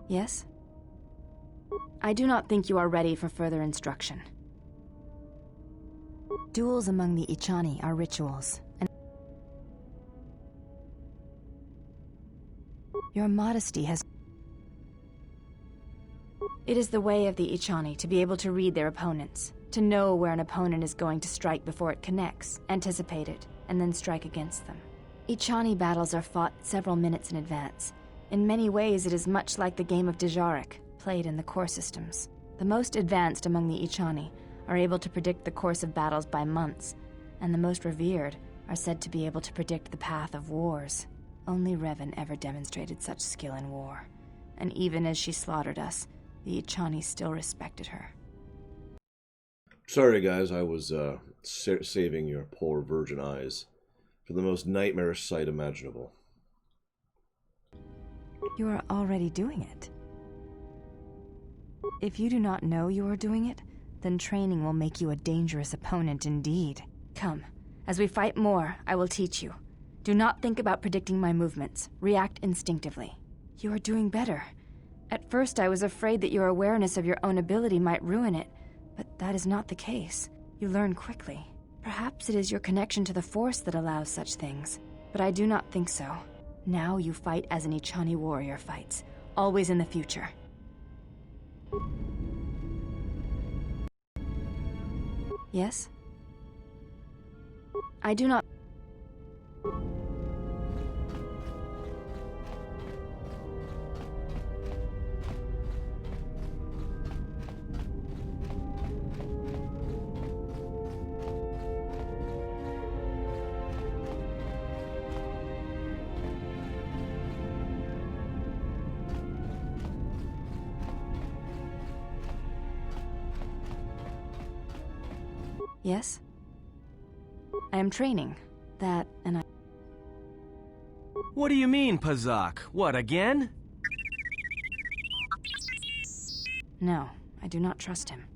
Yes? I do not think you are ready for further instruction. Duels among the Echani are rituals, and your modesty has... It is the way of the Echani to be able to read their opponents, to know where an opponent is going to strike before it connects, anticipate it, and then strike against them. Echani battles are fought several minutes in advance. In many ways, it is much like the game of Dejarik, played in the core systems. The most advanced among the Echani are able to predict the course of battles by months, and the most revered are said to be able to predict the path of wars. Only Revan ever demonstrated such skill in war, and even as she slaughtered us, the Echani still respected her. Sorry guys, I was saving your poor virgin eyes for the most nightmarish sight imaginable. You are already doing it. If you do not know you are doing it, then training will make you a dangerous opponent indeed. Come, as we fight more, I will teach you. Do not think about predicting my movements. React instinctively. You are doing better. At first I was afraid that your awareness of your own ability might ruin it, but that is not the case. You learn quickly. Perhaps it is your connection to the Force that allows such things, but I do not think so. Now you fight as an Echani warrior fights, always in the future. Yes? I do not... Yes? I am training. That, and I... What do you mean, Pazaak? What, again? No, I do not trust him.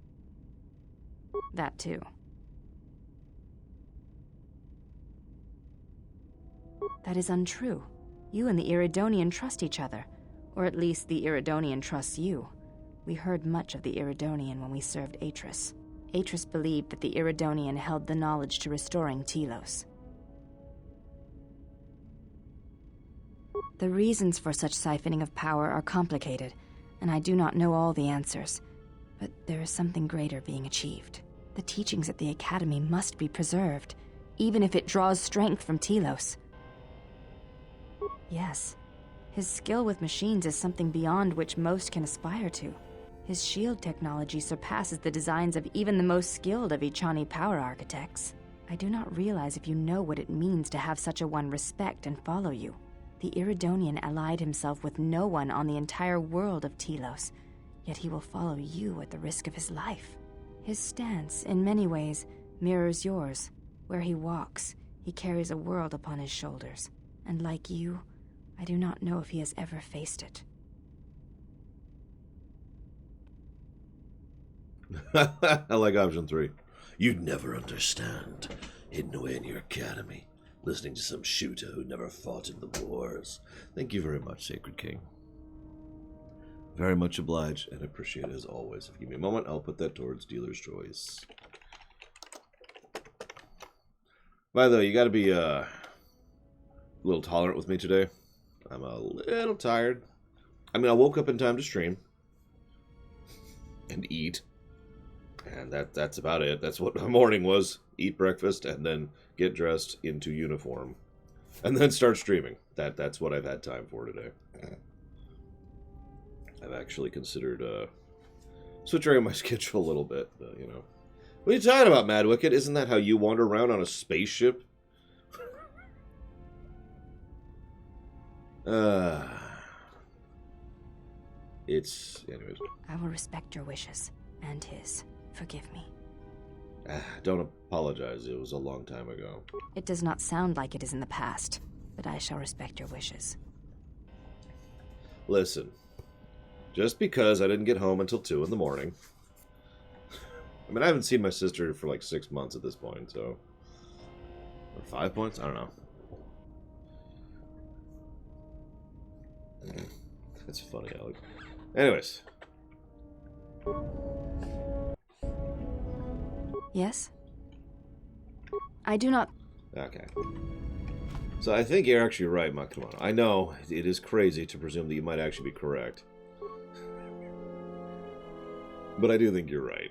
That too. That is untrue. You and the Iridonian trust each other. Or at least the Iridonian trusts you. We heard much of the Iridonian when we served Atris. Atris believed that the Iridonian held the knowledge to restoring Telos. The reasons for such siphoning of power are complicated, and I do not know all the answers. But there is something greater being achieved. The teachings at the Academy must be preserved, even if it draws strength from Telos. Yes, his skill with machines is something beyond which most can aspire to. His shield technology surpasses the designs of even the most skilled of Echani power architects. I do not realize if you know what it means to have such a one respect and follow you. The Iridonian allied himself with no one on the entire world of Telos, yet he will follow you at the risk of his life. His stance, in many ways, mirrors yours. Where he walks, he carries a world upon his shoulders. And like you, I do not know if he has ever faced it. I like option 3. You'd never understand. Hidden away in your academy, listening to some shooter who never fought in the wars. Thank you very much, Sacred King. Very much obliged and appreciate it as always. If you give me a moment, I'll put that towards dealer's choice. By the way, you gotta be a little tolerant with me today. I'm a little tired. I mean, I woke up in time to stream and eat. And that's about it. That's what my morning was. Eat breakfast and then get dressed into uniform. And then start streaming. That's what I've had time for today. I've actually considered switching my schedule a little bit, you know. What are you talking about, Mad Wicket? Isn't that how you wander around on a spaceship? Anyways. I will respect your wishes, and his. Forgive me. Don't apologize. It was a long time ago. It does not sound like it is in the past, but I shall respect your wishes. Listen, just because I didn't get home until 2 in the morning. I mean, I haven't seen my sister for like 6 months at this point, so... Or 5 months? I don't know. That's funny, Alec. Anyways. Yes? I do not... Okay. So I think you're actually right, Makimono. I know it is crazy to presume that you might actually be correct. But I do think you're right.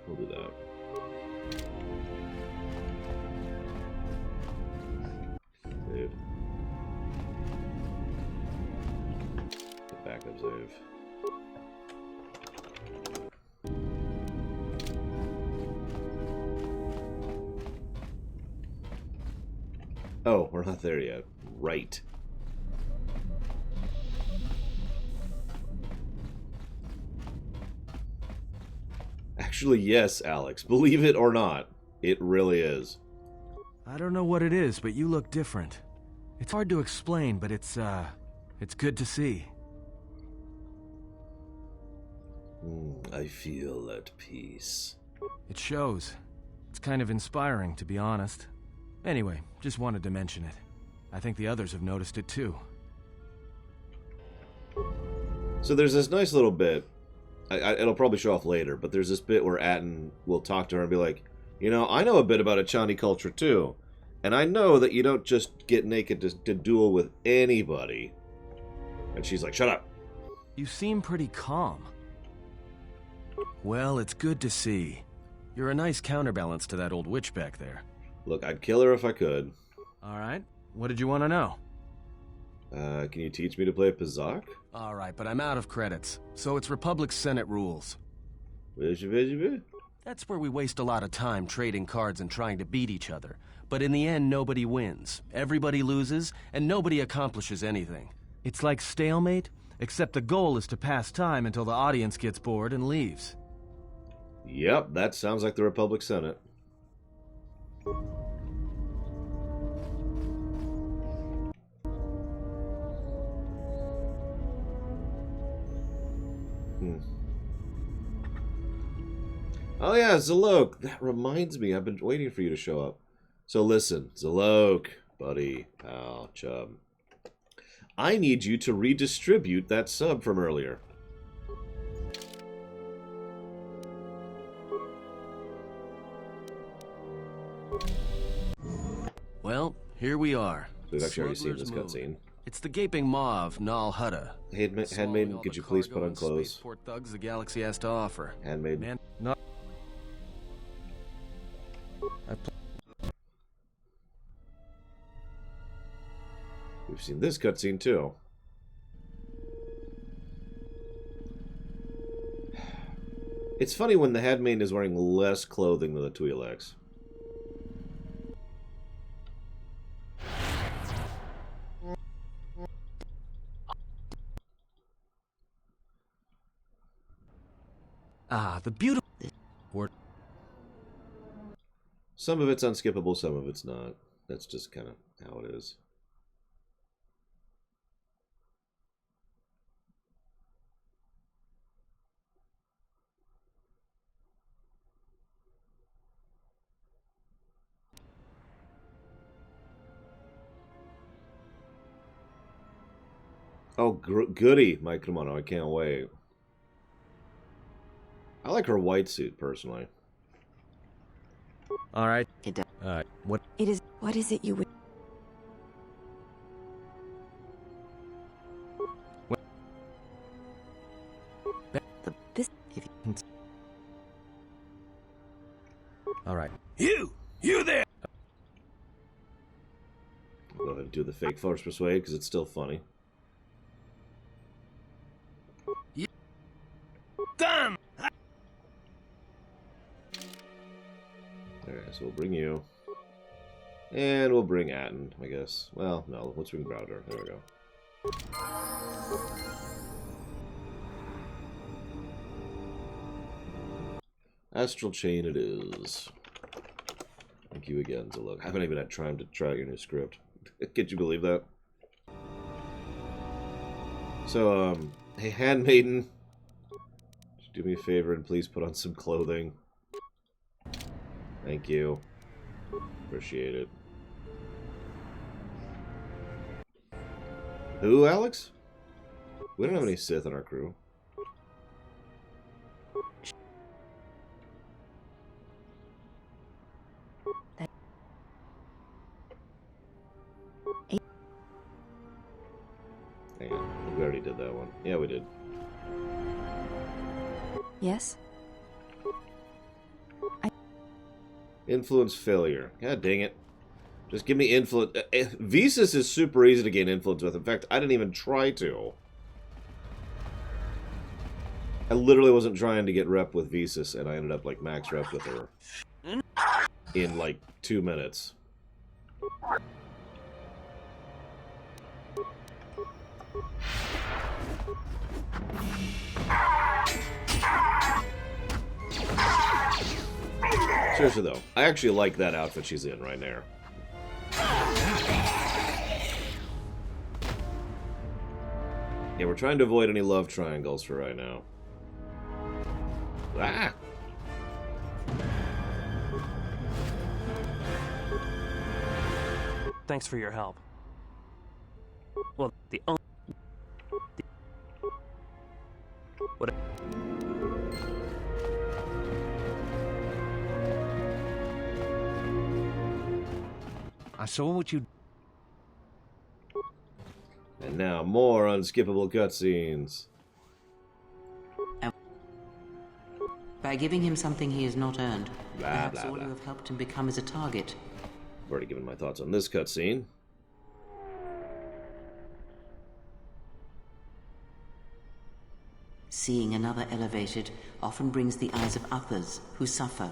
We'll do that. Dude. Get backup save. Oh, we're not there yet. Right. Actually, yes, Alex. Believe it or not, it really is. I don't know what it is, but you look different. It's hard to explain, but it's good to see. I feel at peace. It shows. It's kind of inspiring, to be honest. Anyway, just wanted to mention it. I think the others have noticed it too. So there's this nice little bit. It'll probably show off later, but there's this bit where Atten will talk to her and be like, you know, I know a bit about Echani culture too. And I know that you don't just get naked to duel with anybody. And she's like, shut up. You seem pretty calm. Well, it's good to see. You're a nice counterbalance to that old witch back there. Look, I'd kill her if I could. Alright, what did you want to know? Can you teach me to play Pazak? Alright, but I'm out of credits, so it's Republic Senate rules. That's where we waste a lot of time trading cards and trying to beat each other. But in the end, nobody wins. Everybody loses, and nobody accomplishes anything. It's like stalemate, except the goal is to pass time until the audience gets bored and leaves. Yep, that sounds like the Republic Senate. Oh yeah, Zalok. That reminds me, I've been waiting for you to show up. So listen, Zalok, buddy, pal, chub. I need you to redistribute that sub from earlier. Well, here we are. We've actually already seen this Smuggler's Moon. cutscene. It's the gaping maw of Nal Hutta. Handmaiden, could you please put on clothes? Spaceport thugs the galaxy has to offer. Handmaiden. Man, not. We've seen this cutscene too. It's funny when the Handmaiden is wearing less clothing than the Twi'leks. Ah, the beautiful. Some of it's unskippable, some of it's not. That's just kind of how it is. Oh, goody, Mike Romano. I can't wait. I like her white suit, personally. All right. It does. What? It is... What is it you would... This... If you... All right. You there. I'll go ahead and do the fake force persuade because it's still funny. Damn. Alright, so we'll bring you. And we'll bring Atten, I guess. Well, no, let's bring Browder. There we go. Astral Chain it is. Thank you again, Zalok. I haven't even had time to try out your new script. Can you believe that? So, hey, Handmaiden. Do me a favor and please put on some clothing. Thank you. Appreciate it. Who, Alex? We don't have any Sith in our crew. Hang on. We already did that one. Yeah, we did. Yes? Influence failure. God dang it. Just give me influence. Visas is super easy to gain influence with. In fact, I didn't even try to. I literally wasn't trying to get rep with Visas, and I ended up like max rep with her in like 2 minutes. Seriously though, I actually like that outfit she's in right there. Yeah, we're trying to avoid any love triangles for right now. Ah! Thanks for your help. Well, the only... What... I saw what you... And now more unskippable cutscenes. By giving him something he has not earned, Blah, perhaps blah, all blah. you have helped him become is a target. I've already given my thoughts on this cutscene. Seeing another elevated often brings the eyes of others who suffer.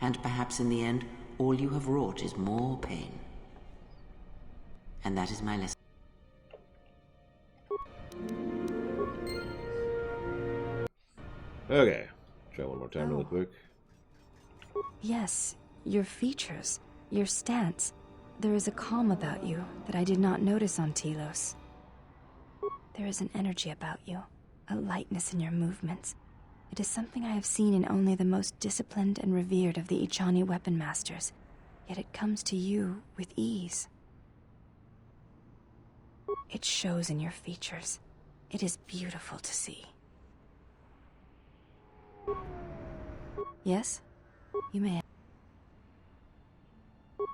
And perhaps in the end, all you have wrought is more pain. And that is my lesson. Okay. Try one more time really quick. Yes, your features, your stance. There is a calm about you that I did not notice on Telos. There is an energy about you, a lightness in your movements. It is something I have seen in only the most disciplined and revered of the Echani weapon masters, yet it comes to you with ease. It shows in your features. It is beautiful to see. Yes? You may.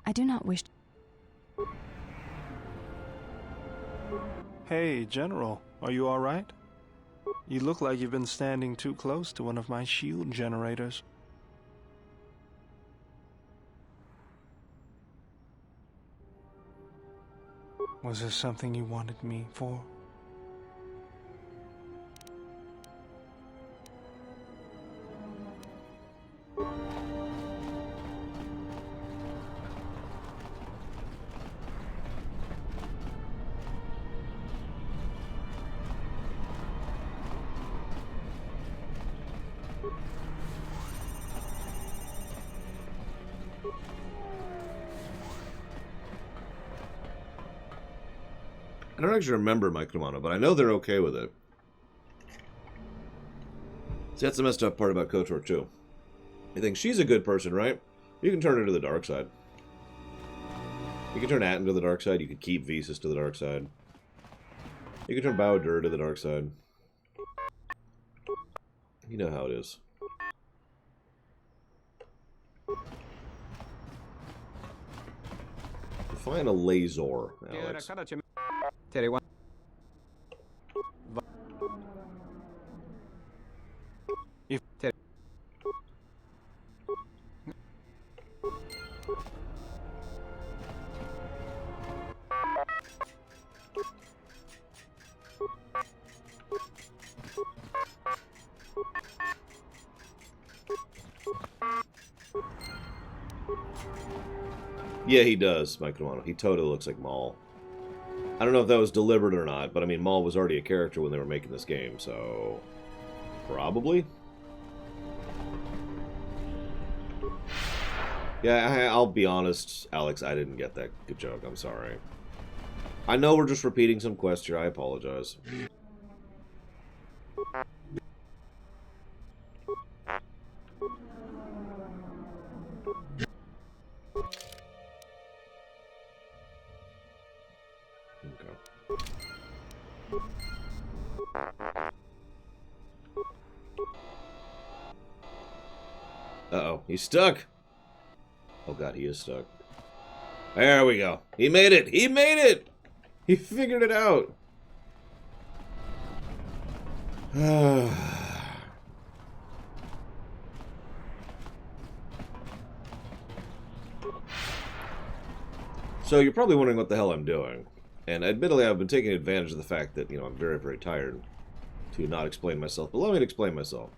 I do not wish to... Hey, General, are you alright? You look like you've been standing too close to one of my shield generators. Was there something you wanted me for? I don't actually remember my Kumano, but I know they're okay with it. See, that's the messed up part about KOTOR too. I think she's a good person, right? You can turn her to the dark side. You can turn Atton to the dark side. You could keep Visas to the dark side. You can turn Bao-Dur to the dark side. You know how it is. Define a laser, Alex. Yeah, he does, Mike Romano. He totally looks like Maul. I don't know if that was deliberate or not, but I mean, Maul was already a character when they were making this game, so... Probably? Yeah, I'll be honest, Alex, I didn't get that good joke. I'm sorry. I know we're just repeating some quests here. I apologize. Uh-oh, he's stuck. Oh god, he is stuck. There we go. He made it! He made it! He figured it out. So you're probably wondering what the hell I'm doing. And admittedly, I've been taking advantage of the fact that, you know, I'm very, very tired to not explain myself. But allow me to explain myself.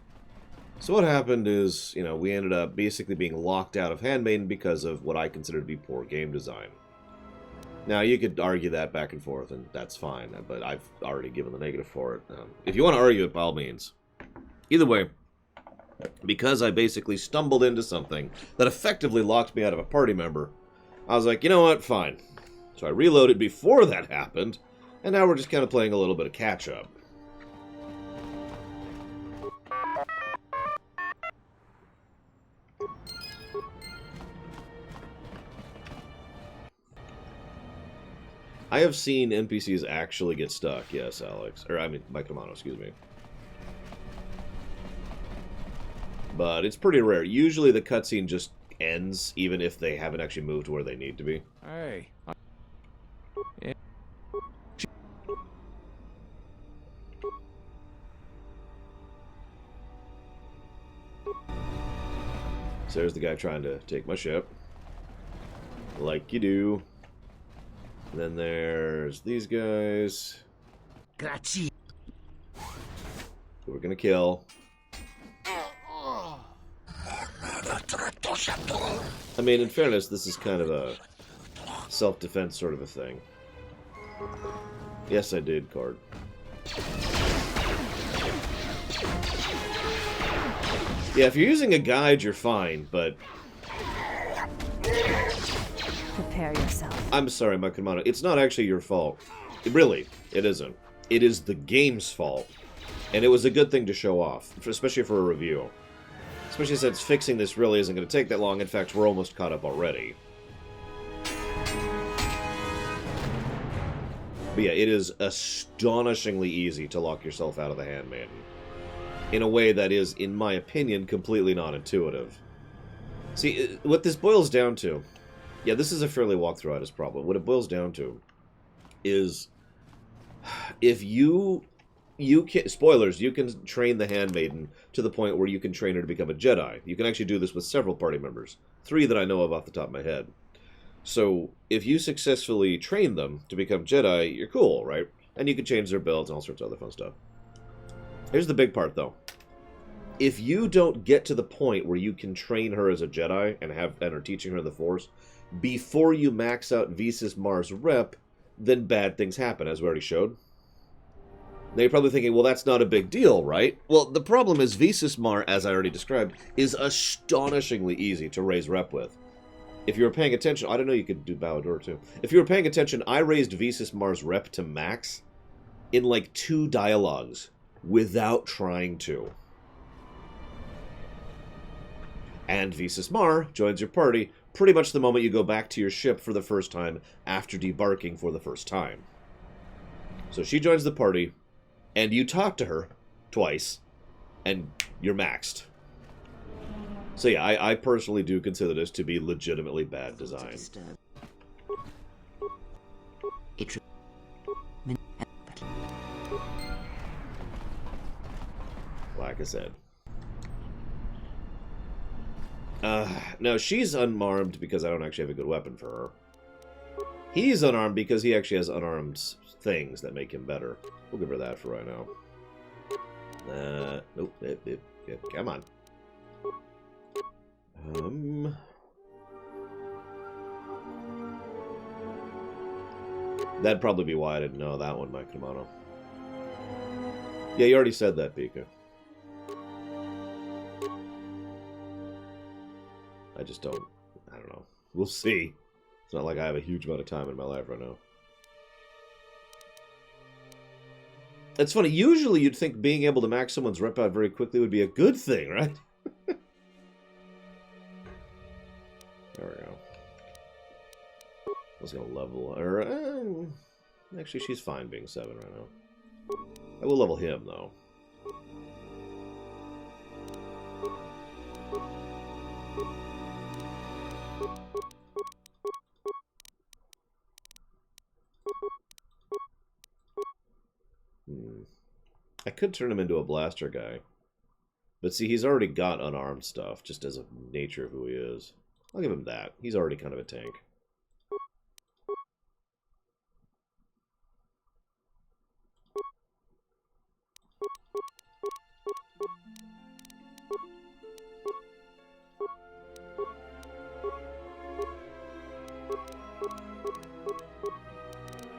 So what happened is, you know, we ended up basically being locked out of Handmaiden because of what I consider to be poor game design. Now, you could argue that back and forth, and that's fine, but I've already given the negative for it. If you want to argue it, by all means. Either way, because I basically stumbled into something that effectively locked me out of a party member, I was like, you know what, fine. So I reloaded before that happened, and now we're just kind of playing a little bit of catch-up. I have seen NPCs actually get stuck, yes, Alex. Or, I mean, Mike Kamano, excuse me. But it's pretty rare. Usually the cutscene just ends, even if they haven't actually moved to where they need to be. Hey. So there's the guy trying to take my ship. Like you do. And then there's these guys. Grazie. Who we're gonna kill. I mean, in fairness, this is kind of a self-defense sort of a thing. Yes, I did, Card. Yeah, if you're using a guide, you're fine, but... Prepare yourself. I'm sorry, Makamano. It's not actually your fault. Really, it isn't. It is the game's fault. And it was a good thing to show off, especially for a review. Especially since fixing this really isn't going to take that long. In fact, we're almost caught up already. But yeah, it is astonishingly easy to lock yourself out of the Handmaiden. In a way that is, in my opinion, completely non-intuitive. See, what this boils down to... Yeah, this is a fairly walkthrough-itis problem. What it boils down to is... If you can... Spoilers, you can train the Handmaiden to the point where you can train her to become a Jedi. You can actually do this with several party members. 3 that I know of off the top of my head. So, if you successfully train them to become Jedi, you're cool, right? And you can change their builds and all sorts of other fun stuff. Here's the big part, though. If you don't get to the point where you can train her as a Jedi and are teaching her the Force before you max out Visas Mar's rep, then bad things happen, as we already showed. Now you're probably thinking, well, that's not a big deal, right? Well, the problem is Visas Mar, as I already described, is astonishingly easy to raise rep with. If you were paying attention, I don't know, you could do Balador too. If you were paying attention, I raised Visas Mar's rep to max in like 2 dialogues without trying to. And Visas Mar joins your party pretty much the moment you go back to your ship for the first time after debarking for the first time. So she joins the party, and you talk to her twice, and you're maxed. So yeah, I personally do consider this to be legitimately bad design. Like I said. No, she's unarmed because I don't actually have a good weapon for her. He's unarmed because he actually has unarmed things that make him better. We'll give her that for right now. Nope, come on. That'd probably be why I didn't know that one, Mike Kamano. Yeah, you already said that, Pika. I just don't... I don't know. We'll see. It's not like I have a huge amount of time in my life right now. It's funny. Usually you'd think being able to max someone's rep out very quickly would be a good thing, right? There we go. I was going to level her. Actually, she's fine being 7 right now. I will level him, though. I could turn him into a blaster guy. But see, he's already got unarmed stuff, just as a nature of who he is. I'll give him that. He's already kind of a tank.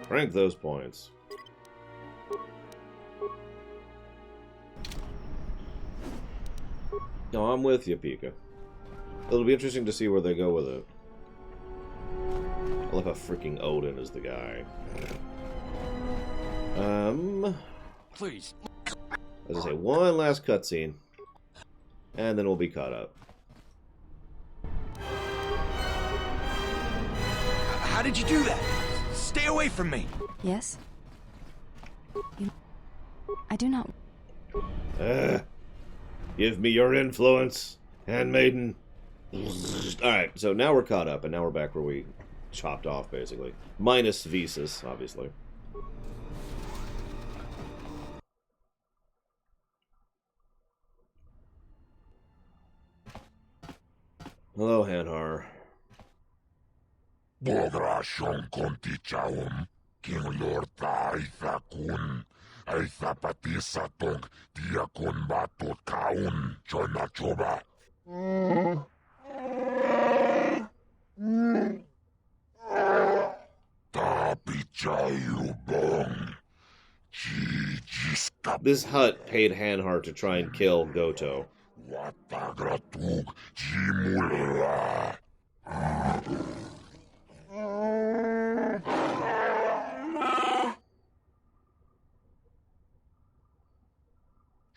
Rank those points. No, I'm with you, Pika. It'll be interesting to see where they go with it. I love how freaking Odin is the guy. Please. As I say, one last cutscene, and then we'll be caught up. How did you do that? Stay away from me! Yes? I do not... Give me your influence, handmaiden. Alright, so now we're caught up, and now we're back where we chopped off, basically. Minus Visas, obviously. Hello, Hanhar. Bograsyong kontichaum, King Lord Aitha kun, Aitha pati sa tong diakon batot kaun, Chona choba. Tapi chayubong, Jijiska This hut paid Hanhar to try and kill Goto. watagratug, Jimulera.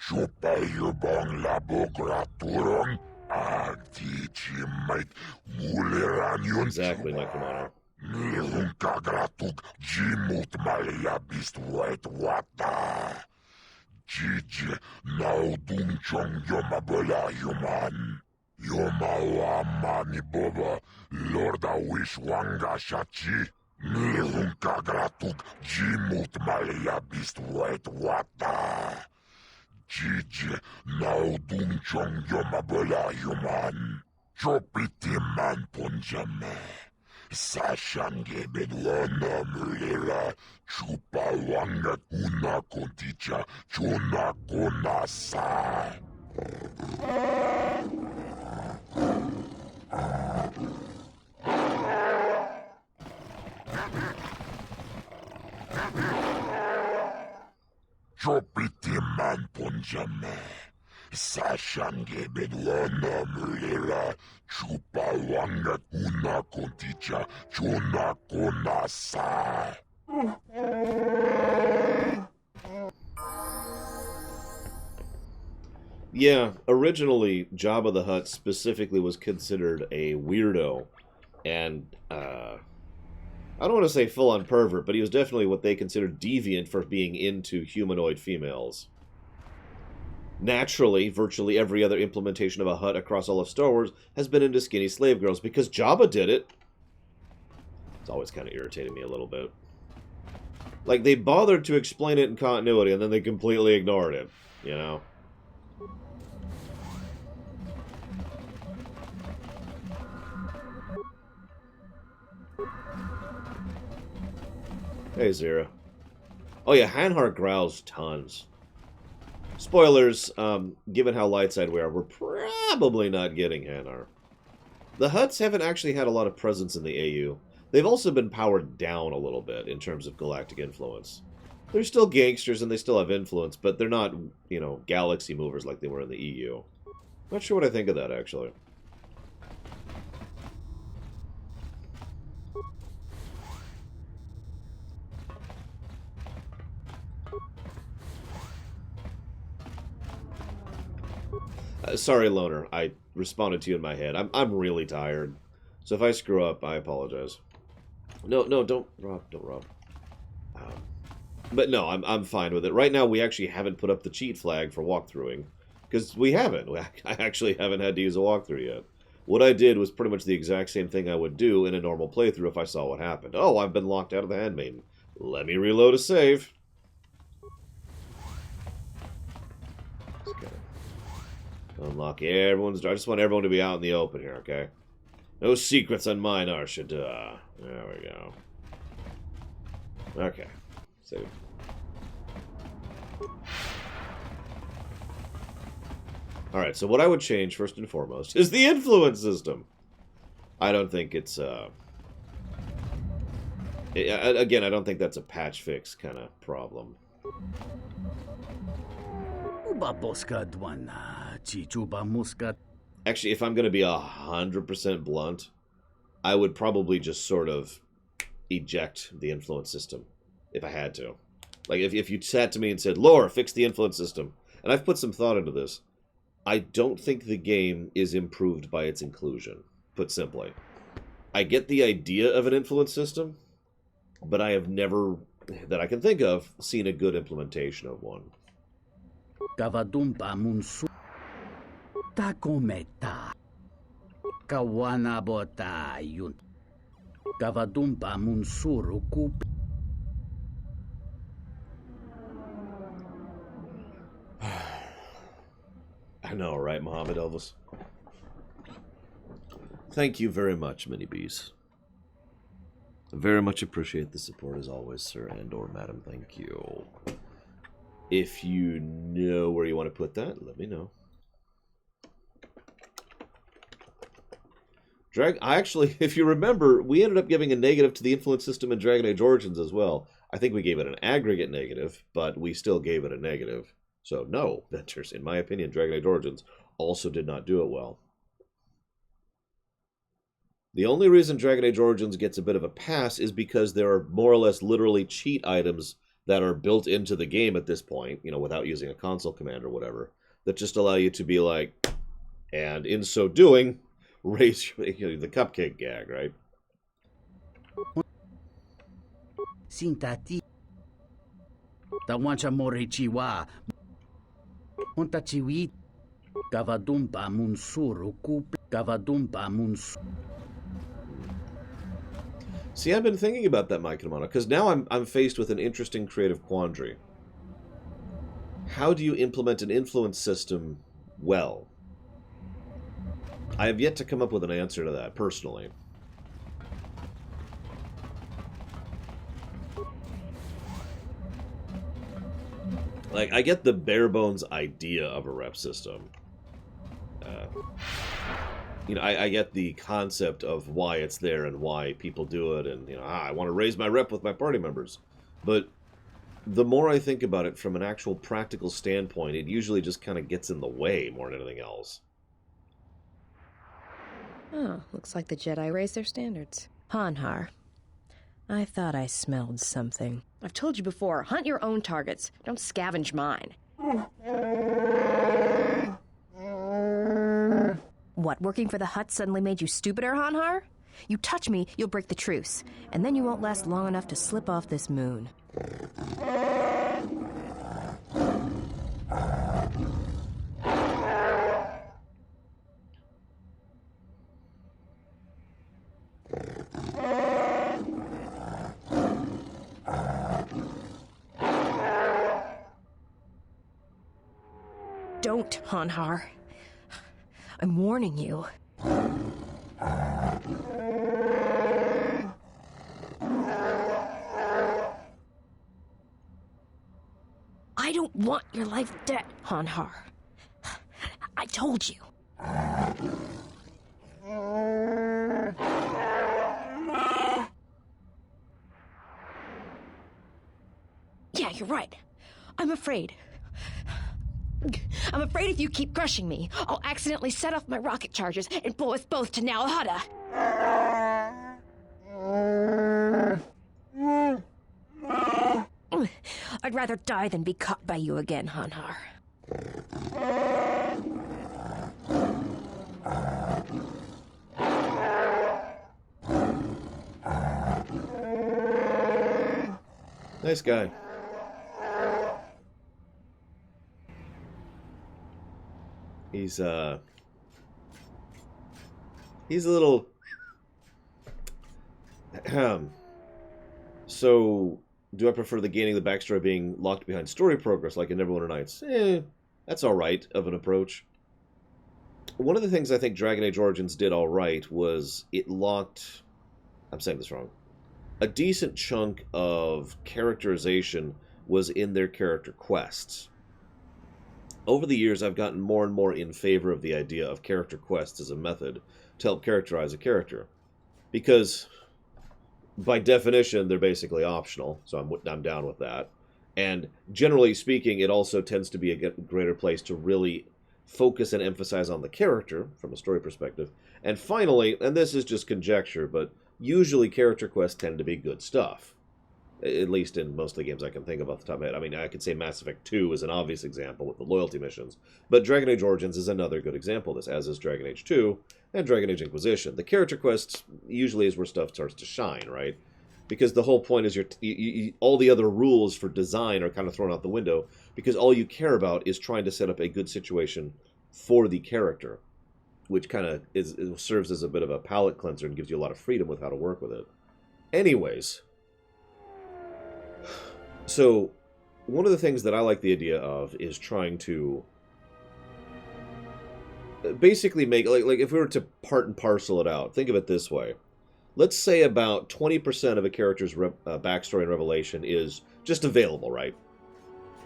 Chupayubong labograturong, Agtichimait, Muleranyon. Exactly, my Commander. Nilung kagratug, Jimut malabist wet wata. Jiji, naudung chong yomabala yuman. Yomawa ni boba, Lorda wish wanga shachi. Nilung kagratug, Jimut malabist wet wata. Jiji, naudung chong yomabala yuman. Chopiti man punjame. Sashange bedwana mulera, chupa wanga kuna konticha, chona kona sa. Chopiti man punjame. Sashange bedwana mulera, chupa wanga kuna konticha, chona kona sa. Yeah, originally Jabba the Hutt specifically was considered a weirdo, and I don't want to say full-on pervert, but he was definitely what they considered deviant for being into humanoid females. Naturally, virtually every other implementation of a Hutt across all of Star Wars has been into skinny slave girls, because Jabba did it. It's always kind of irritated me a little bit. Like, they bothered to explain it in continuity, and then they completely ignored it, you know? Hey, Zira. Oh yeah, Hanhar growls tons. Spoilers, given how light side we are, we're probably not getting Hanhar. The Hutts haven't actually had a lot of presence in the AU. They've also been powered down a little bit in terms of galactic influence. They're still gangsters and they still have influence, but they're not, you know, galaxy movers like they were in the EU. Not sure what I think of that, actually. Sorry, Loner. I responded to you in my head. I'm really tired. So if I screw up, I apologize. No, don't, Rob. Don't, Rob. But no, I'm fine with it. Right now, we actually haven't put up the cheat flag for walkthroughing. Because we haven't. I actually haven't had to use a walkthrough yet. What I did was pretty much the exact same thing I would do in a normal playthrough if I saw what happened. Oh, I've been locked out of the Handmaiden. Let me reload a save. Okay. Unlock everyone's... I just want everyone to be out in the open here, okay? No secrets on mine, Arshada. There we go. Okay. Save. Alright, so what I would change, first and foremost, is the influence system. I don't think it's, again, I don't think that's a patch fix kind of problem. Actually, if I'm going to be 100% blunt, I would probably just sort of eject the influence system, if I had to. Like, if you sat to me and said, Lore, fix the influence system, and I've put some thought into this, I don't think the game is improved by its inclusion, put simply. I get the idea of an influence system, but I have never, that I can think of, seen a good implementation of one. I know, right, Muhammad Elvis? Thank you very much, Mini Bees. Very much appreciate the support as always, sir and or madam. Thank you. If you know where you want to put that, let me know. I actually, if you remember, we ended up giving a negative to the influence system in Dragon Age Origins as well. I think we gave it an aggregate negative, but we still gave it a negative. So, no, Ventures, in my opinion, Dragon Age Origins also did not do it well. The only reason Dragon Age Origins gets a bit of a pass is because there are more or less literally cheat items that are built into the game at this point, you know, without using a console command or whatever, that just allow you to be like, and in so doing, raise the cupcake gag, right? See, I've been thinking about that, Mike and Mono, because now I'm faced with an interesting creative quandary. How do you implement an influence system well? I have yet to come up with an answer to that, personally. Like, I get the bare-bones idea of a rep system. You know, I get the concept of why it's there and why people do it, and, you know, I want to raise my rep with my party members. But the more I think about it from an actual practical standpoint, it usually just kind of gets in the way more than anything else. Oh, looks like the Jedi raised their standards. Hanhar. I thought I smelled something. I've told you before, hunt your own targets. Don't scavenge mine. What, working for the Hutt suddenly made you stupider, Hanhar? You touch me, you'll break the truce, and then you won't last long enough to slip off this moon. Don't, Hanhar. I'm warning you. I don't want your life dead, Hanhar. I told you. Yeah, you're right. I'm afraid. I'm afraid if you keep crushing me, I'll accidentally set off my rocket charges and blow us both to Nal Hutta. I'd rather die than be caught by you again, Hanhar. Nice guy. He's a little... So, do I prefer the gaining the backstory being locked behind story progress like in Neverwinter Nights? That's alright of an approach. One of the things I think Dragon Age Origins did alright was it locked... I'm saying this wrong. A decent chunk of characterization was in their character quests. Over the years, I've gotten more and more in favor of the idea of character quests as a method to help characterize a character. Because, by definition, they're basically optional, so I'm down with that. And, generally speaking, it also tends to be a greater place to really focus and emphasize on the character, from a story perspective. And finally, and this is just conjecture, but usually character quests tend to be good stuff. At least in most of the games I can think of off the top of my head. I mean, I could say Mass Effect 2 is an obvious example with the loyalty missions. But Dragon Age Origins is another good example of this, as is Dragon Age 2 and Dragon Age Inquisition. The character quests usually is where stuff starts to shine, right? Because the whole point is all the other rules for design are kind of thrown out the window, because all you care about is trying to set up a good situation for the character, which kind of serves as a bit of a palate cleanser and gives you a lot of freedom with how to work with it. Anyways... So, one of the things that I like the idea of is trying to basically make, like if we were to part and parcel it out, think of it this way. Let's say about 20% of a character's backstory and revelation is just available, right?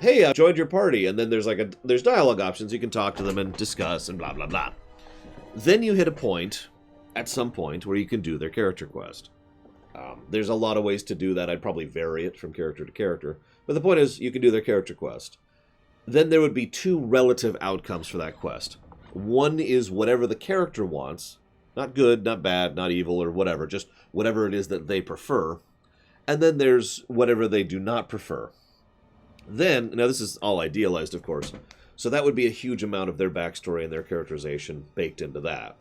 Hey, I joined your party, and then there's dialogue options, you can talk to them and discuss and blah blah blah. Then you hit a point, at some point, where you can do their character quest. There's a lot of ways to do that. I'd probably vary it from character to character. But the point is, you can do their character quest. Then there would be two relative outcomes for that quest. One is whatever the character wants. Not good, not bad, not evil, or whatever. Just whatever it is that they prefer. And then there's whatever they do not prefer. Then, now this is all idealized, of course. So that would be a huge amount of their backstory and their characterization baked into that.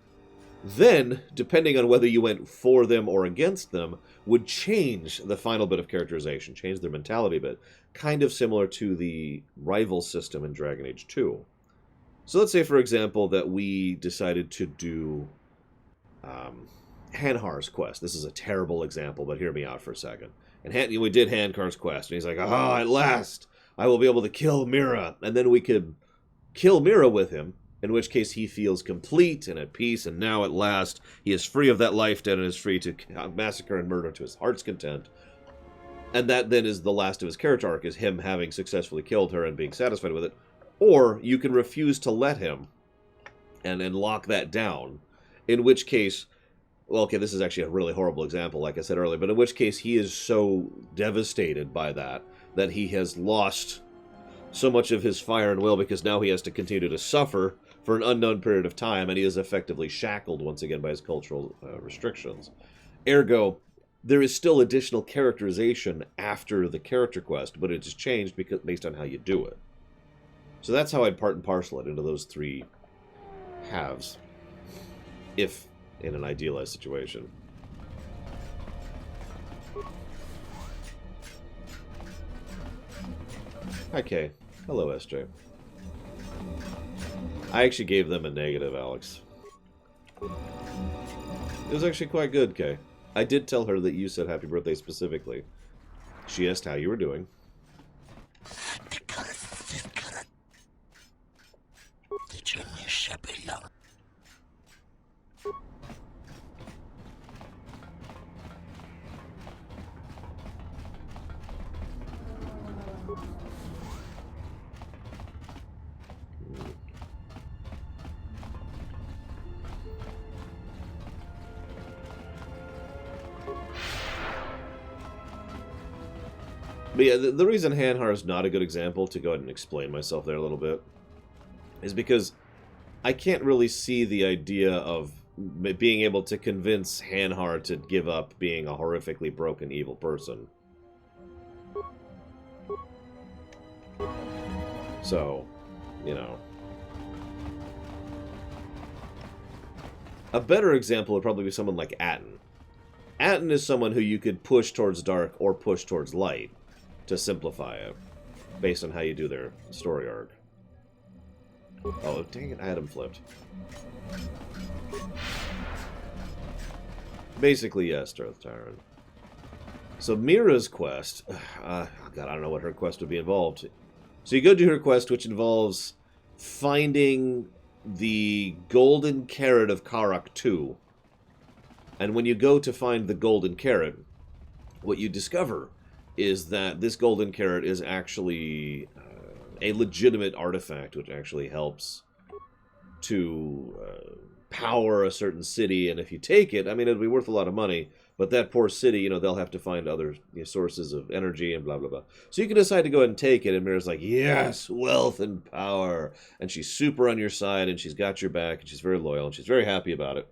Then, depending on whether you went for them or against them, would change the final bit of characterization, change their mentality a bit, kind of similar to the rival system in Dragon Age 2. So let's say, for example, that we decided to do Hanhar's quest. This is a terrible example, but hear me out for a second. And we did Hanhar's quest, and he's like, "Ah, at last, I will be able to kill Mira." And then we could kill Mira with him, in which case he feels complete and at peace, and now at last he is free of that life debt and is free to massacre and murder to his heart's content. And that then is the last of his character arc, is him having successfully killed her and being satisfied with it. Or you can refuse to let him and lock that down, in which case, well, okay, this is actually a really horrible example, like I said earlier, but in which case he is so devastated by that he has lost so much of his fire and will, because now he has to continue to suffer for an unknown period of time, and he is effectively shackled once again by his cultural restrictions. Ergo, there is still additional characterization after the character quest, but it is changed based on how you do it. So that's how I'd part and parcel it into those three halves, if in an idealized situation. Hi, Kay. Hello, SJ. I actually gave them a negative, Alex. It was actually quite good, Kay. I did tell her that you said happy birthday specifically. She asked how you were doing. But yeah, the reason Hanhar is not a good example, to go ahead and explain myself there a little bit, is because I can't really see the idea of being able to convince Hanhar to give up being a horrifically broken evil person. So, you know. A better example would probably be someone like Atton. Atton is someone who you could push towards dark or push towards light, to simplify it, based on how you do their story arc. Oh, dang it, I had him flipped. Basically, yes, Darth Tyrant. So Mira's quest... God, I don't know what her quest would be involved. So you go do her quest, which involves finding the golden carrot of Karak 2. And when you go to find the golden carrot, what you discover is that this golden carrot is actually a legitimate artifact, which actually helps to power a certain city. And if you take it, I mean, it'll be worth a lot of money. But that poor city, you know, they'll have to find other sources of energy and blah, blah, blah. So you can decide to go ahead and take it, and Mira's like, yes, wealth and power. And she's super on your side, and she's got your back, and she's very loyal, and she's very happy about it.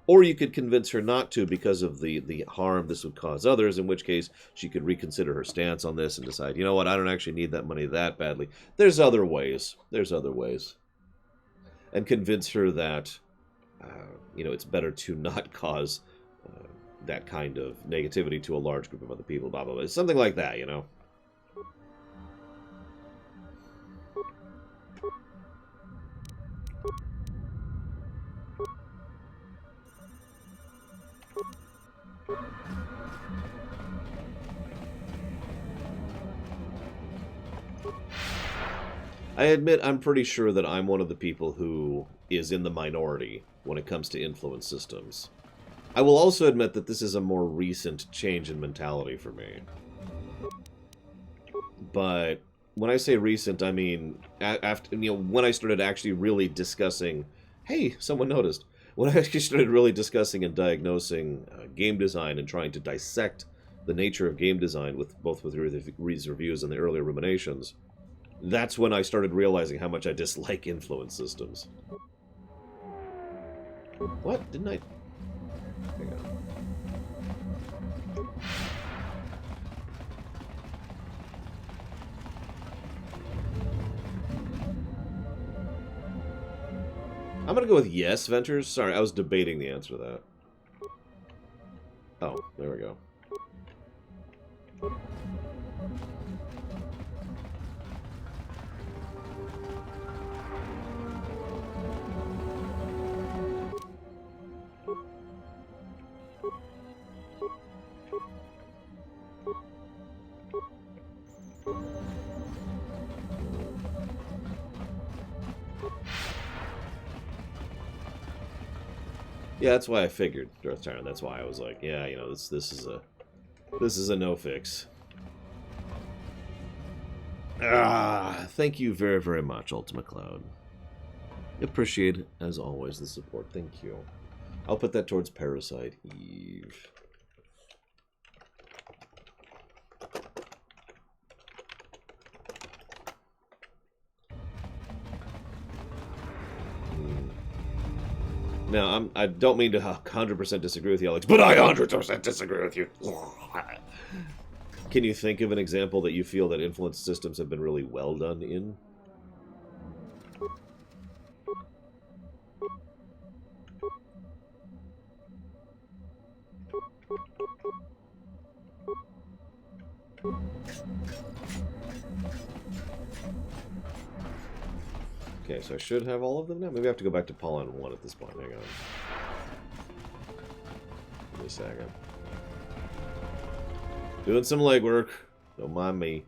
Or you could convince her not to because of the harm this would cause others, in which case she could reconsider her stance on this and decide, you know what, I don't actually need that money that badly. There's other ways. There's other ways. And convince her that, you know, it's better to not cause that kind of negativity to a large group of other people, blah, blah, blah. Something like that, you know? I admit I'm pretty sure that I'm one of the people who is in the minority when it comes to influence systems. I will also admit that this is a more recent change in mentality for me. But when I say recent, I mean after, you know, when I started actually really discussing, hey, someone noticed. When I actually started really discussing and diagnosing game design and trying to dissect the nature of game design with both with Reed's reviews and the earlier ruminations, that's when I started realizing how much I dislike influence systems. What? Didn't I? Hang on. I'm gonna go with yes, Ventures. Sorry, I was debating the answer to that. Oh, there we go. Yeah, that's why I figured Darth Tyrant. That's why I was like, yeah, you know, this is a no fix. Thank you very, very much, Ultima Cloud. Appreciate, as always, the support. Thank you. I'll put that towards Parasite Eve. Now, I don't mean to 100% disagree with you, Alex, but I 100% disagree with you. Can you think of an example that you feel that influence systems have been really well done in? Okay, so I should have all of them now? Maybe I have to go back to Pollen 1 at this point. Hang on. Give me a second. Doing some legwork. Don't mind me.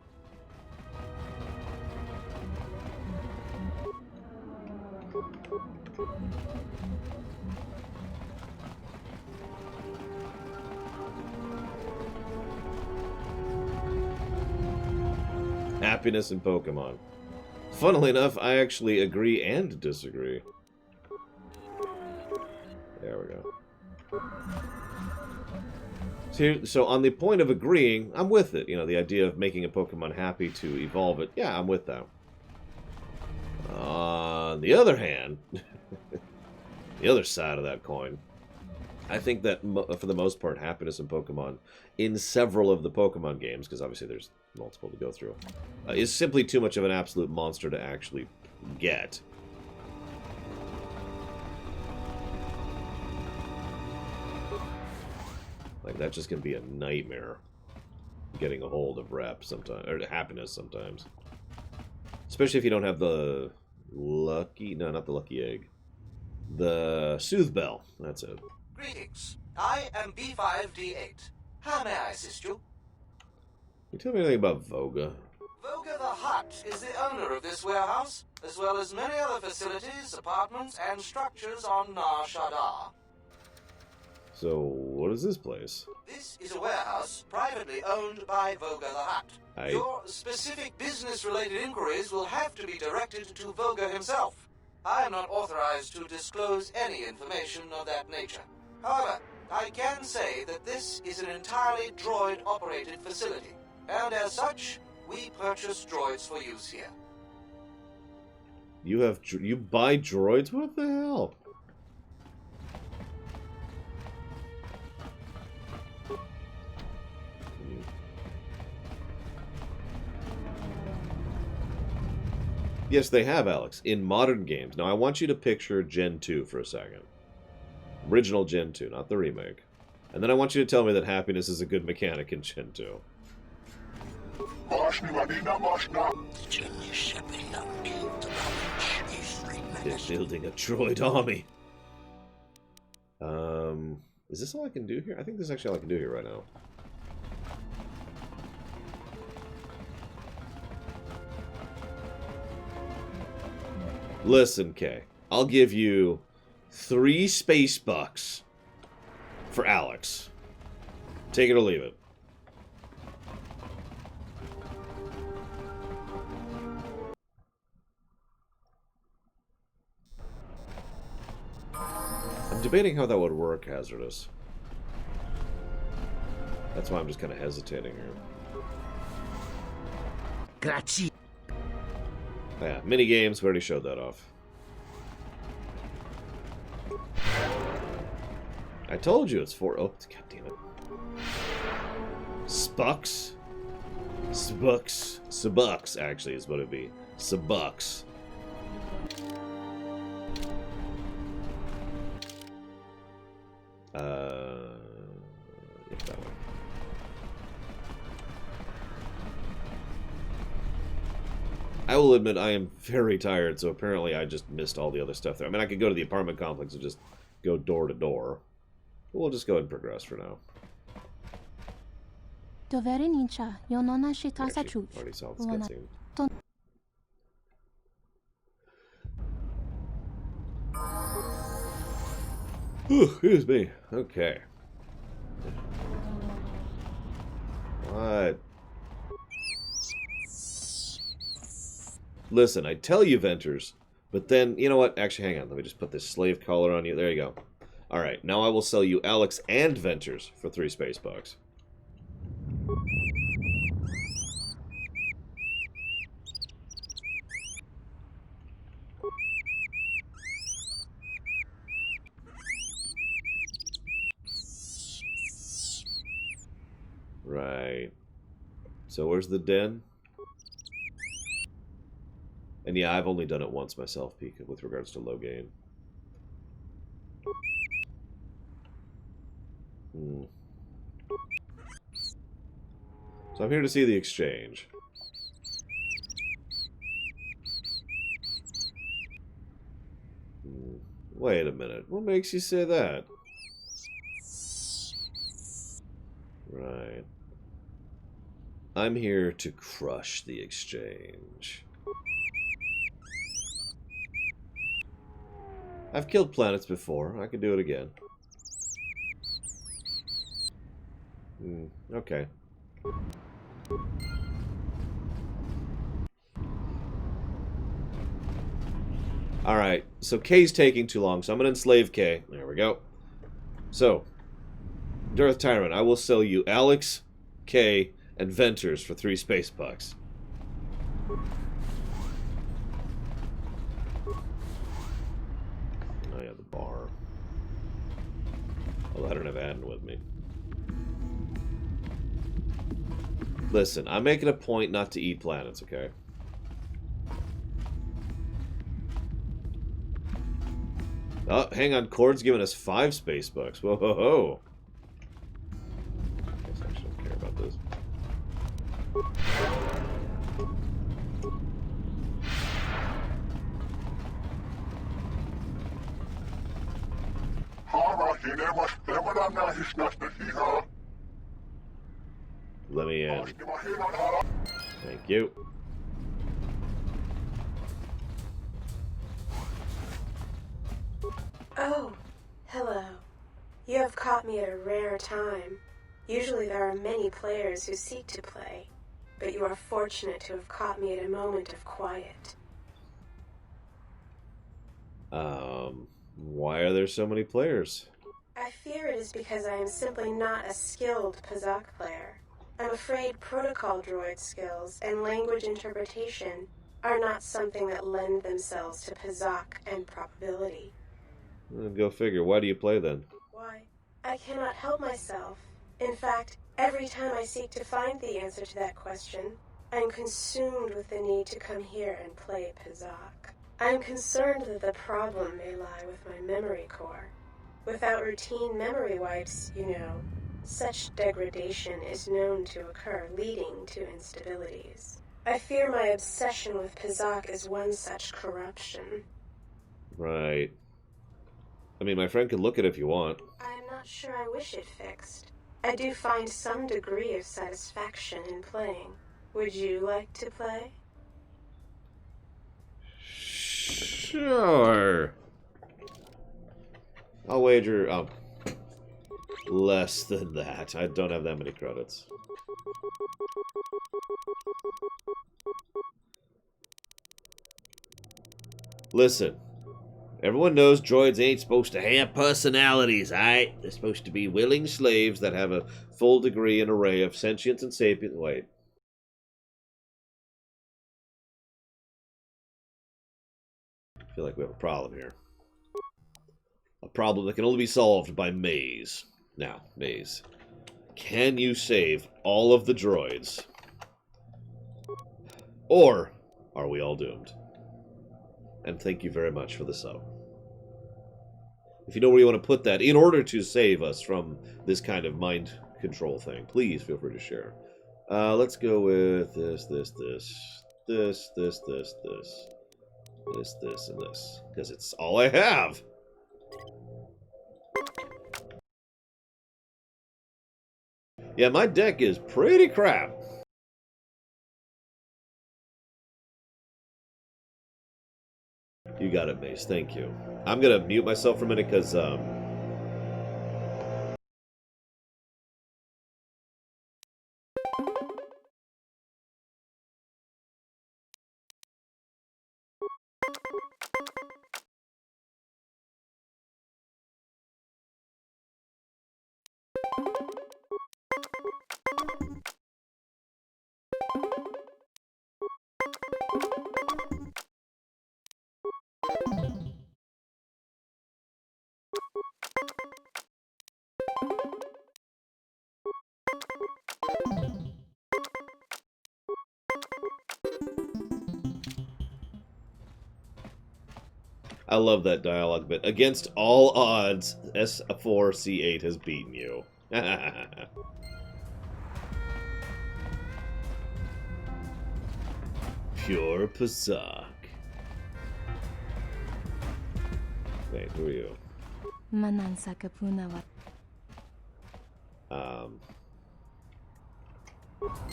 Happiness in Pokemon. Funnily enough, I actually agree and disagree. There we go. So on the point of agreeing, I'm with it. You know, the idea of making a Pokemon happy to evolve it. Yeah, I'm with that. On the other hand, the other side of that coin, I think that for the most part, happiness in Pokemon, in several of the Pokemon games, because obviously there's multiple to go through, is simply too much of an absolute monster to actually get. Like, that just can be a nightmare, getting a hold of rep sometimes, or happiness sometimes. Especially if you don't have the Lucky... No, not the lucky egg. The Soothe Bell. That's it. Greetings. I am B5D8. How may I assist you? Can you tell me anything about Voga? Voga the Hutt is the owner of this warehouse, as well as many other facilities, apartments, and structures on Nar Shaddaa. So, what is this place? This is a warehouse privately owned by Voga the Hutt. Your specific business-related inquiries will have to be directed to Voga himself. I am not authorized to disclose any information of that nature. However, I can say that this is an entirely droid-operated facility, and as such, we purchase droids for use here. You buy droids? What the hell? Yes, they have, Alex, in modern games. Now, I want you to picture Gen 2 for a second. Original Gen 2, not the remake. And then I want you to tell me that happiness is a good mechanic in Gen 2. They're building a droid army. Is this all I can do here? I think this is actually all I can do here right now. Listen, Kay. I'll give you 3 space bucks for Alex. Take it or leave it. I'm debating how that would work, Hazardous. That's why I'm just kind of hesitating here. Grazie. Yeah, mini games. We already showed that off. I told you it's 4. Oh, god damn it. Spucks. Spucks. Subucks, actually, is what it'd be. Subucks. Yeah, that way. I will admit I am very tired, so apparently I just missed all the other stuff there. I mean, I could go to the apartment complex and just go door to door. But we'll just go ahead and progress for now. Actually, already saw this cutscene. Excuse me. Okay. What? Listen, I tell you, Venters, but then, you know what? Actually, hang on. Let me just put this slave collar on you. There you go. Alright, now I will sell you Alex and Venters for 3 space bucks. Right. So where's the den? And yeah, I've only done it once myself, Pika, with regards to Loghain. So I'm here to see the exchange. Wait a minute. What makes you say that? Right. I'm here to crush the exchange. I've killed planets before. I can do it again. Okay. Alright, so Kay's taking too long, so I'm going to enslave Kay. There we go. So, Darth Tyrant, I will sell you Alex, Kay, and Venters for 3 space bucks. Oh yeah, the bar. Although I don't have Adden with me. Listen, I'm making a point not to eat planets, okay? Oh, hang on. Cord's giving us 5 space bucks. Whoa, ho, ho. I guess I actually don't care about this. Let me in. Thank you. Oh, hello. You have caught me at a rare time. Usually there are many players who seek to play, but you are fortunate to have caught me at a moment of quiet. Why are there so many players? I fear it is because I am simply not a skilled Pazak player. I'm afraid protocol droid skills and language interpretation are not something that lend themselves to Pazak and probability. Go figure. Why do you play then? Why? I cannot help myself. In fact, every time I seek to find the answer to that question, I'm consumed with the need to come here and play Pazak. I'm concerned that the problem may lie with my memory core. Without routine memory wipes, you know, such degradation is known to occur, leading to instabilities. I fear my obsession with Pazak is one such corruption. Right. I mean, my friend can look at it if you want. I am not sure I wish it fixed. I do find some degree of satisfaction in playing. Would you like to play? Sure. I'll wager less than that. I don't have that many credits. Listen, everyone knows droids ain't supposed to have personalities, aight? They're supposed to be willing slaves that have a full degree and array of sentience and sapience. Wait. I feel like we have a problem here. A problem that can only be solved by Maze. Now, Maze, can you save all of the droids? Or are we all doomed? And thank you very much for the sub. If you know where you want to put that, in order to save us from this kind of mind control thing, please feel free to share. Let's go with this, and this. Because it's all I have! Yeah, my deck is pretty crap. You got it, Mace. Thank you. I'm gonna mute myself for a minute because I love that dialogue bit. Against all odds, S4C8 has beaten you. Pure Pazak. Wait, who are you?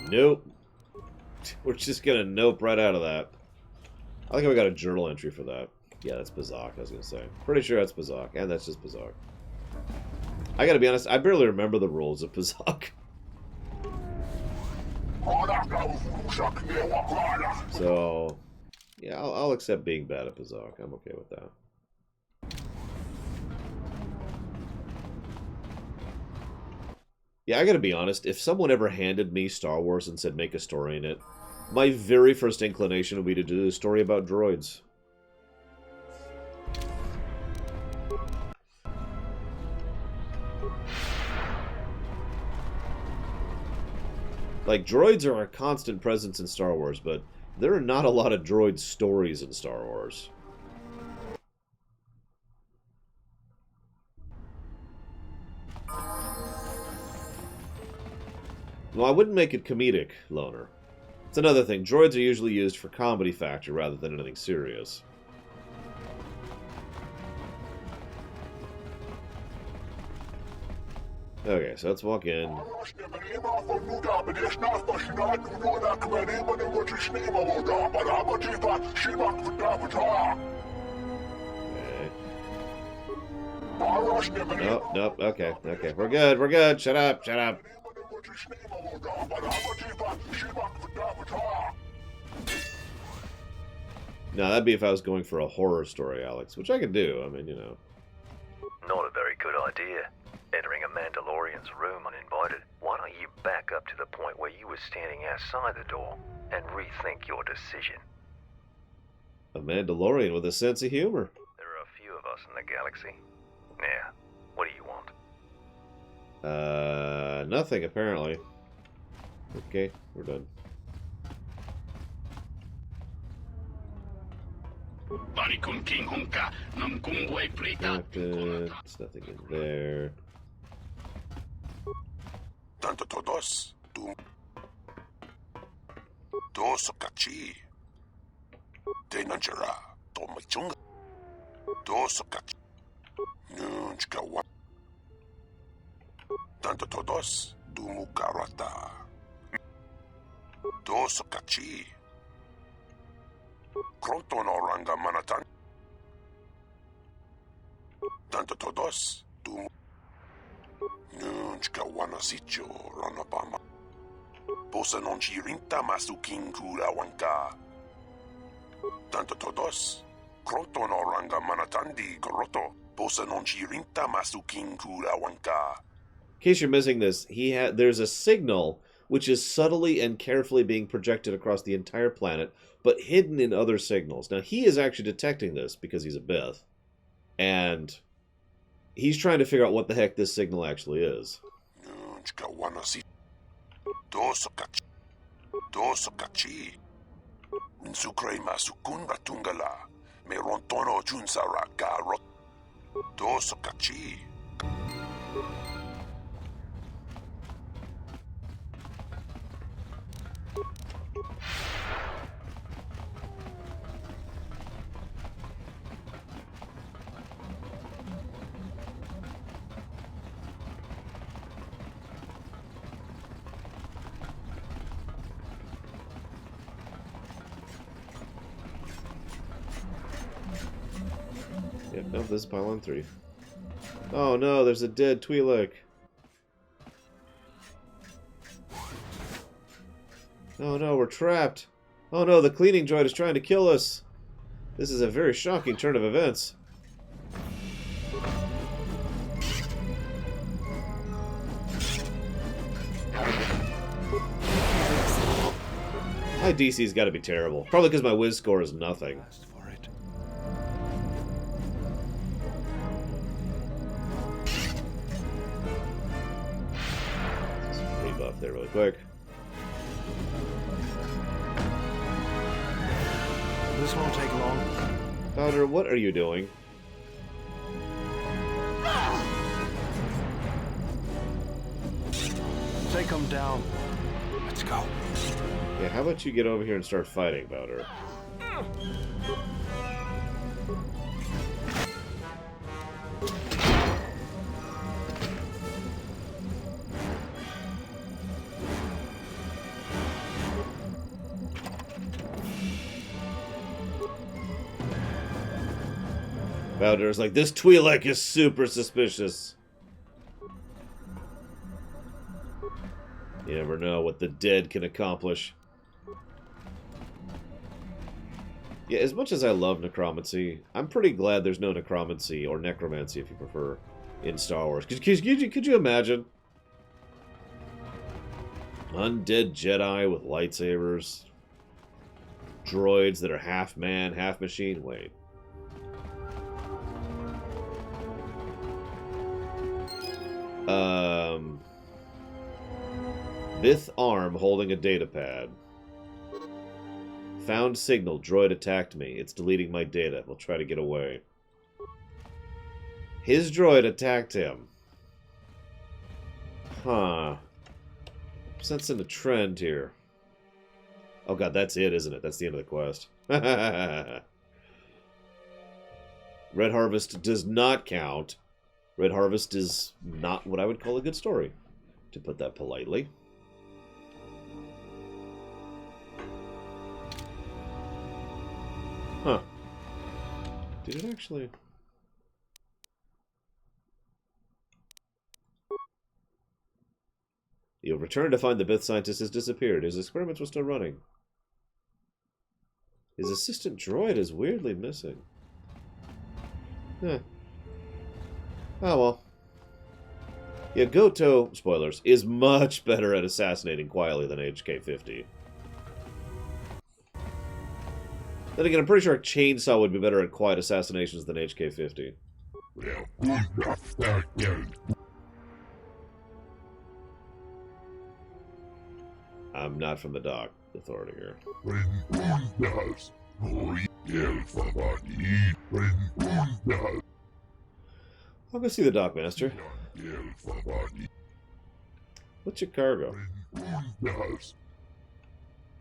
Nope. We're just gonna nope right out of that. I think we got a journal entry for that. Yeah, that's Pazak, I was gonna say. Pretty sure that's Pazak, and that's just Pazak. I gotta be honest, I barely remember the rules of Pazak. So, yeah, I'll accept being bad at Pazak. I'm okay with that. Yeah, I gotta be honest, if someone ever handed me Star Wars and said make a story in it, my very first inclination would be to do a story about droids. Like, droids are a constant presence in Star Wars, but there are not a lot of droid stories in Star Wars. Well, I wouldn't make it comedic, Loner. It's another thing. Droids are usually used for comedy factor rather than anything serious. Okay, so let's walk in. Nope, nope, okay, okay. We're good, we're good. Shut up, shut up. No, that'd be if I was going for a horror story, Alex, which I could do. I mean, you know. Not a very good idea. Entering a Mandalorian's room uninvited. Why don't you back up to the point where you were standing outside the door and rethink your decision? A Mandalorian with a sense of humor. There are a few of us in the galaxy. Now, what do you want? Nothing, apparently. Okay, we're done. There's nothing in there. Tanto todos, tu. Dos kachi. Te nanjara, to machunga. Dos kachi. Nunchka wa. Tanto todos, du mukarata. Dos kachi. Kronto no ranga manatan. Tanto todos, du. Nunchka wanasicho ranabama. Posa non chirinta masukin kura wanka. Tanto todos. Kronto no ranga manatandi goroto. Posa non chirinta masukin kura wanka. In case you're missing this, there's a signal which is subtly and carefully being projected across the entire planet, but hidden in other signals. Now, he is actually detecting this because he's a Bith, and he's trying to figure out what the heck this signal actually is. Yep, nope, this is pylon 3. Oh no, there's a dead Twi'lek. Oh no, we're trapped. Oh no, the cleaning droid is trying to kill us. This is a very shocking turn of events. My DC's got to be terrible. Probably because my whiz score is nothing. Rebuff there really quick. This won't take long. Powder, what are you doing? Take him down. Let's go. Yeah, how about you get over here and start fighting, Powder? Powder's like, this Twi'lek is super suspicious. You never know what the dead can accomplish. Yeah, as much as I love necromancy, I'm pretty glad there's no necromancy, or necromancy if you prefer, in Star Wars. Could you imagine? Undead Jedi with lightsabers. Droids that are half man, half machine. Wait. Bith arm holding a datapad. Found signal. Droid attacked me. It's deleting my data. We'll try to get away. His droid attacked him. Huh. I'm sensing a trend here. Oh god, that's it, isn't it? That's the end of the quest. Red Harvest does not count. Red Harvest is not what I would call a good story, to put that politely. Huh. Did it actually... You'll return to find the Bith scientist has disappeared. His experiments were still running. His assistant droid is weirdly missing. Huh. Oh well. Yeah, Goto, spoilers, is much better at assassinating quietly than HK-50. Then again, I'm pretty sure a chainsaw would be better at quiet assassinations than HK-50. I'm not from the Dark Authority here. I'll go see the Dock Master. What's your cargo? Can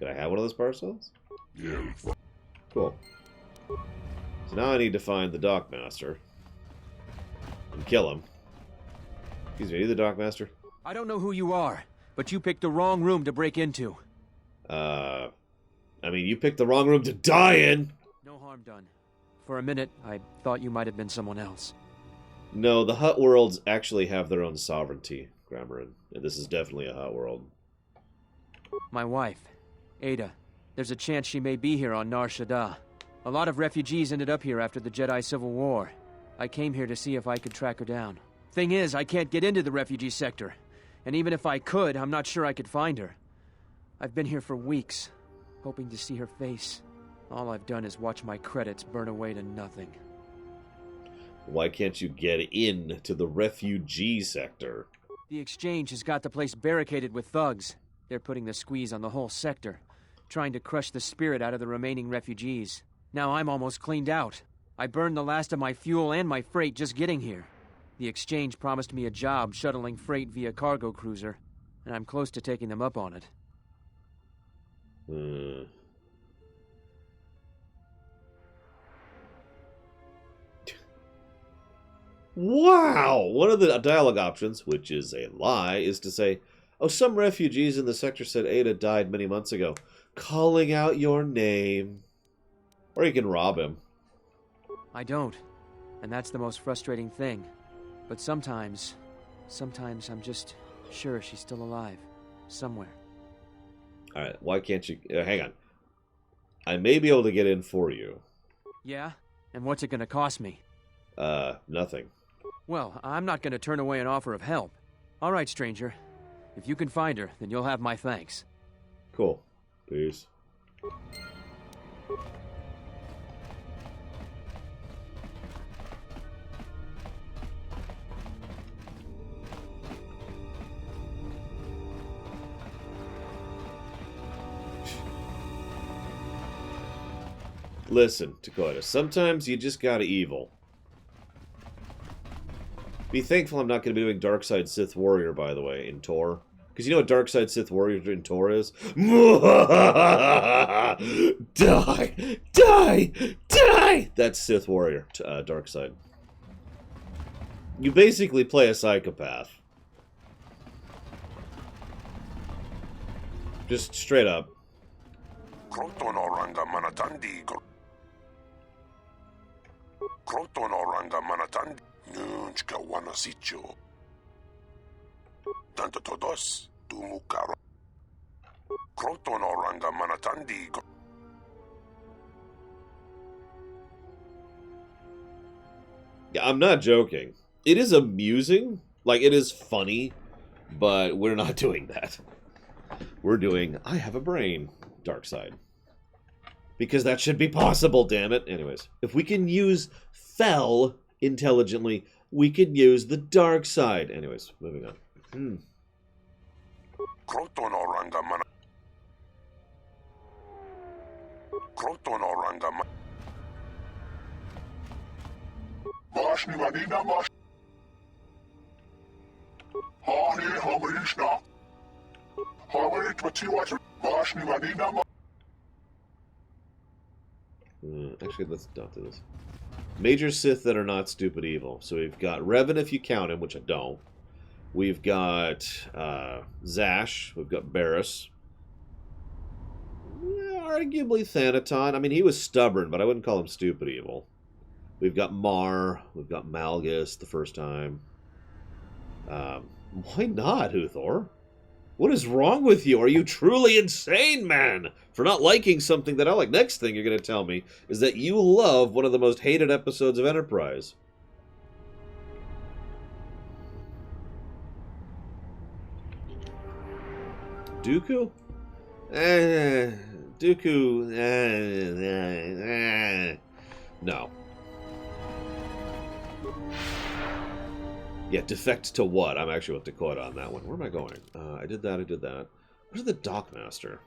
I have one of those parcels? Cool. So now I need to find the Dock Master. And kill him. Excuse me, are you the Dock Master? I don't know who you are, but you picked the wrong room to break into. I mean, you picked the wrong room to die in! No harm done. For a minute, I thought you might have been someone else. No, the Hutt worlds actually have their own sovereignty, Gramarin. And this is definitely a Hutt world. My wife, Ada. There's a chance she may be here on Nar Shaddaa. A lot of refugees ended up here after the Jedi Civil War. I came here to see if I could track her down. Thing is, I can't get into the refugee sector. And even if I could, I'm not sure I could find her. I've been here for weeks, hoping to see her face. All I've done is watch my credits burn away to nothing. Why can't you get in to the refugee sector? The Exchange has got the place barricaded with thugs. They're putting the squeeze on the whole sector, trying to crush the spirit out of the remaining refugees. Now I'm almost cleaned out. I burned the last of my fuel and my freight just getting here. The Exchange promised me a job shuttling freight via cargo cruiser, and I'm close to taking them up on it. Wow! One of the dialogue options, which is a lie, is to say, oh, some refugees in the sector said Ada died many months ago, calling out your name. Or you can rob him. I don't, and that's the most frustrating thing. But sometimes I'm just sure she's still alive, somewhere. Alright, why can't you... hang on. I may be able to get in for you. Yeah? And what's it gonna cost me? Nothing. Well, I'm not gonna turn away an offer of help. Alright, stranger. If you can find her, then you'll have my thanks. Cool. Peace. Listen, Dakota, sometimes you just gotta evil. Be thankful I'm not going to be doing Darkside Sith Warrior, by the way, in Tor. Because you know what Darkside Sith Warrior in Tor is? Die! Die! Die! That's Sith Warrior, Darkside. You basically play a psychopath. Just straight up. Kroton oranga manatandi. Kroton oranga manatandi. Nunchka wanasicho. Tanto todos tumukaro. Kroton oranga manatandi. Yeah, I'm not joking. It is amusing. Like, it is funny. But we're not doing that. We're doing, I have a brain, Darkside. Because that should be possible, damn it. Anyways, if we can use Fel intelligently, we can use the dark side. Anyways, moving on. Kroton oranga mana. Kroton oranga mana. Bashni vadina mash. Hani habrishna. Habrit vatiwat. Bashni vadina mash. Actually, let's not do this. Major Sith that are not stupid evil. So we've got Revan if you count him, which I don't. We've got Zash. We've got Barriss. Yeah, arguably Thanaton. I mean, he was stubborn, but I wouldn't call him stupid evil. We've got Mar. We've got Malgus the first time. Why not, Uthor? What is wrong with you? Are you truly insane, man? For not liking something that I like. Next thing you're going to tell me is that you love one of the most hated episodes of Enterprise. Dooku? Dooku... No. Yeah, defect to what? I'm actually with Dakota on that one. Where am I going? I did that, I did that. Where's the Dockmaster?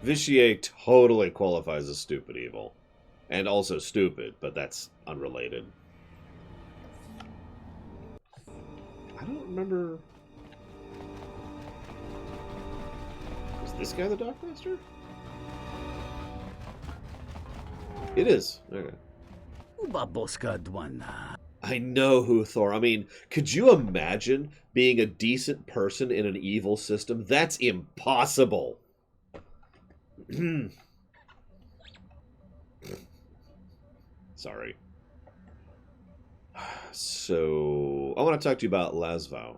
Vitiate totally qualifies as stupid evil. And also stupid, but that's unrelated. I don't remember... Is this guy the Dockmaster? It is. Okay. I know, Huthor. I mean, could you imagine being a decent person in an evil system? That's impossible. Sorry. So, I want to talk to you about Lasvo.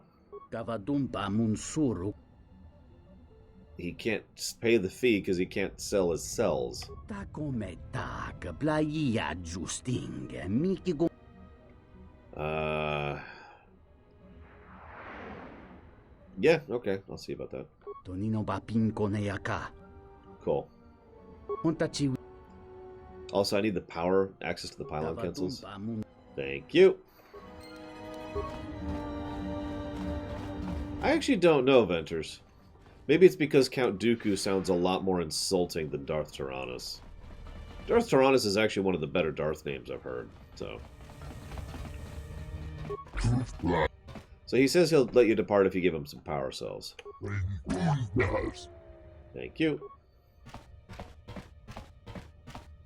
He can't pay the fee because he can't sell his cells. Yeah, okay, I'll see about that. Cool. Also, I need the power access to the pylon cancels. Thank you. I actually don't know, Venters. Maybe it's because Count Dooku sounds a lot more insulting than Darth Tyrannus. Darth Tyrannus is actually one of the better Darth names I've heard, so... So he says he'll let you depart if you give him some power cells. Thank you.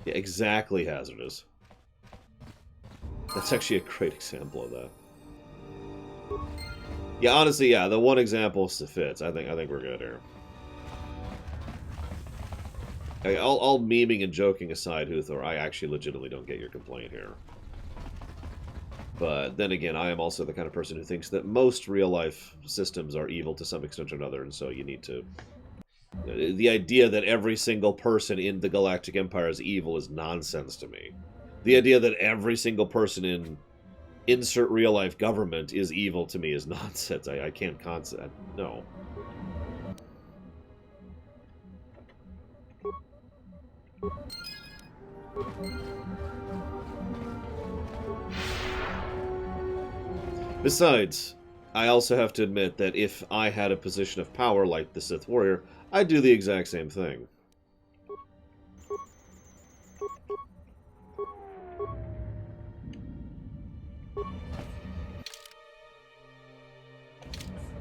Yeah, exactly hazardous. That's actually a great example of that. Yeah, honestly, yeah, the one example fits. I think we're good here. Okay, all memeing and joking aside, Huthor, I actually legitimately don't get your complaint here. But then again, I am also the kind of person who thinks that most real-life systems are evil to some extent or another, and so you need to... The idea that every single person in the Galactic Empire is evil is nonsense to me. The idea that every single person in insert real-life government is evil to me is nonsense. I can't concept. No. Besides, I also have to admit that if I had a position of power like the Sith Warrior, I'd do the exact same thing.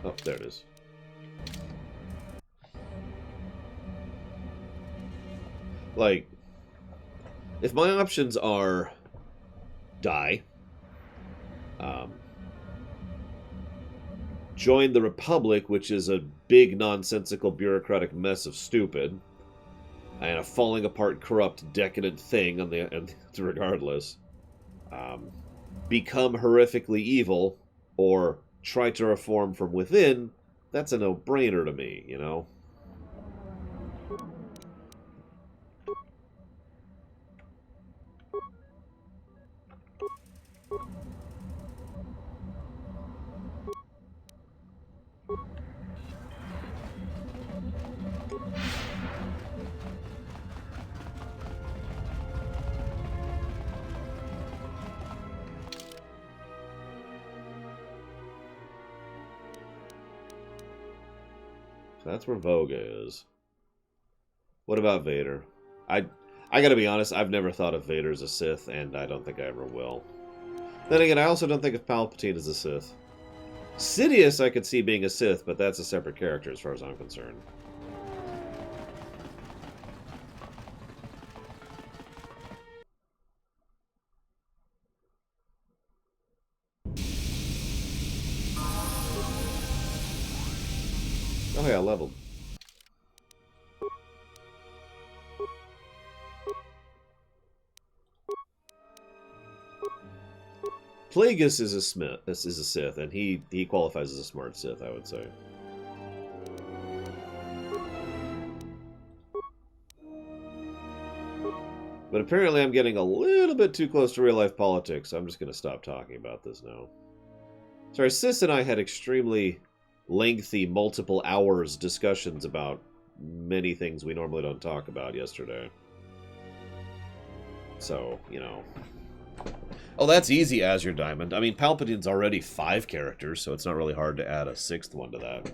Oh, there it is. Like, if my options are die, join the Republic, which is a big, nonsensical, bureaucratic mess of stupid, and a falling apart, corrupt, decadent thing on the regardless, become horrifically evil, or try to reform from within, that's a no-brainer to me, you know? That's where Voga is. What about Vader? I gotta be honest, I've never thought of Vader as a Sith, and I don't think I ever will. Then again, I also don't think of Palpatine as a Sith. Sidious I could see being a Sith, but that's a separate character as far as I'm concerned. Oh yeah, leveled. Plagueis is a Smith. This is a Sith, and he qualifies as a smart Sith, I would say. But apparently I'm getting a little bit too close to real-life politics, so I'm just going to stop talking about this now. Sorry, Sis and I had extremely lengthy, multiple hours discussions about many things we normally don't talk about yesterday. So, you know. Oh, that's easy, Azure Diamond. I mean, Palpatine's already 5 characters, so it's not really hard to add a 6th one to that.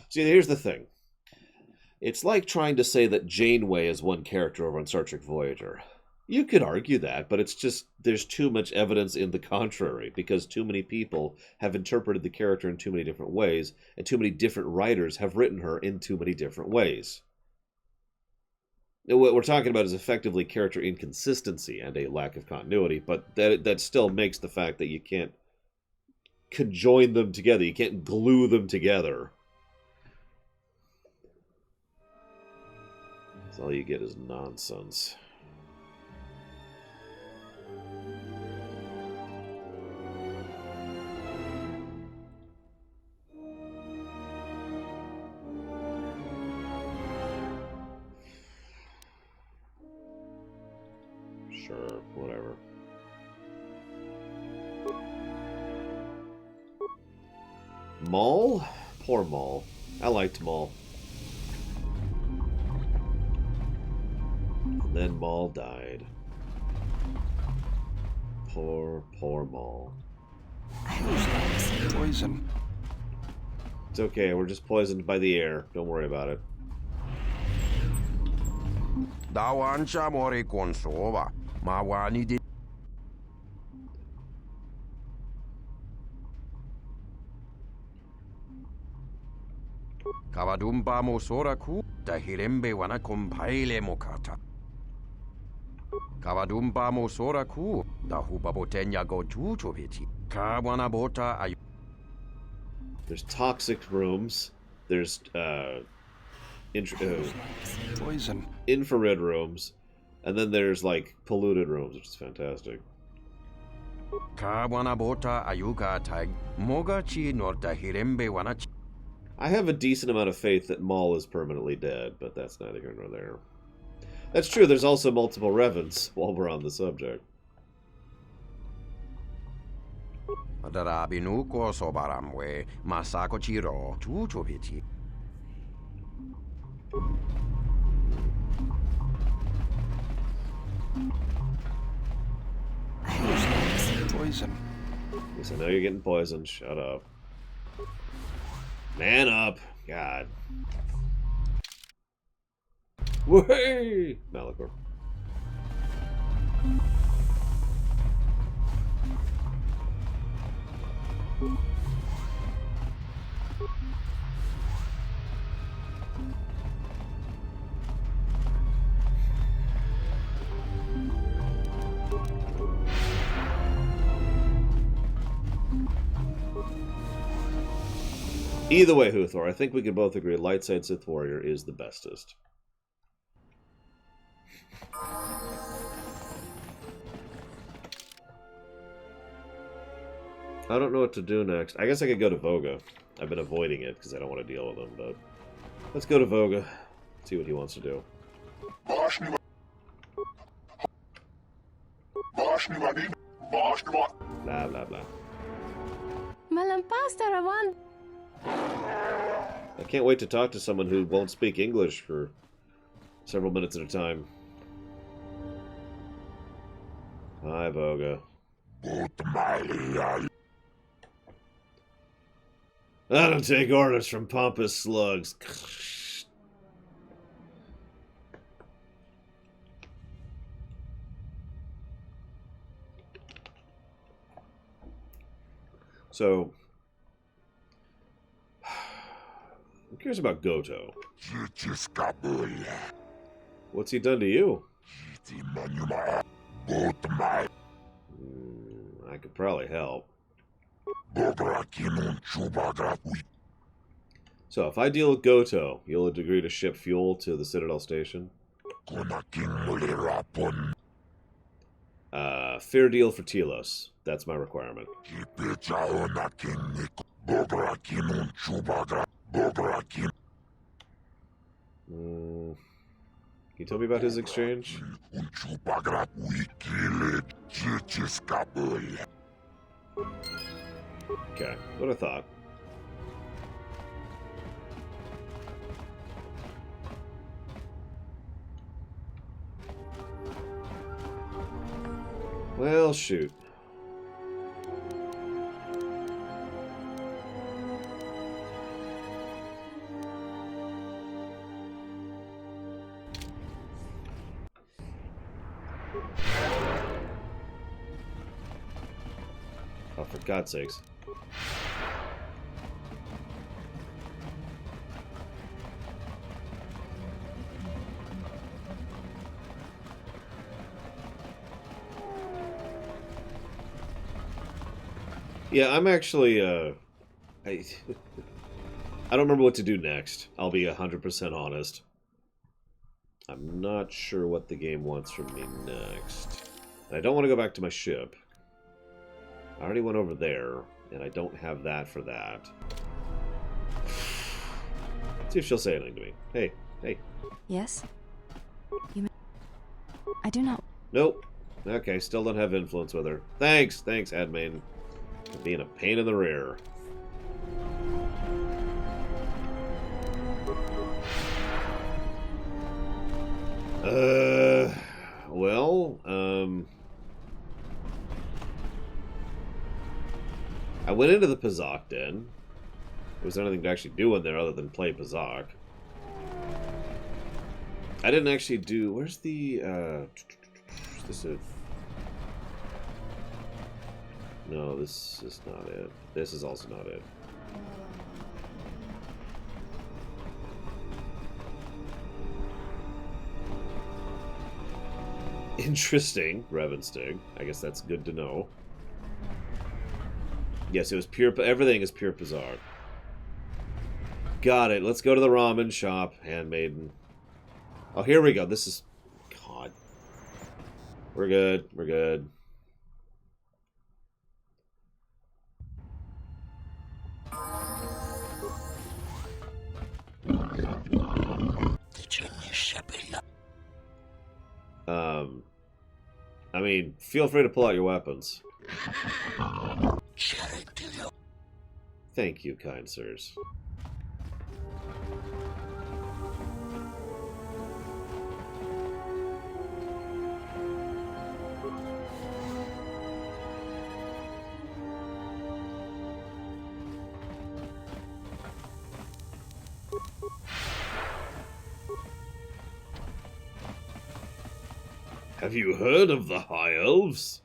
See, here's the thing. It's like trying to say that Janeway is one character over on Star Trek Voyager. You could argue that, but it's just, there's too much evidence in the contrary, because too many people have interpreted the character in too many different ways, and too many different writers have written her in too many different ways. What we're talking about is effectively character inconsistency and a lack of continuity, but that still makes the fact that you can't conjoin them together, you can't glue them together. So all you get is nonsense. Sure, whatever. Maul? Poor Maul. I liked Maul. And then Maul died. Poor Maul. Poison. It's okay, we're just poisoned by the air. Don't worry about it. Dawancha more consova. Mawani di. Kavadumba mo soraku, da hirembe wana kompaile mokata. Kavadumba mo soraku, da hubabotenya go tutoviti. Kawana bota ayu. There's toxic rooms. There's poison. Infrared rooms. And then there's like polluted rooms, which is fantastic. Kawana bota ayuka tag. Mogachi nor da hirembe wana. I have a decent amount of faith that Maul is permanently dead, but that's neither here nor there. That's true, there's also multiple Revans, while we're on the subject. Darabinu ko sobaramwe, masako chiro, tutoviti. Poison. Yes, I know you're getting poisoned. Shut up. Man up. God. Way! Malachor. Either way, Huthor, I think we can both agree Light Side Sith Warrior is the bestest. I don't know what to do next. I guess I could go to Voga. I've been avoiding it because I don't want to deal with him, but let's go to Voga. See what he wants to do. Blah, blah, blah. I can't wait to talk to someone who won't speak English for several minutes at a time. Hi, Voga. I don't take orders from pompous slugs. So, curious about Goto. What's he done to you? I could probably help. So, if I deal with Goto, you'll agree to ship fuel to the Citadel station? Fair deal for Telos. That's my requirement. Can you tell me about his exchange? Okay, what I thought. Well, shoot. Oh, for God's sakes. Yeah, I'm actually, I don't remember what to do next. I'll be 100% honest. I'm not sure what the game wants from me next. And I don't want to go back to my ship. I already went over there, and I don't have that for that. See if she'll say anything to me. Hey, hey. Yes? I do not... Nope. Okay, still don't have influence with her. Thanks, admin. Being a pain in the rear. Well, I went into the Pazak Den. Was there anything to actually do in there other than play Pazak? I didn't actually do... Where's the, is this it? No, this is not it. This is also not it. Interesting, Revenstig. I guess that's good to know. Yes, it was pure... Everything is pure Pazak. Got it. Let's go to the ramen shop, Handmaiden. Oh, here we go. This is... God. We're good. We're good. I mean, feel free to pull out your weapons. Thank you, kind sirs. Have you heard of the High Elves?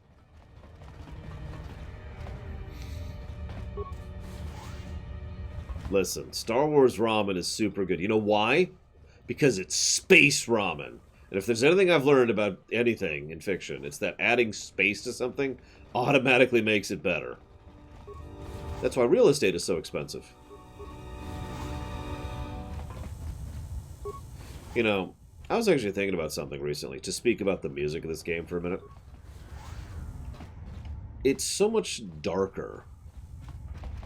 Listen, Star Wars ramen is super good. You know why? Because it's space ramen. And if there's anything I've learned about anything in fiction, it's that adding space to something automatically makes it better. That's why real estate is so expensive. You know, I was actually thinking about something recently, to speak about the music of this game for a minute. It's so much darker.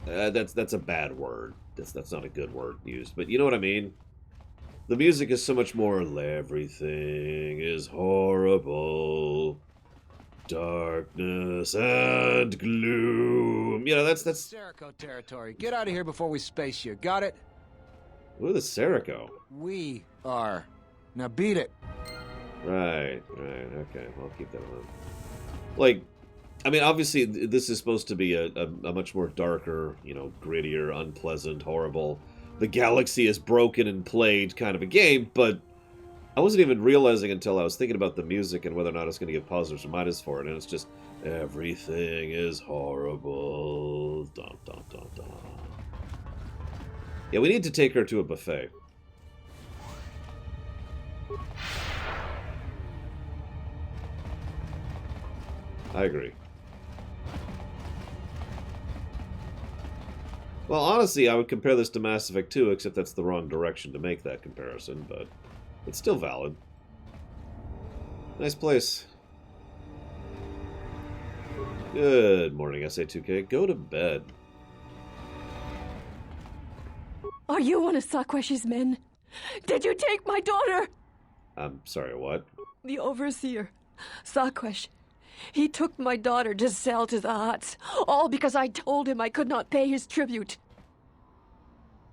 That's a bad word. That's not a good word used, but you know what I mean? The music is so much more, everything is horrible, darkness and gloom. You know, that's... Serico territory. Get out of here before we space you. Got it? Ooh, the Serico. We are. Now beat it. Right, okay, I'll keep that in mind. Like, I mean, obviously, this is supposed to be a much more darker, you know, grittier, unpleasant, horrible, the galaxy is broken and played kind of a game, but I wasn't even realizing until I was thinking about the music and whether or not I was going to get positives or minuses for it, and it's just, everything is horrible, dun dun dun dun. Yeah, we need to take her to a buffet. I agree. Well, honestly, I would compare this to Mass Effect 2, except that's the wrong direction to make that comparison, but it's still valid. Nice place. Good morning, SA2K. Go to bed. Are you one of Sakwesh's men? Did you take my daughter? I'm sorry, what? The Overseer, Sakwesh. He took my daughter to sell to the Hutts, all because I told him I could not pay his tribute.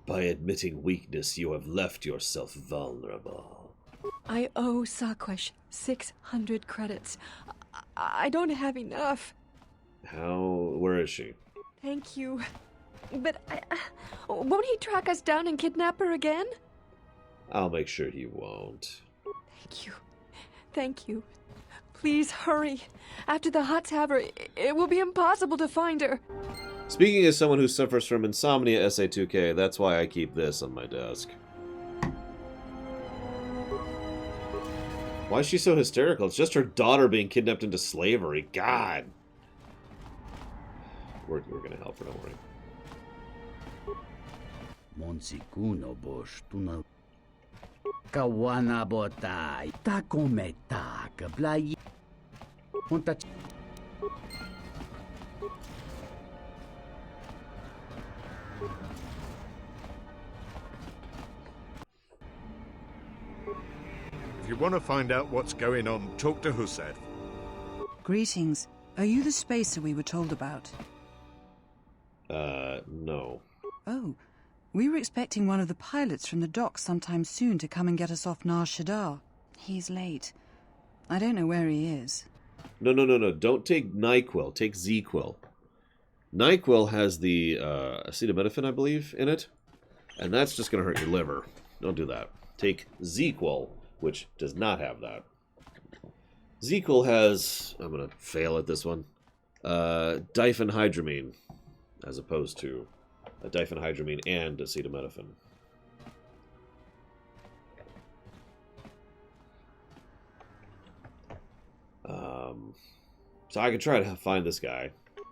By admitting weakness, you have left yourself vulnerable. I owe Sakwesh 600 credits. I don't have enough. Where is she? Thank you. But won't he track us down and kidnap her again? I'll make sure he won't. Thank you. Thank you. Please hurry. After the Hutts have her, it will be impossible to find her. Speaking as someone who suffers from insomnia, SA2K, that's why I keep this on my desk. Why is she so hysterical? It's just her daughter being kidnapped into slavery. God! We're gonna help her, don't worry. Monsikuno bosh tuna kawana botai ta kometa kablai monta. If you want to find out what's going on, talk to Hussein. Greetings. Are you the spacer we were told about? No. Oh, we were expecting one of the pilots from the docks sometime soon to come and get us off Nar Shaddaa. He's late. I don't know where he is. No. Don't take NyQuil. Take ZQuil. NyQuil has the acetaminophen, I believe, in it. And that's just going to hurt your liver. Don't do that. Take ZQuil, which does not have that. ZQuil has... I'm going to fail at this one. Diphenhydramine, as opposed to a diphenhydramine and acetaminophen. So I could try to find this guy.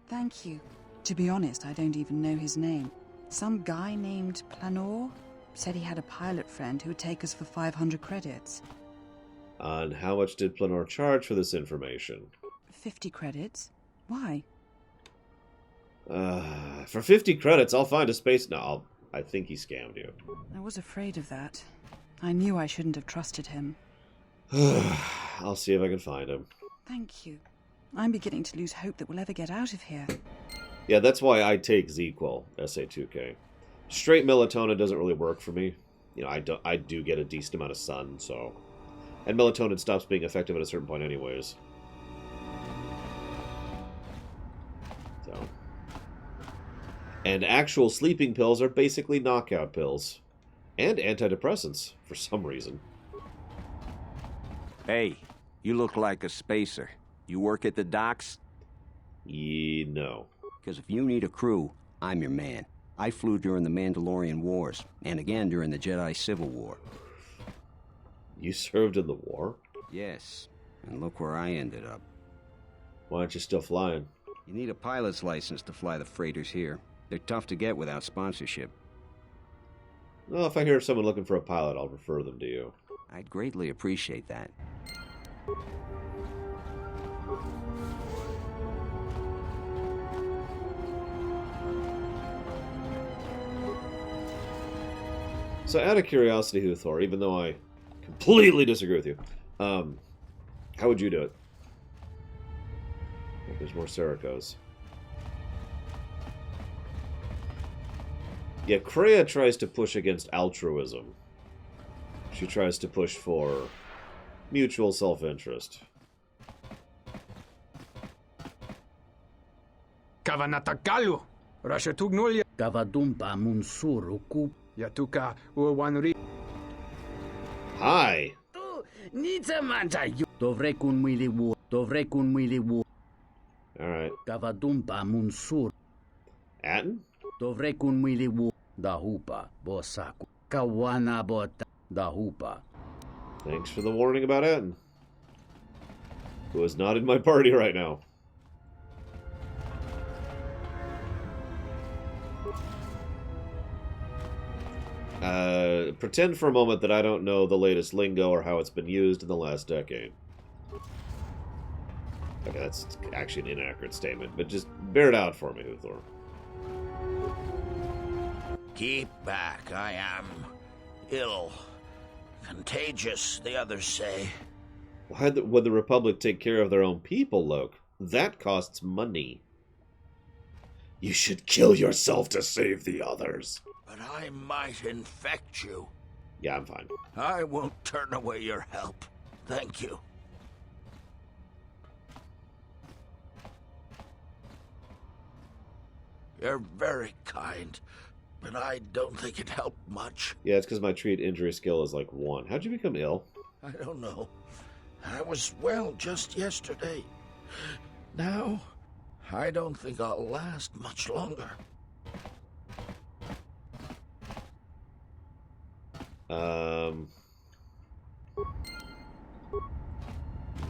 Thank you. To be honest, I don't even know his name. Some guy named Planor said he had a pilot friend who would take us for 500 credits. And how much did Planor charge for this information? 50 credits? Why? For 50 credits, I'll find a space... No, I think he scammed you. I was afraid of that. I knew I shouldn't have trusted him. I'll see if I can find him. Thank you. I'm beginning to lose hope that we'll ever get out of here. Yeah, that's why I take ZQuil, SA2K. Straight melatonin doesn't really work for me. You know, I do get a decent amount of sun, so... And melatonin stops being effective at a certain point anyways. So... And actual sleeping pills are basically knockout pills. And antidepressants, for some reason. Hey, you look like a spacer. You work at the docks? No. Because if you need a crew, I'm your man. I flew during the Mandalorian Wars, and again during the Jedi Civil War. You served in the war? Yes, and look where I ended up. Why aren't you still flying? You need a pilot's license to fly the freighters here. They're tough to get without sponsorship. Well, if I hear of someone looking for a pilot, I'll refer them to you. I'd greatly appreciate that. So out of curiosity, Huthor, even though I completely disagree with you, how would you do it? Oh, there's more Serikos. Yeah, Kreia tries to push against altruism. She tries to push for mutual self-interest. Kavanatakalu! Rashatugnolia! Kavadumpa Munsuruku. Yatuka Uwanri. Hi! Dovrekun Miliwu. Dovrekun Miliwu. Alright. Kavadumpa Munsur. Atten? Dovrekun Miliwu. Dahupa, Bosaku. Kawanabota, Dahupa. Thanks for the warning about Atten, who is not in my party right now. Pretend for a moment that I don't know the latest lingo or how it's been used in the last decade. Okay, that's actually an inaccurate statement, but just bear it out for me, Uthor. Keep back, I am ill. Contagious, the others say. Why would the Republic take care of their own people, Loke? That costs money. You should kill yourself to save the others. But I might infect you. Yeah, I'm fine. I won't turn away your help. Thank you. You're very kind, but I don't think it helped much. Yeah, it's because my treat injury skill is like 1. How'd you become ill? I don't know. I was well just yesterday. Now, I don't think I'll last much longer.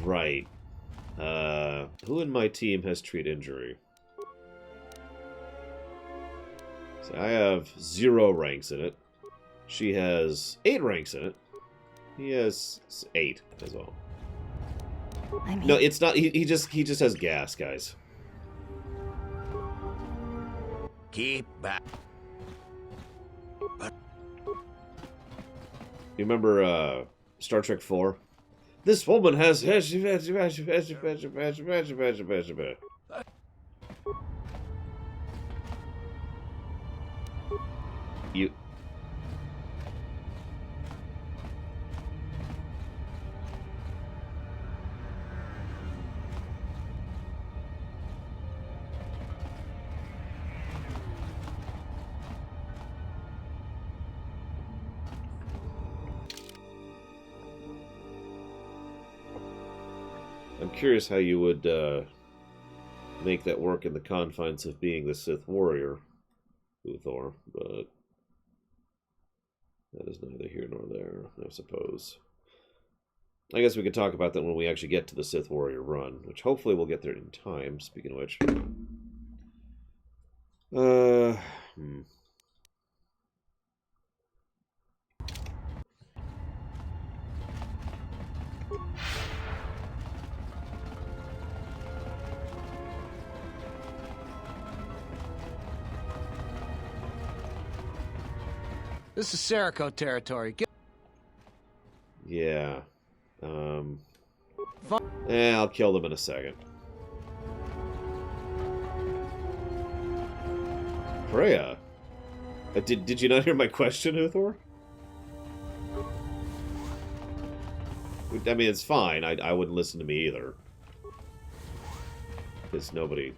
Right. Who in my team has treat injury? So I have 0 ranks in it. She has 8 ranks in it. He has 8 as well. No, it's not. He just has gas, guys. Keep back. You remember Star Trek 4? This woman has you. I'm curious how you would make that work in the confines of being the Sith warrior, Uthor, but that is neither here nor there, I suppose. I guess we could talk about that when we actually get to the Sith warrior run, which hopefully we'll get there in time, speaking of which. This is Serico territory. Yeah. I'll kill them in a second. Freya? Did you not hear my question, Uthor? I mean, it's fine. I wouldn't listen to me either. Because nobody...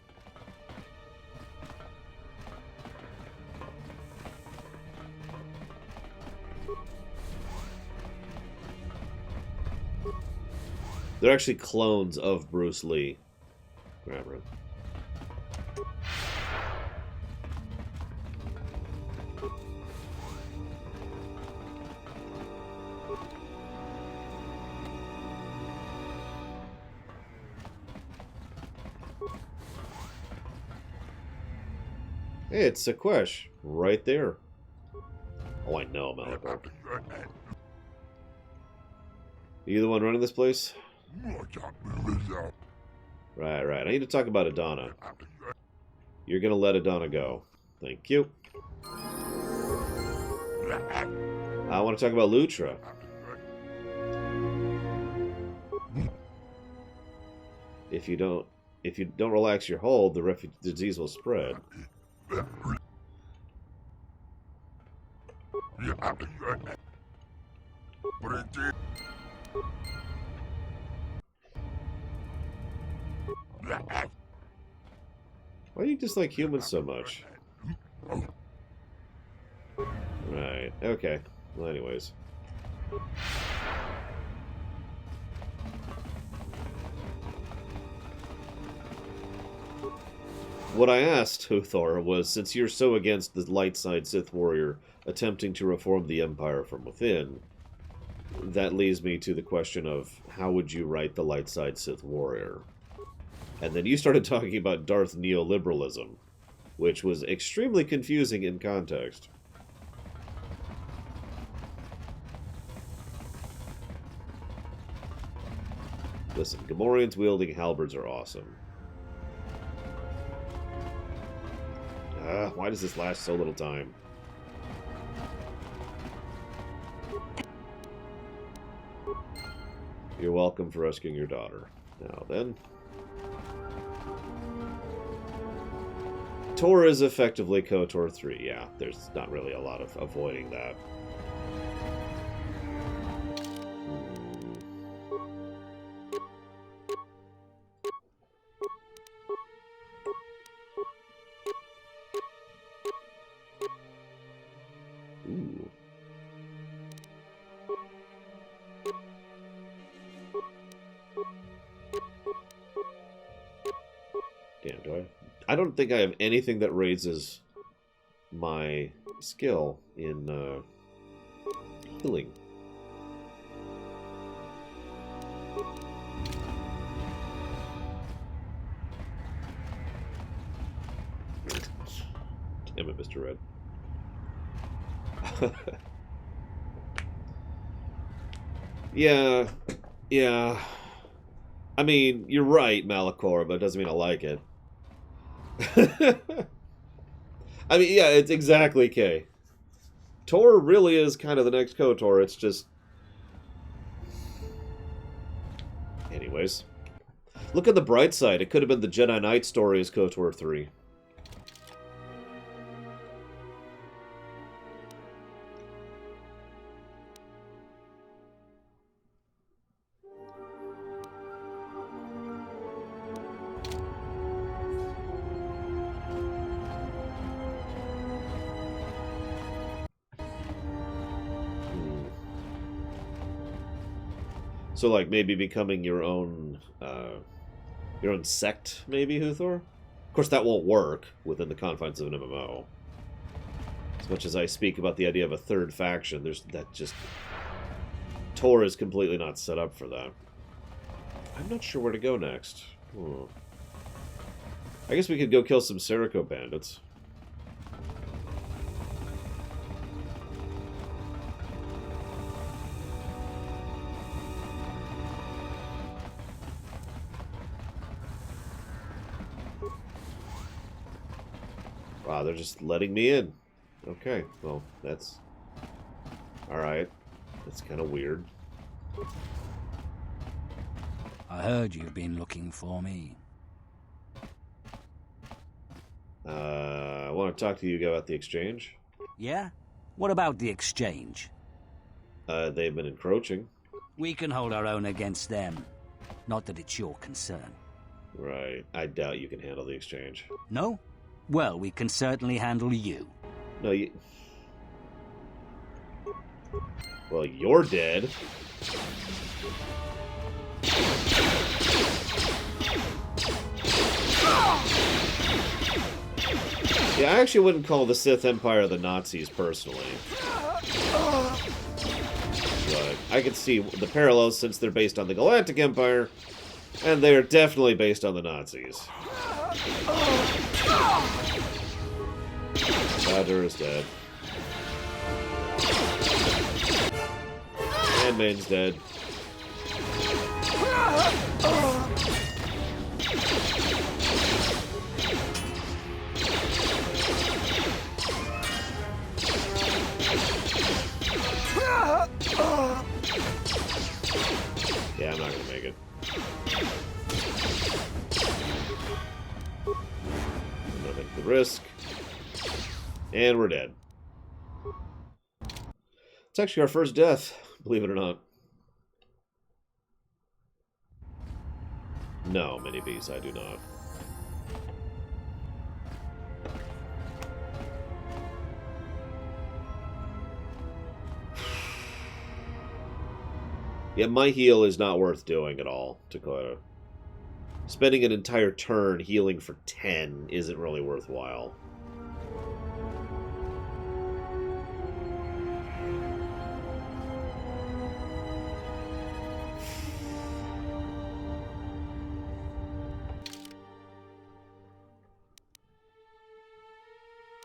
They're actually clones of Bruce Lee. Remember. Hey, it's Sequesh, right there. Oh, I know, Malachor. You the one running this place? Right. I need to talk about Adana. You're gonna let Adana go. Thank you. I want to talk about Lutra. If you don't relax your hold, the disease will spread. Why do you dislike humans so much? Right, okay. Well, anyways. What I asked Huthor was, since you're so against the light side Sith warrior attempting to reform the Empire from within, that leads me to the question of, how would you write the light side Sith warrior? And then you started talking about Darth neoliberalism, which was extremely confusing in context. Listen, Gamorreans wielding halberds are awesome. Why does this last so little time? You're welcome for rescuing your daughter. Now then. Tor is effectively KOTOR 3. Yeah, there's not really a lot of avoiding that. Damn, do I? I don't think I have anything that raises my skill in healing. Damn it, Mr. Red. Yeah. I mean, you're right, Malachor, but it doesn't mean I like it. I mean, yeah, it's exactly K. Tor really is kind of the next KOTOR, it's just... Anyways. Look at the bright side, it could have been the Jedi Knight story as KOTOR 3. So, like, maybe becoming your own sect, maybe, Huthor? Of course, that won't work within the confines of an MMO. As much as I speak about the idea of a third faction, Tor is completely not set up for that. I'm not sure where to go next. I guess we could go kill some Serico bandits. Wow, they're just letting me in. Okay, well, that's... Alright. That's kind of weird. I heard you've been looking for me. I want to talk to you about the exchange. Yeah? What about the exchange? They've been encroaching. We can hold our own against them. Not that it's your concern. Right. I doubt you can handle the exchange. No? Well, we can certainly handle you. No, you... Well, you're dead. Yeah, I actually wouldn't call the Sith Empire the Nazis, personally. But I can see the parallels since they're based on the Galactic Empire, and they're definitely based on the Nazis. Badger is dead. And Main's dead. Yeah, I'm not gonna make it. I'm gonna make the risk. And we're dead. It's actually our first death, believe it or not. No, Mini Bees, I do not. Yeah, my heal is not worth doing at all, Dakota. spending an entire turn healing for 10 isn't really worthwhile.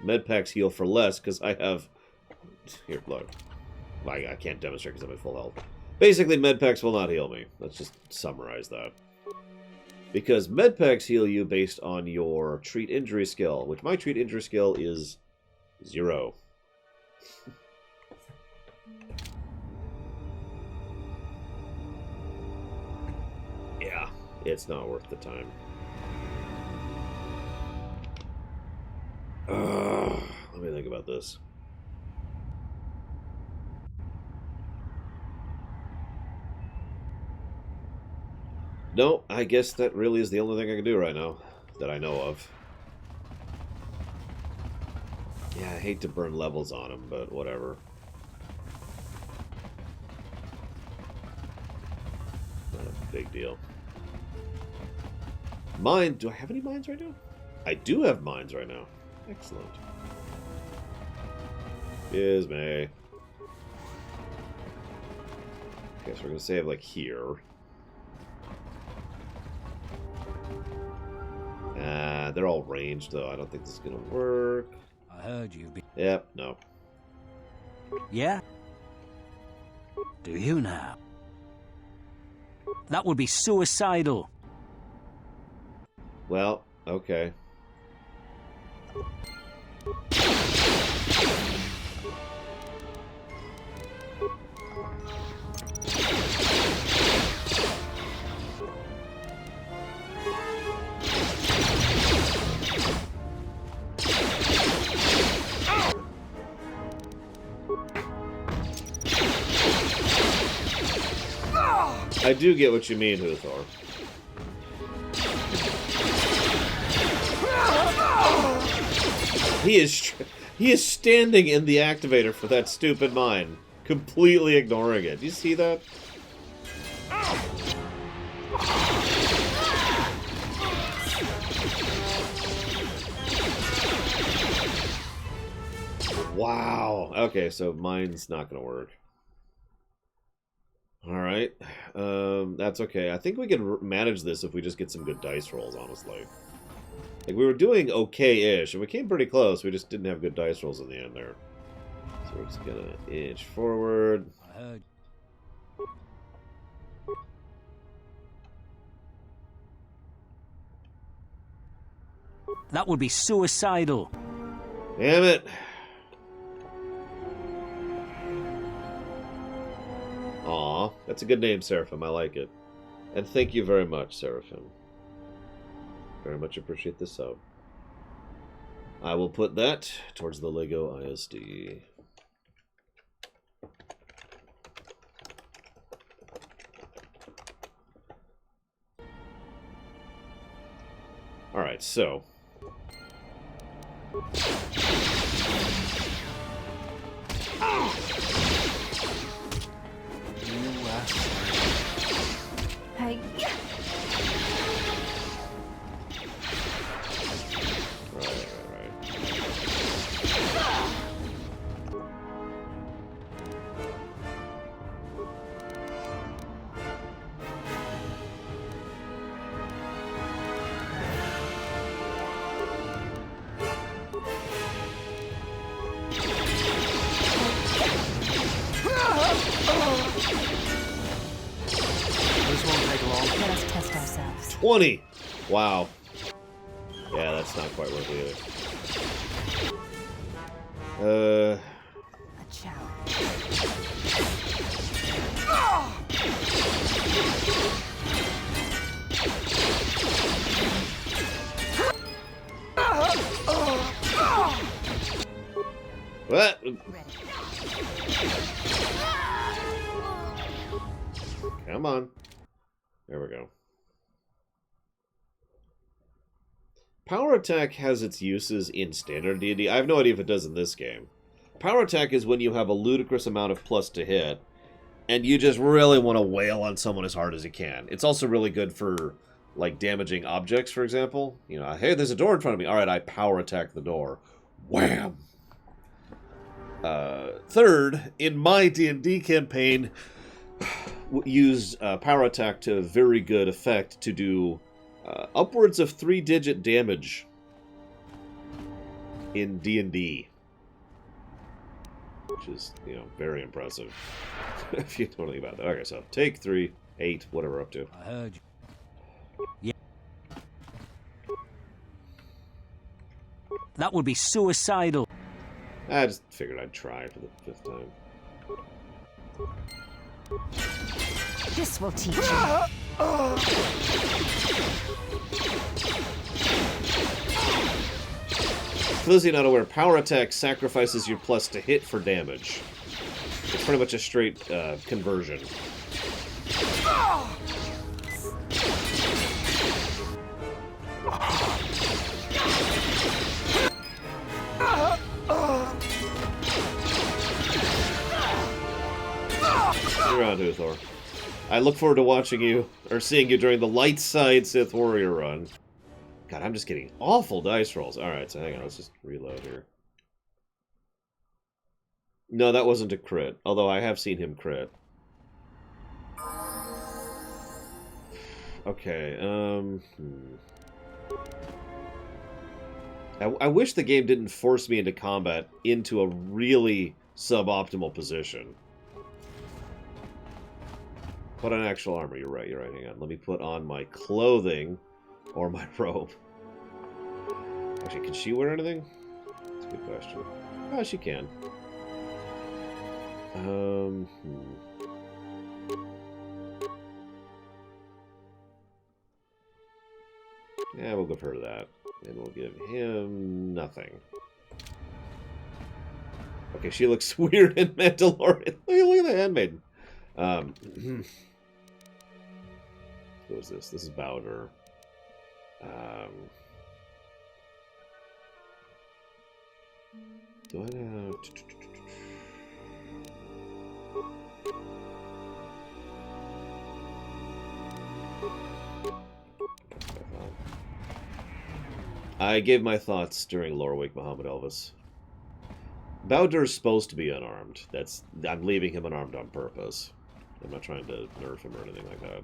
Medpacks heal for less because I have... Here, look. I can't demonstrate because I'm at full health. Basically, medpacks will not heal me. Let's just summarize that. Because medpacks heal you based on your treat injury skill, which my treat injury skill is 0. Yeah, it's not worth the time. Let me think about this. No, I guess that really is the only thing I can do right now that I know of. Yeah, I hate to burn levels on him, but whatever. Not a big deal. Mine, do I have any mines right now? I do have mines right now. Excellent. Excuse me. Okay, so we're gonna save like here. They're all ranged though. I don't think this is gonna work. I heard you. Yep, no. Yeah? Do you now? That would be suicidal. Well, okay. I do get what you mean, Huthor. He is standing in the activator for that stupid mine, completely ignoring it. Do you see that? Wow. Okay, so mine's not gonna work. Alright. That's okay. I think we can manage this if we just get some good dice rolls, honestly. Like, we were doing okay-ish, and we came pretty close. We just didn't have good dice rolls in the end there. So we're just gonna inch forward. I heard. That would be suicidal. Damn it. Aw, that's a good name, Seraphim. I like it. And thank you very much, Seraphim. Very much appreciate the sub. I will put that towards the Lego ISD. Alright, so... Hey. Right. This won't take long. Let us test ourselves. 20! Wow. Yeah, that's not quite worth it either. A challenge. What? Come on. There we go. Power attack has its uses in standard D&D. I have no idea if it does in this game. Power attack is when you have a ludicrous amount of plus to hit, and you just really want to wail on someone as hard as you can. It's also really good for like damaging objects, for example. You know, hey, there's a door in front of me. All right, I power attack the door. Wham! Third, in my D&D campaign, used power attack to very good effect to do upwards of 3-digit damage in D&D. Which is, you know, very impressive. If you know anything about that. Okay, so take 3, 8, whatever we're up to. I heard you. Yeah. That would be suicidal. I just figured I'd try for the 5th time. This will teach you. For those of you not aware, power attack sacrifices your plus to hit for damage. It's pretty much a straight conversion. You're on, Uthor. I look forward to watching you, or seeing you during the light side Sith Warrior run. God, I'm just getting awful dice rolls. Alright, so hang on, let's just reload here. No, that wasn't a crit, although I have seen him crit. Okay, I wish the game didn't force me into combat into a really suboptimal position. Put on actual armor, you're right, hang on. Let me put on my clothing, or my robe. Actually, can she wear anything? That's a good question. Oh, she can. Yeah, we'll give her that. And we'll give him nothing. Okay, she looks weird in Mandalorian. Look at the handmaiden. Who is this? This is Bowder. Do I have... I gave my thoughts during Lore Week, Muhammad Elvis. Bowder's supposed to be unarmed. I'm leaving him unarmed on purpose. I'm not trying to nerf him or anything like that.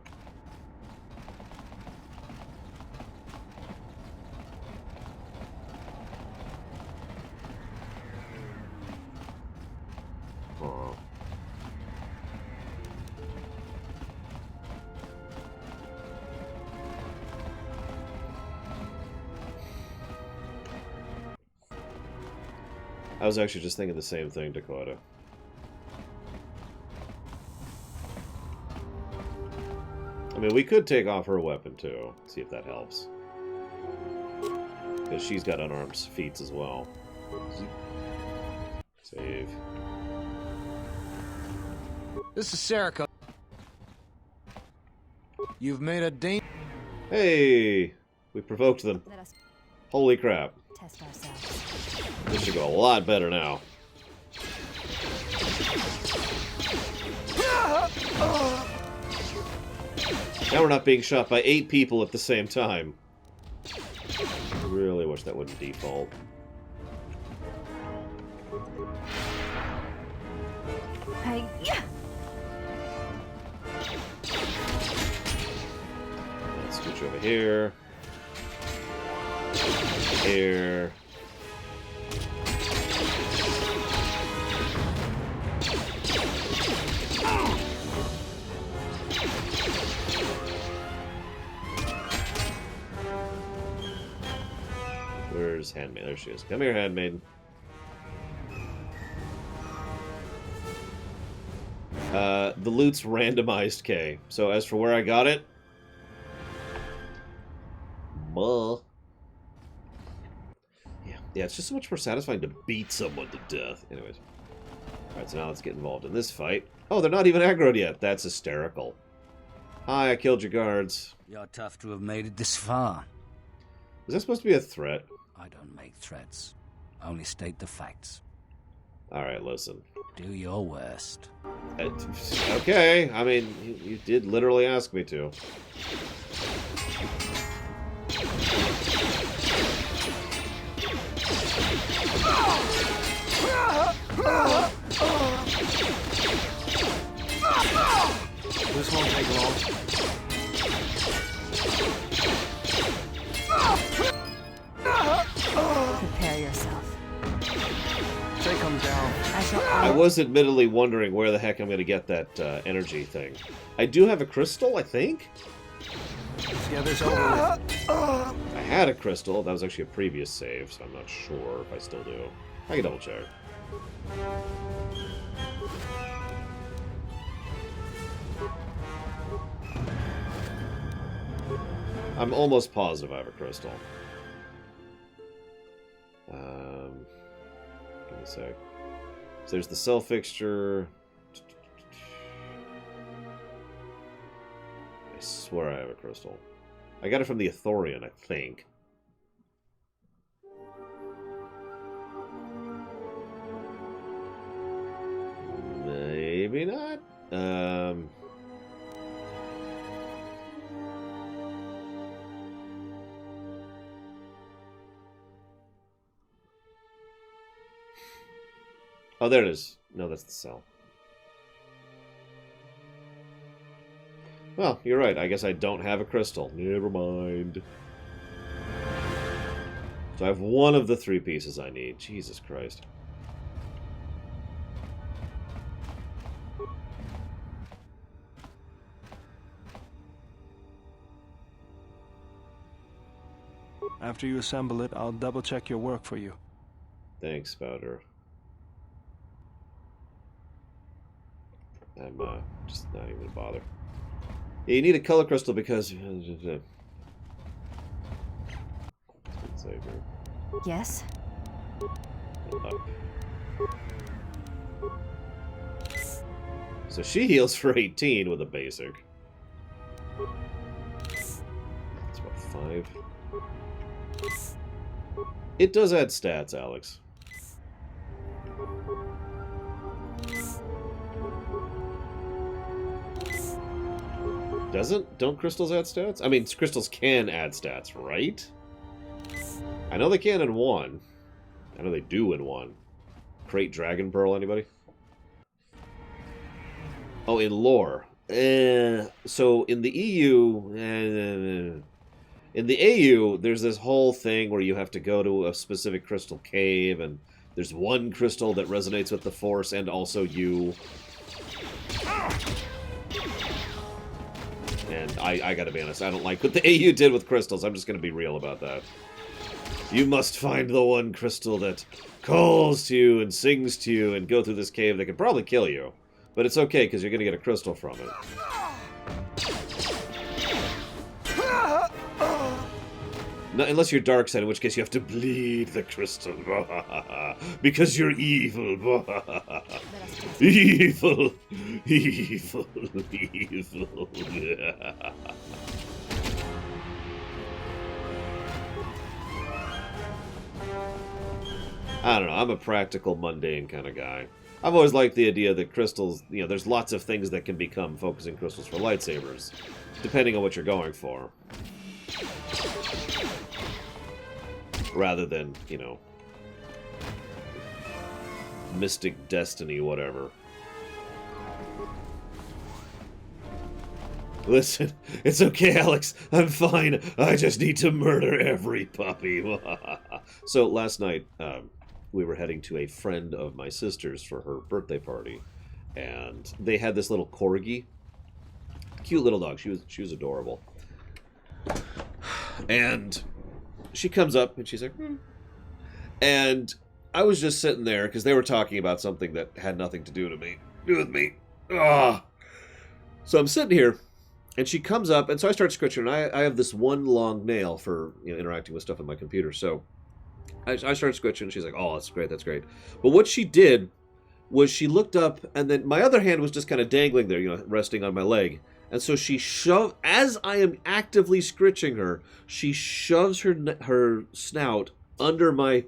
Huh. I was actually just thinking the same thing, Dakota. I mean, we could take off her weapon, too. See if that helps. Because she's got unarmed feats as well. Save. This is Serica. You've made a danger. Hey! We provoked them. Holy crap. Test ourselves. This should go a lot better now. Now we're not being shot by 8 people at the same time. I really wish that wouldn't default. Hey, yeah. Let's scooch over here. Here. Where's Handmaid? There she is. Come here, Handmaiden. The loot's randomized K. So as for where I got it... Yeah, it's just so much more satisfying to beat someone to death. Anyways. Alright, so now let's get involved in this fight. Oh, they're not even aggroed yet. That's hysterical. Hi, I killed your guards. You're tough to have made it this far. Is that supposed to be a threat? I don't make threats. I only state the facts. Alright, listen. Do your worst. Okay, I mean, you did literally ask me to. was admittedly wondering where the heck I'm going to get that energy thing. I do have a crystal, I think? Yeah, there's over. I had a crystal. That was actually a previous save, so I'm not sure if I still do. I can double check. I'm almost positive I have a crystal. Give me a sec. So there's the cell fixture. I swear I have a crystal. I got it from the Ithorian, I think. Maybe not. Oh, there it is. No, that's the cell. Well, you're right. I guess I don't have a crystal. Never mind. So I have one of the 3 pieces I need. Jesus Christ. After you assemble it, I'll double-check your work for you. Thanks, Spouter. I'm just not even gonna bother. Yeah, you need a color crystal because... Yes? So she heals for 18 with a basic. That's what, 5? It does add stats, Alex. Doesn't? Don't crystals add stats? I mean, crystals can add stats, right? I know they can in 1. I know they do in 1. Crate Dragon Pearl, anybody? Oh, in lore. So in the EU... in the AU, there's this whole thing where you have to go to a specific crystal cave, and there's one crystal that resonates with the Force and also you. And I gotta be honest, I don't like what the AU did with crystals. I'm just gonna be real about that. You must find the one crystal that calls to you and sings to you and go through this cave that can probably kill you. But it's okay, because you're gonna get a crystal from it. No, unless you're dark side, in which case you have to bleed the crystal. Because you're evil. Evil. Evil. Evil. I don't know. I'm a practical, mundane kind of guy. I've always liked the idea that crystals, you know, there's lots of things that can become focusing crystals for lightsabers, depending on what you're going for. Rather than, you know, mystic destiny, whatever. Listen, it's okay, Alex. I'm fine. I just need to murder every puppy. So last night, we were heading to a friend of my sister's for her birthday party, and they had this little corgi. Cute little dog. She was adorable. And she comes up and she's like, and I was just sitting there because they were talking about something that had nothing to do with me. Ah. So I'm sitting here, and she comes up, and so I start scratching. And I have this one long nail for, you know, interacting with stuff on my computer. So I started scratching, and she's like, "Oh, that's great, that's great." But what she did was she looked up, and then my other hand was just kind of dangling there, you know, resting on my leg. And so she shoved, as I am actively scritching her, she shoves her snout under my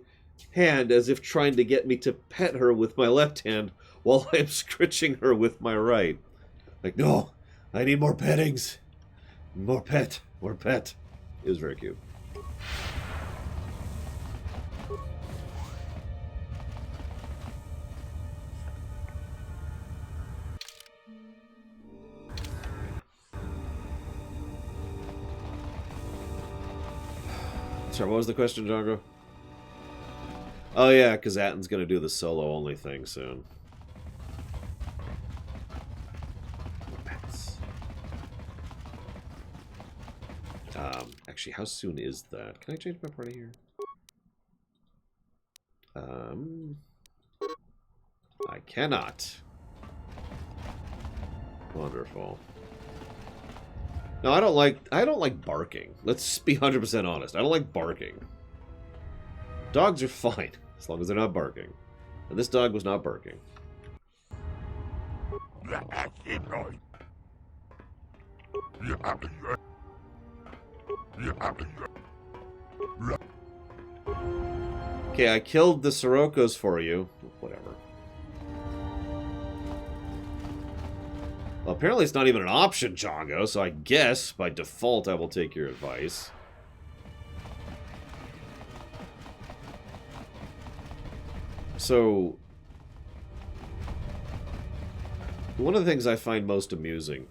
hand as if trying to get me to pet her with my left hand while I'm scritching her with my right. Like, no, I need more pettings. More pet. It was very cute. Sorry, what was the question, Django? Oh yeah, because Atten's going to do the solo-only thing soon. Actually, how soon is that? Can I change my party here? I cannot. Wonderful. No, I don't like barking. Let's be 100% honest. I don't like barking. Dogs are fine as long as they're not barking. And this dog was not barking. Okay, I killed the Siroccos for you. Whatever. Well, apparently it's not even an option, Chongo, so I guess by default I will take your advice. So, one of the things I find most amusing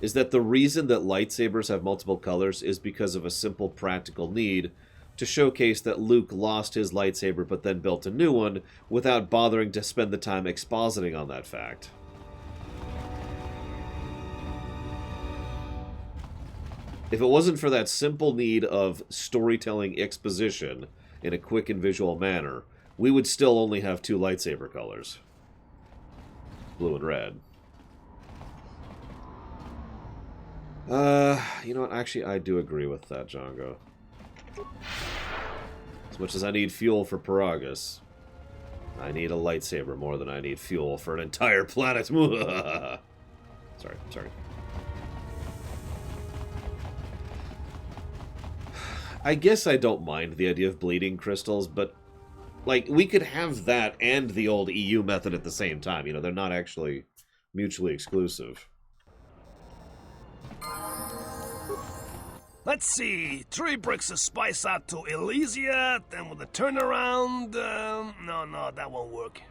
is that the reason that lightsabers have multiple colors is because of a simple practical need to showcase that Luke lost his lightsaber but then built a new one without bothering to spend the time expositing on that fact. If it wasn't for that simple need of storytelling exposition in a quick and visual manner, we would still only have two lightsaber colors. Blue and red. You know what? Actually, I do agree with that, Django. As much as I need fuel for Peragus, I need a lightsaber more than I need fuel for an entire planet. Sorry. I guess I don't mind the idea of bleeding crystals, but, like, we could have that and the old EU method at the same time. You know, they're not actually mutually exclusive. Let's see. 3 bricks of spice out to Elysia, then with a turnaround. No, that won't work.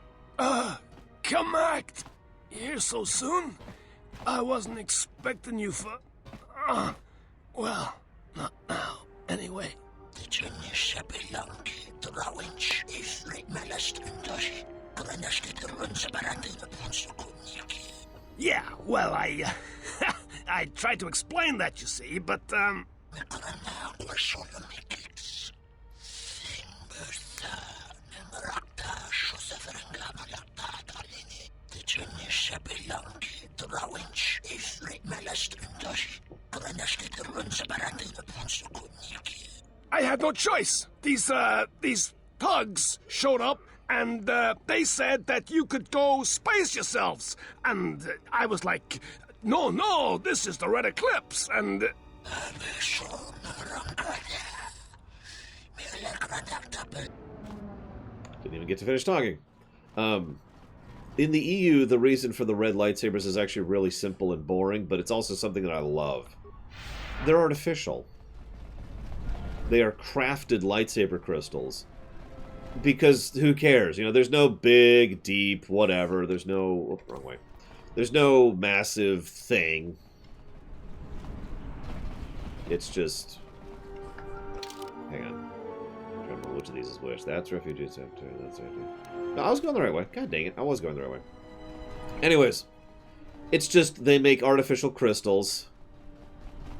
Camact! Here so soon? I wasn't expecting you for... well, not now. Anyway. Yeah, well, I tried to explain that, you see, but, I had no choice. These thugs showed up, and they said that you could go space yourselves. And I was like, no, this is the Red Eclipse, and... Didn't even get to finish talking. In the EU, the reason for the red lightsabers is actually really simple and boring, but it's also something that I love. They're artificial. They are crafted lightsaber crystals. Because who cares? You know, there's no big, deep, whatever. There's no... Oh, wrong way. There's no massive thing. It's just... Hang on. I'm trying to remember which of these is which. That's Refugee Center. That's it. No, I was going the right way. God dang it. I was going the right way. Anyways. It's just they make artificial crystals.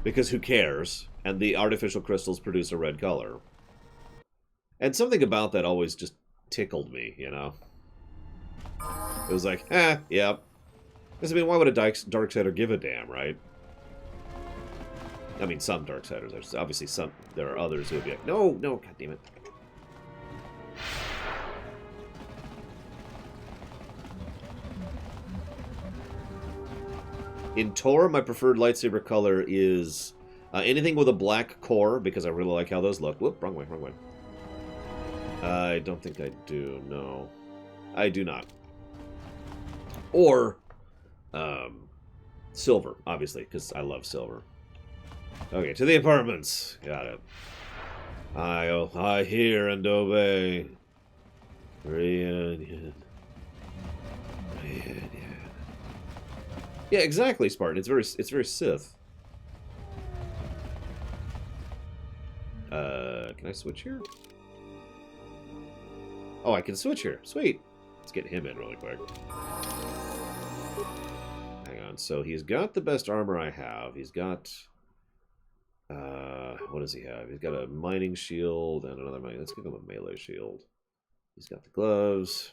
Because who cares? And the artificial crystals produce a red color. And something about that always just tickled me, you know? It was like, yeah. Because, I mean, why would a Darksider give a damn, right? I mean, some Darksiders. There's obviously some... There are others who would be like, no, god damn it. In Tor, my preferred lightsaber color is anything with a black core, because I really like how those look. Whoop, wrong way. I don't think I do, no. I do not. Or, silver, obviously, because I love silver. Okay, to the apartments. Got it. I hear and obey. Reunion. Yeah, exactly, Spartan. It's very Sith. Can I switch here? Oh, I can switch here. Sweet. Let's get him in really quick. Hang on. So he's got the best armor I have. He's got What does he have? He's got a mining shield and another mining. Let's give him a melee shield. He's got the gloves.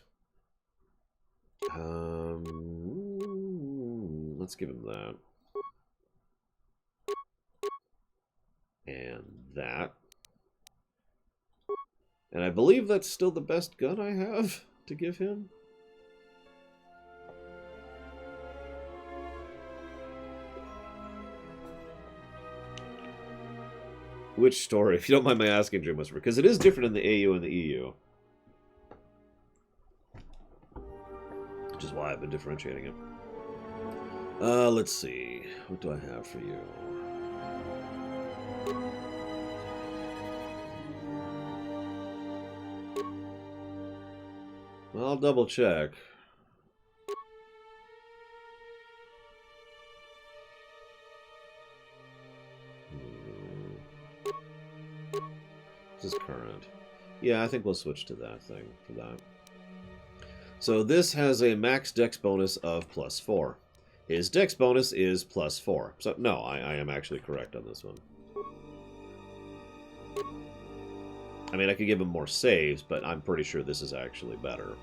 Let's give him that. And that. And I believe that's still the best gun I have to give him. Which story, if you don't mind my asking, Dream Whisperer? Because it is different in the AU and the EU. Which is why I've been differentiating it. Let's see. What do I have for you? Well, I'll double check. This is current. Yeah, I think we'll switch to that thing for that. So this has a max dex bonus of +4. His dex bonus is +4. So no, I am actually correct on this one. I mean, I could give him more saves, but I'm pretty sure this is actually better.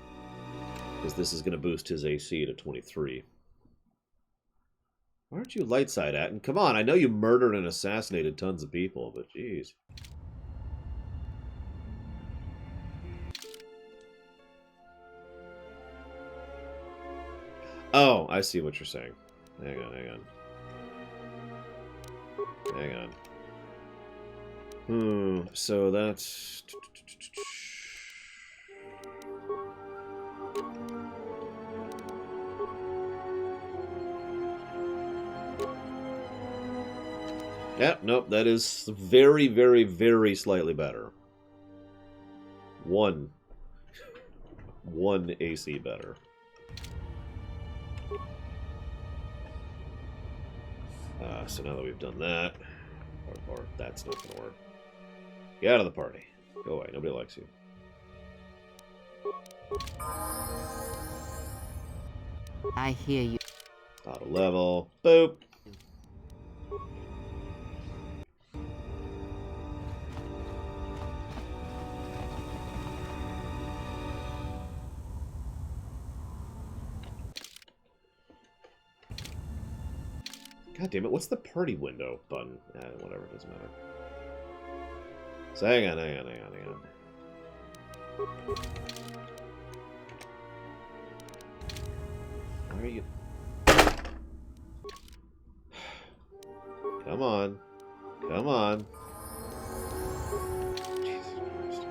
Because this is going to boost his AC to 23. Why aren't you light side at? And come on, I know you murdered and assassinated tons of people, but jeez. Oh, I see what you're saying. Hang on, hang on. Hang on. So that's... Yeah, nope, that is very, very, very slightly better. One AC better. So now that we've done that, or that's not going to work. Get out of the party. Go away. Nobody likes you. I hear you. Auto level. Boop. God damn it, what's the party window button? Whatever, it doesn't matter. So hang on. Where are you? Come on. Come on. Jesus Christ.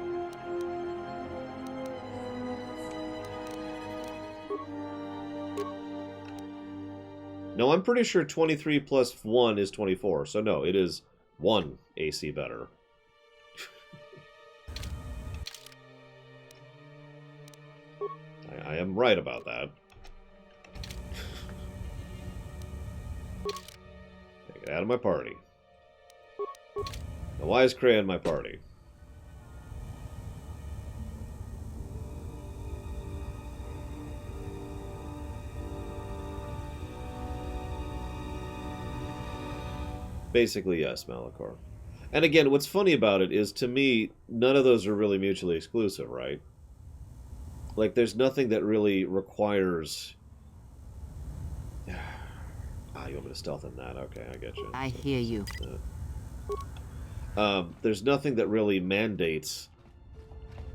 No, I'm pretty sure 23 plus 1 is 24. So no, it is 1 AC better. I am right about that. Get out of my party. Now, why is Cray in my party? Basically, yes, Malachor. And again, what's funny about it is, to me, none of those are really mutually exclusive, right? Like, there's nothing that really requires... you want me to stealth in that? Okay, I get you. I hear you. There's nothing that really mandates...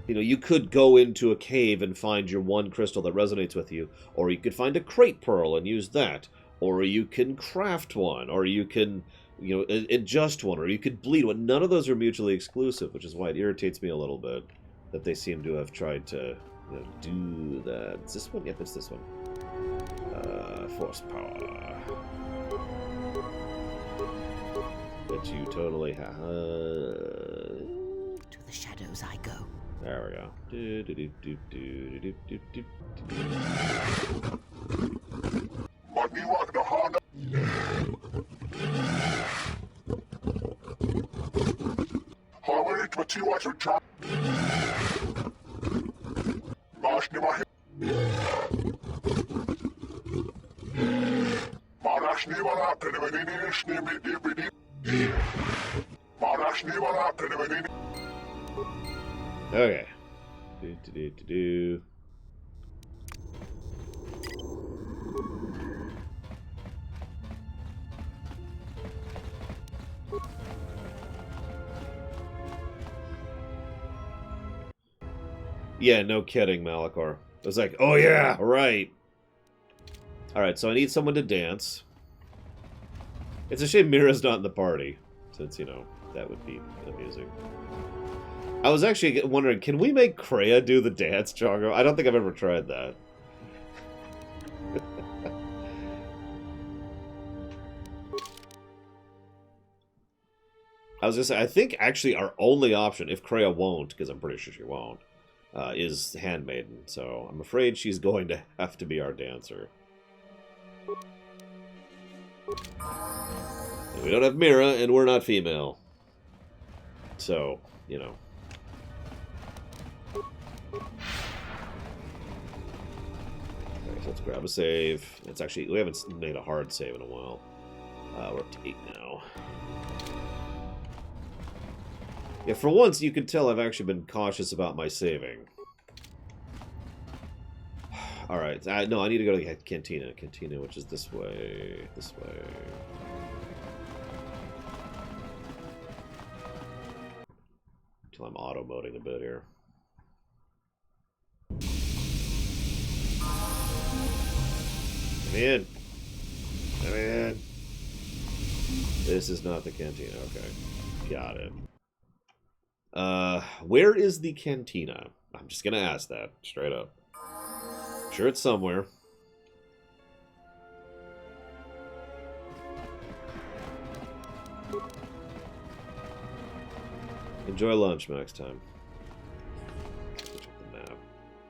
You know, you could go into a cave and find your one crystal that resonates with you, or you could find a crate pearl and use that, or you can craft one, or you can... you know, adjust one, or you could bleed one. None of those are mutually exclusive, which is why it irritates me a little bit that they seem to have tried to, you know, do that. Is this one? Yep, it's this one. Force power. That you totally have. To the shadows I go. There we go. Okay. Do. Yeah, no kidding, Malachor. I was like, oh yeah, right. Alright, so I need someone to dance. It's a shame Mira's not in the party, since, you know, that would be amusing. I was actually wondering, can we make Kreia do the dance, Chongo? I don't think I've ever tried that. I was gonna say, I think actually our only option, if Kreia won't, because I'm pretty sure she won't, is Handmaiden. So I'm afraid she's going to have to be our dancer. And we don't have Mira, and we're not female. So, you know. Okay, so let's grab a save. It's actually, we haven't made a hard save in a while. We're up to 8 now. Yeah, for once, you can tell I've actually been cautious about my saving. Alright, no, I need to go to the Cantina. Cantina, which is this way. This way. Until I'm auto-moding a bit here. Come in. Come in. This is not the Cantina, okay. Got it. Where is the Cantina? I'm just gonna ask that, straight up. Sure it's somewhere. Enjoy lunch next time. Check the map.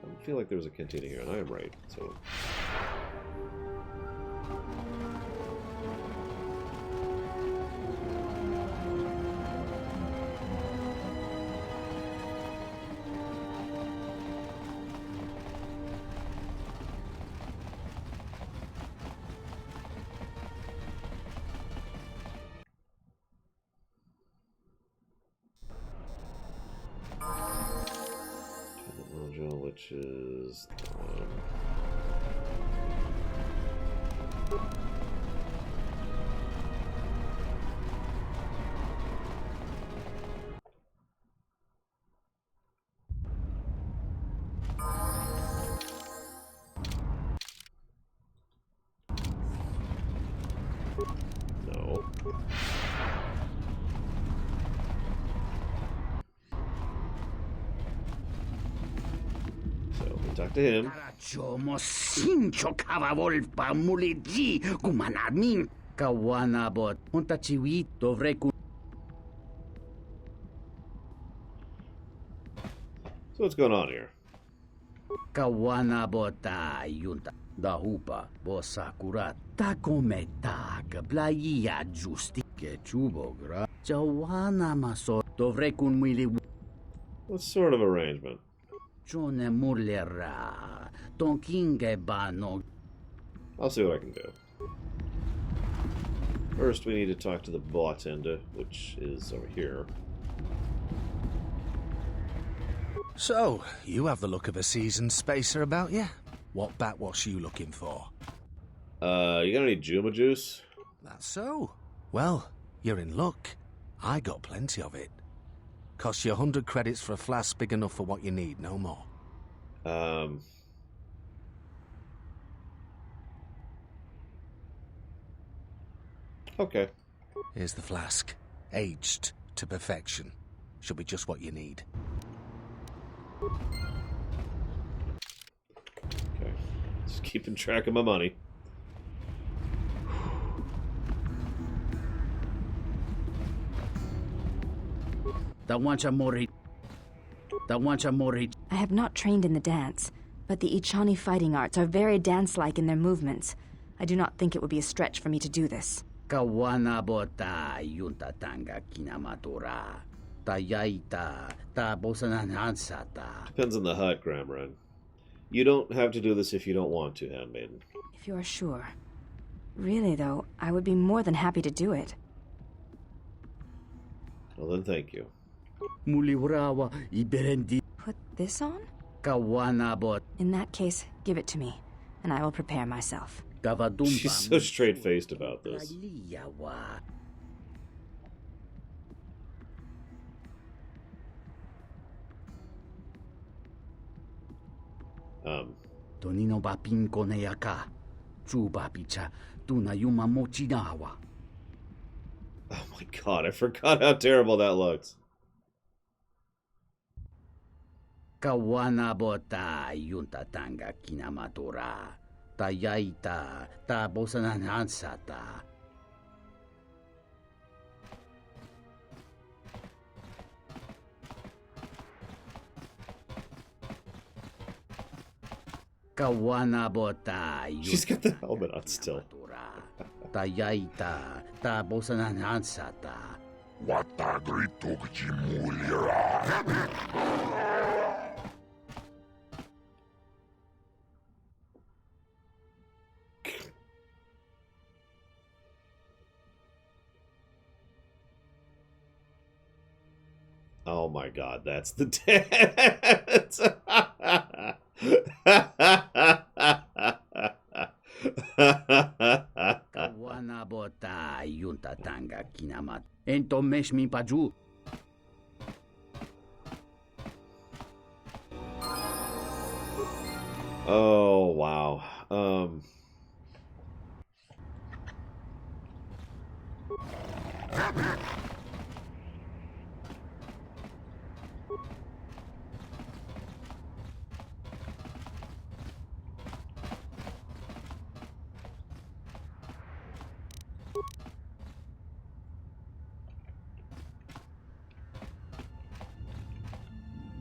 I feel like there was a Cantina here, and I am right, so... Which is no. Talk to him. So what's going on here? Kawana bota yunta da hupa bosakurat ta kometa kablaia justi ke chubo gra chawana maso dovre kun mili. What sort of arrangement? I'll see what I can do. First, we need to talk to the bartender, which is over here. So, you have the look of a seasoned spacer about you. What backwash you looking for? You got any Juma juice? That's so. Well, you're in luck. I got plenty of it. Costs you 100 credits for a flask big enough for what you need, no more. Okay. Here's the flask. Aged to perfection. Should be just what you need. Okay. Just keeping track of my money. I have not trained in the dance, but the Echani fighting arts are very dance-like in their movements. I do not think it would be a stretch for me to do this. Depends on the hut, Gramran. You don't have to do this if you don't want to, Handmaiden. If you are sure. Really, though, I would be more than happy to do it. Well then, thank you. Muliwrawa iberendi Put this on? kawanabot. In that case, give it to me, and I will prepare myself. She's so straight-faced about this. Tonino bapin koneyaka. Chubapicha tunayuma mochinawa. Oh my god, I forgot how terrible that looks. Kawanabota yunta tanga kinamatura. Tayaita ta bosananansata. Kawanabota. She's got the helmet on still. Tayaita ta bosananansata. Watagrito Jimulira. Oh my god, that's the dance! Kawanabota yunta tanga kinamat. Entomesh mi paju. Oh, wow.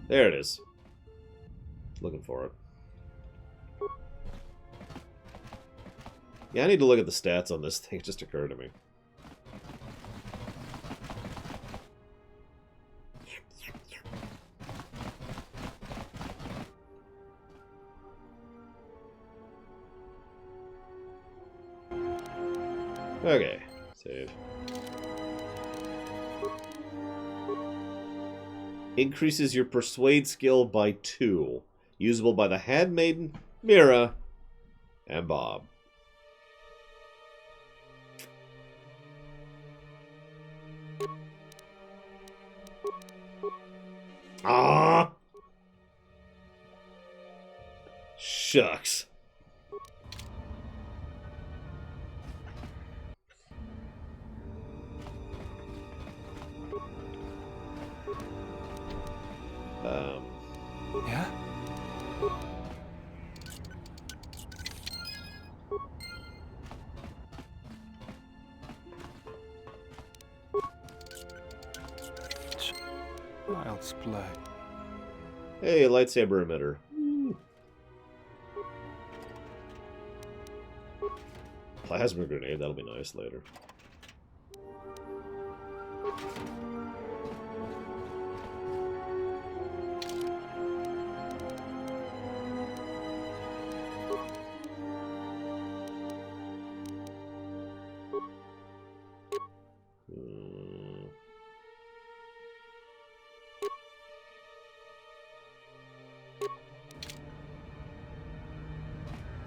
There it is. Looking for it. Yeah, I need to look at the stats on this thing. It just occurred to me. Okay, save. Increases your persuade skill by 2. Usable by the handmaiden, Mira, and Bob. Ah! Shucks. Yeah? Child's play. Hey, lightsaber emitter. Plasma grenade, that'll be nice later.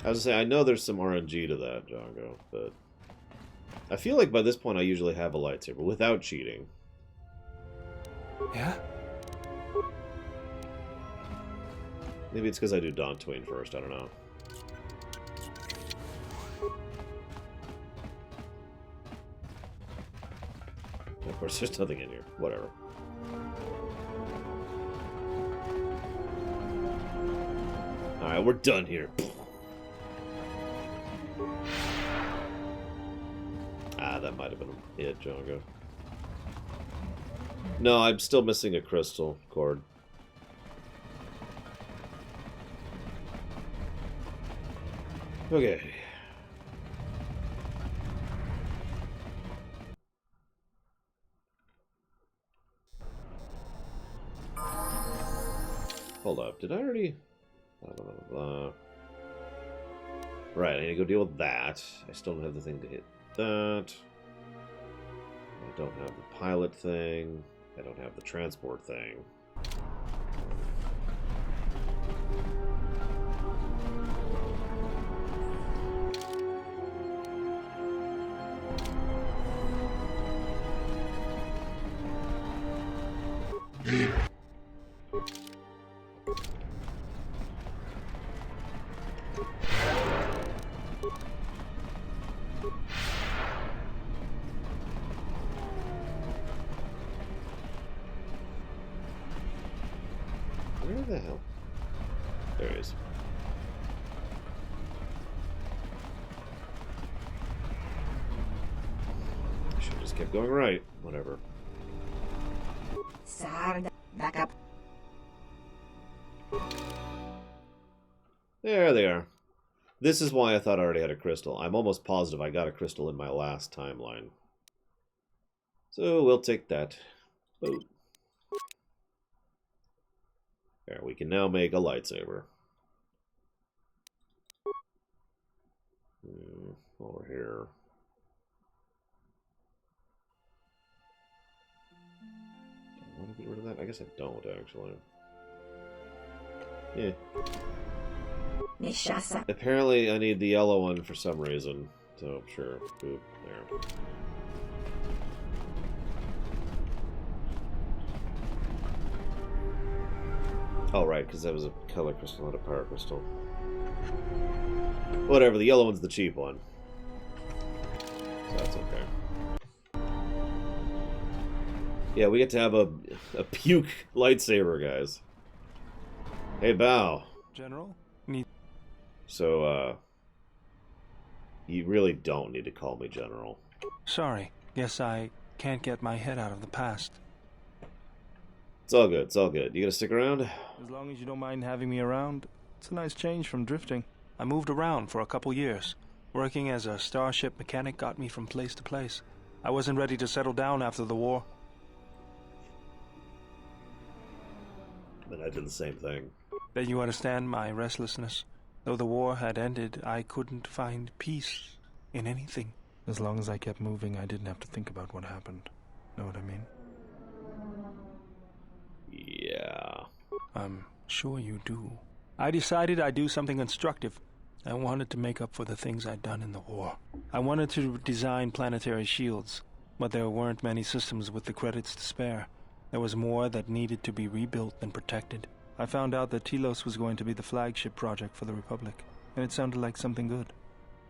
I was gonna say, I know there's some RNG to that, Django, but I feel like by this point I usually have a lightsaber without cheating. Yeah? Maybe it's because I do Dantooine first, I don't know. Of course, there's nothing in here. Whatever. Alright, we're done here. Ah, that might have been it, Django. No, I'm still missing a crystal cord. Okay. Hold up, did I already... Right, I need to go deal with that. I still don't have the thing to hit that. I don't have the pilot thing. I don't have the transport thing. Where the hell? There he is. I should have just kept going right. Whatever. Back up. There they are. This is why I thought I already had a crystal. I'm almost positive I got a crystal in my last timeline. So we'll take that. Oh. There, we can now make a lightsaber. Over here. Do I want to get rid of that? I guess I don't, actually. Yeah. Apparently, I need the yellow one for some reason. So, sure. Boop. There. Oh, right, because that was a color crystal, not a power crystal. Whatever, the yellow one's the cheap one. So that's okay. Yeah, we get to have a puke lightsaber, guys. Hey, Bao. General? So, you really don't need to call me General. Sorry. Guess I can't get my head out of the past. It's all good, it's all good. You gonna stick around? As long as you don't mind having me around, it's a nice change from drifting. I moved around for a couple years. Working as a starship mechanic got me from place to place. I wasn't ready to settle down after the war. But I did the same thing. Then you understand my restlessness. Though the war had ended, I couldn't find peace in anything. As long as I kept moving, I didn't have to think about what happened. Know what I mean? Yeah. I'm sure you do. I decided I'd do something constructive. I wanted to make up for the things I'd done in the war. I wanted to design planetary shields, but there weren't many systems with the credits to spare. There was more that needed to be rebuilt than protected. I found out that Telos was going to be the flagship project for the Republic, and it sounded like something good.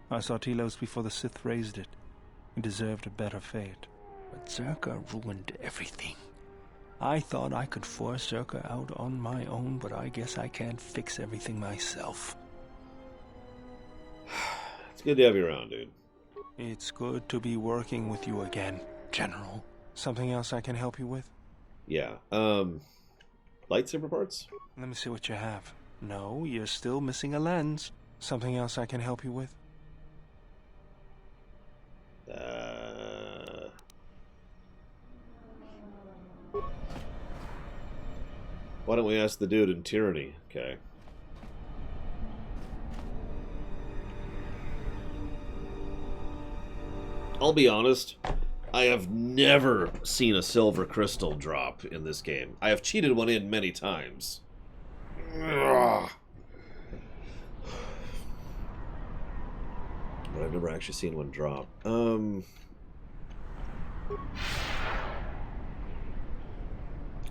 I saw Telos before the Sith raised it. It deserved a better fate. But Zerka ruined everything. I thought I could force Zerka out on my own, but I guess I can't fix everything myself. It's good to have you around, dude. It's good to be working with you again, General. Something else I can help you with? Yeah, lightsaber parts? Let me see what you have. No, you're still missing a lens. Something else I can help you with? Why don't we ask the dude in Tyranny? Okay. I'll be honest, I have never seen a silver crystal drop in this game. I have cheated one in many times. Ugh. But I've never actually seen one drop.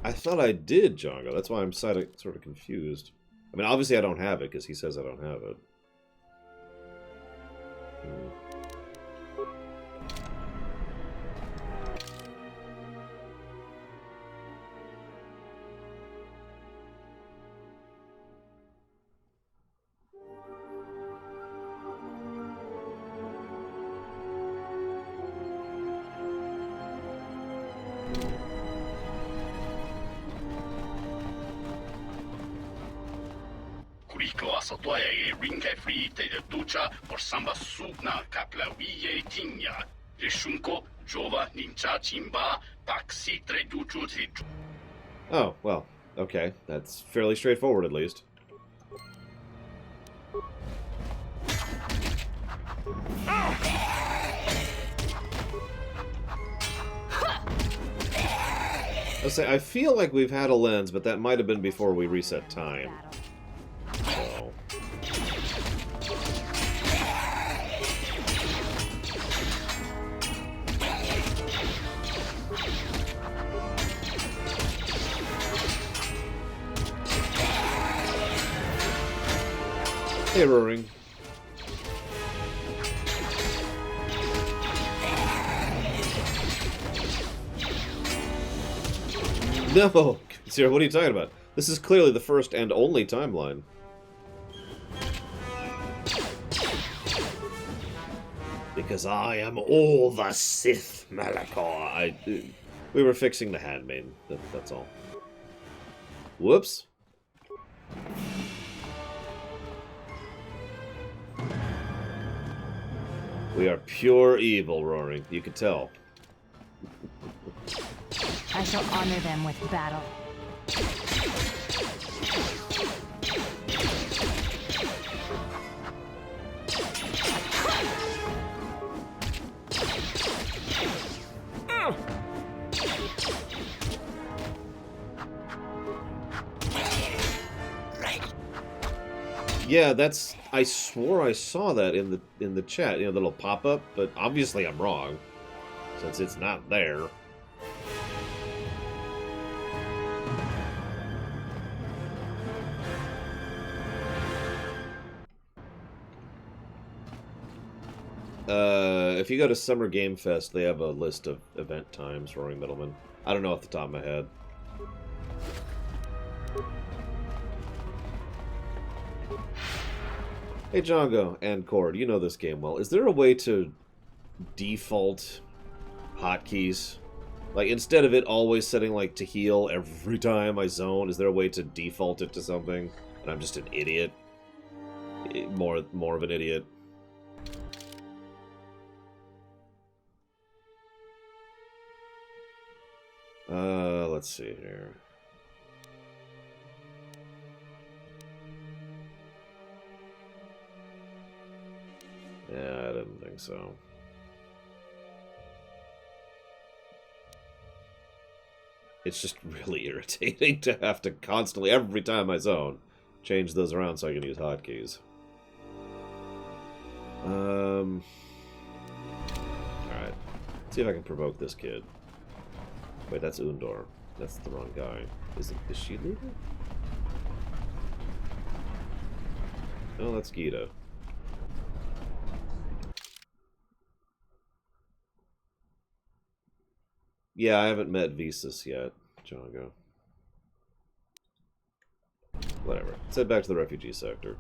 I thought I did, Django. That's why I'm sort of confused. I mean, obviously I don't have it, because he says I don't have it. Oh, well, okay. That's fairly straightforward, at least. I'll say, I feel like we've had a lens, but that might have been before we reset time. So. Hey, Roaring. No! Sarah, what are you talking about? This is clearly the first and only timeline. Because I am all the Sith, Malachor. We were fixing the handmaid. That's all. Whoops. We are pure evil, Roaring. You can tell. I shall honor them with battle. Yeah, that's. I swore I saw that in the chat, you know, the little pop-up, but obviously I'm wrong, since it's not there. If you go to Summer Game Fest, they have a list of event times, Roaring Middleman. I don't know off the top of my head. Hey, Django and Cord, you know this game well. Is there a way to default hotkeys? Like, instead of it always setting, like, to heal every time I zone, is there a way to default it to something? And I'm just an idiot. More of an idiot. Let's see here. Yeah, I didn't think so. It's just really irritating to have to constantly, every time I zone, change those around so I can use hotkeys. Alright. See if I can provoke this kid. Wait, that's Undor. That's the wrong guy. Is she leaving? Oh, that's Gita. Yeah, I haven't met Visas yet, Django. Whatever. Let's head back to the refugee sector.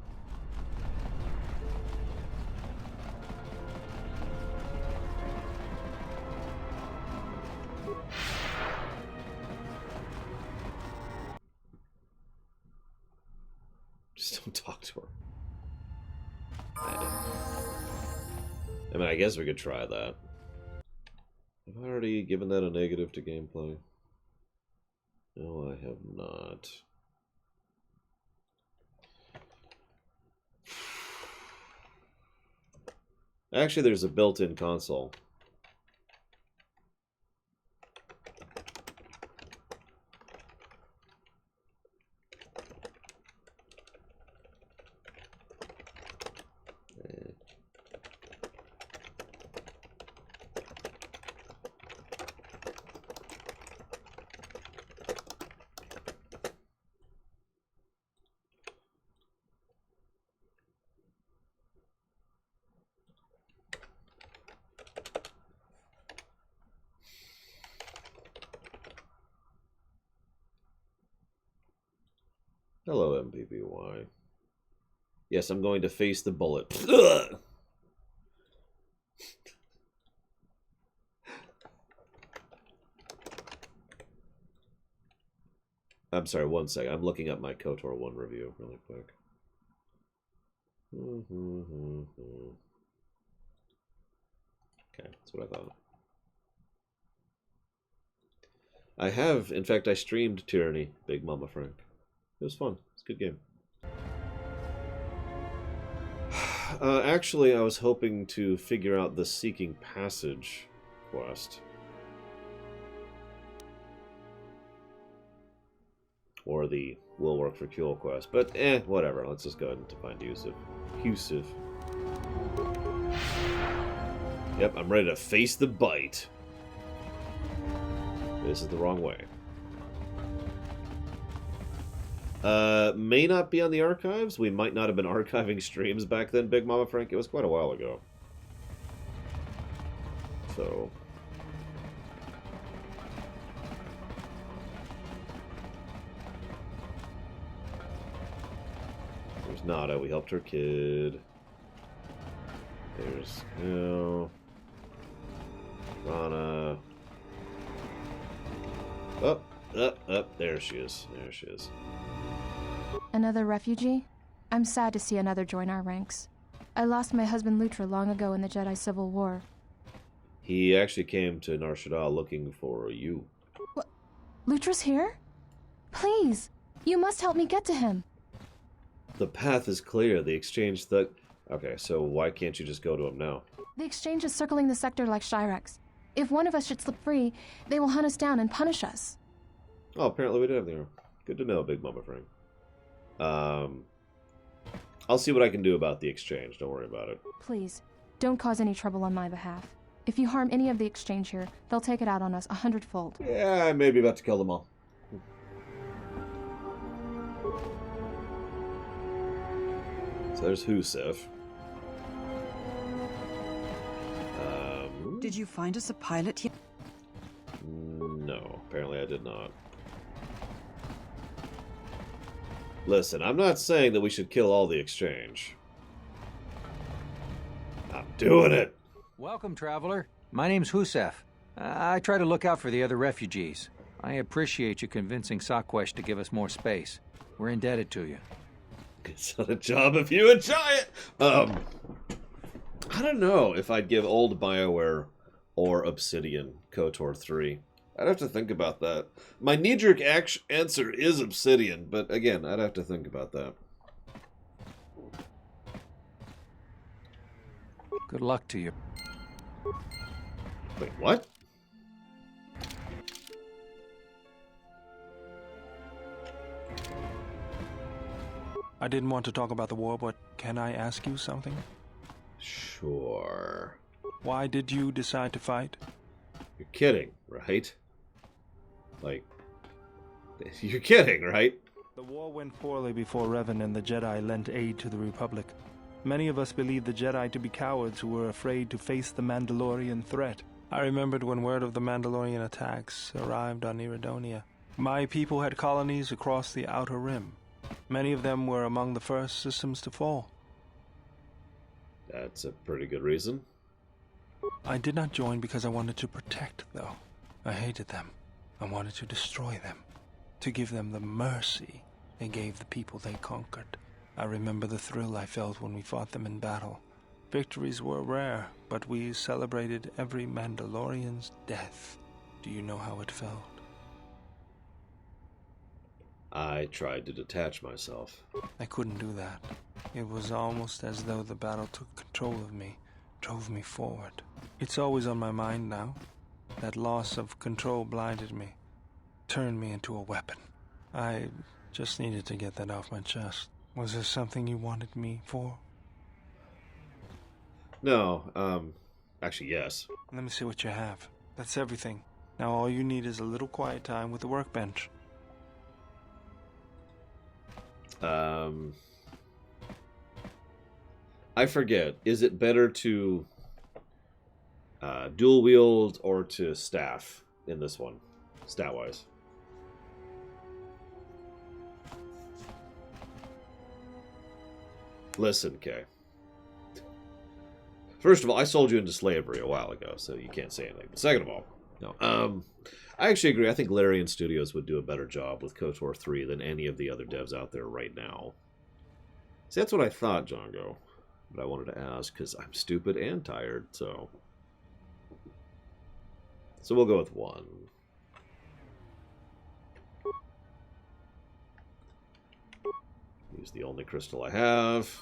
Just don't talk to her. I mean, I guess we could try that. Have I already given that a negative to gameplay? No, I have not. Actually, there's a built-in console. Hello, MPPY. Yes, I'm going to face the bullet. Ugh! I'm sorry, one sec. I'm looking up my KOTOR 1 review really quick. Okay, that's what I thought. I have, in fact, I streamed Tyranny, Big Mama Frank. It was fun. It's a good game. Actually, I was hoping to figure out the Seeking Passage quest. Or the will work for Cule quest. But, whatever. Let's just go ahead and find Yusuf. Yusuf. Yep, I'm ready to face the bite. This is the wrong way. May not be on the archives. We might not have been archiving streams back then, Big Mama Frank. It was quite a while ago. So... there's Nada. We helped her kid. There's... Rana. Up. There she is. There she is. Another refugee? I'm sad to see another join our ranks. I lost my husband Lutra long ago in the Jedi Civil War. He actually came to Nar Shaddaa looking for you. What? Lutra's here? Please, you must help me get to him. The path is clear. The exchange that... Okay, so why can't you just go to him now? The exchange is circling the sector like Shyrax. If one of us should slip free, they will hunt us down and punish us. Oh, apparently we did have the arrow. Good to know, Big Mama Frank. I'll see what I can do about the exchange. Don't worry about it. Please, don't cause any trouble on my behalf. If you harm any of the exchange here, they'll take it out on us 100-fold. Yeah, I may be about to kill them all. So there's Husef. Did you find us a pilot yet? No, apparently I did not. Listen, I'm not saying that we should kill all the exchange. I'm doing it! Welcome, traveler. My name's Husef. I try to look out for the other refugees. I appreciate you convincing Sakwesh to give us more space. We're indebted to you. It's not a job if you enjoy it! I don't know if I'd give old BioWare or Obsidian KOTOR 3. I'd have to think about that. My knee-jerk answer is Obsidian, but again, I'd have to think about that. Good luck to you. Wait, what? I didn't want to talk about the war, but can I ask you something? Sure. Why did you decide to fight? You're kidding, right? Like, you're kidding, right? The war went poorly before Revan and the Jedi lent aid to the Republic. Many of us believed the Jedi to be cowards who were afraid to face the Mandalorian threat. I remembered when word of the Mandalorian attacks arrived on Iridonia. My people had colonies across the Outer Rim. Many of them were among the first systems to fall. That's a pretty good reason. I did not join because I wanted to protect, though. I hated them. I wanted to destroy them. To give them the mercy they gave the people they conquered. I remember the thrill I felt when we fought them in battle. Victories were rare, but we celebrated every Mandalorian's death. Do you know how it felt? I tried to detach myself. I couldn't do that. It was almost as though the battle took control of me, drove me forward. It's always on my mind now. That loss of control blinded me, turned me into a weapon. I just needed to get that off my chest. Was there something you wanted me for? No, actually, yes. Let me see what you have. That's everything. Now all you need is a little quiet time with the workbench. I forget. Is it better to dual wield or to staff in this one, stat-wise? Listen, Kay. First of all, I sold you into slavery a while ago, so you can't say anything. But second of all, no. I actually agree. I think Larian Studios would do a better job with KOTOR 3 than any of the other devs out there right now. See, that's what I thought, Django. But I wanted to ask, because I'm stupid and tired, so... So we'll go with 1. Use the only crystal I have.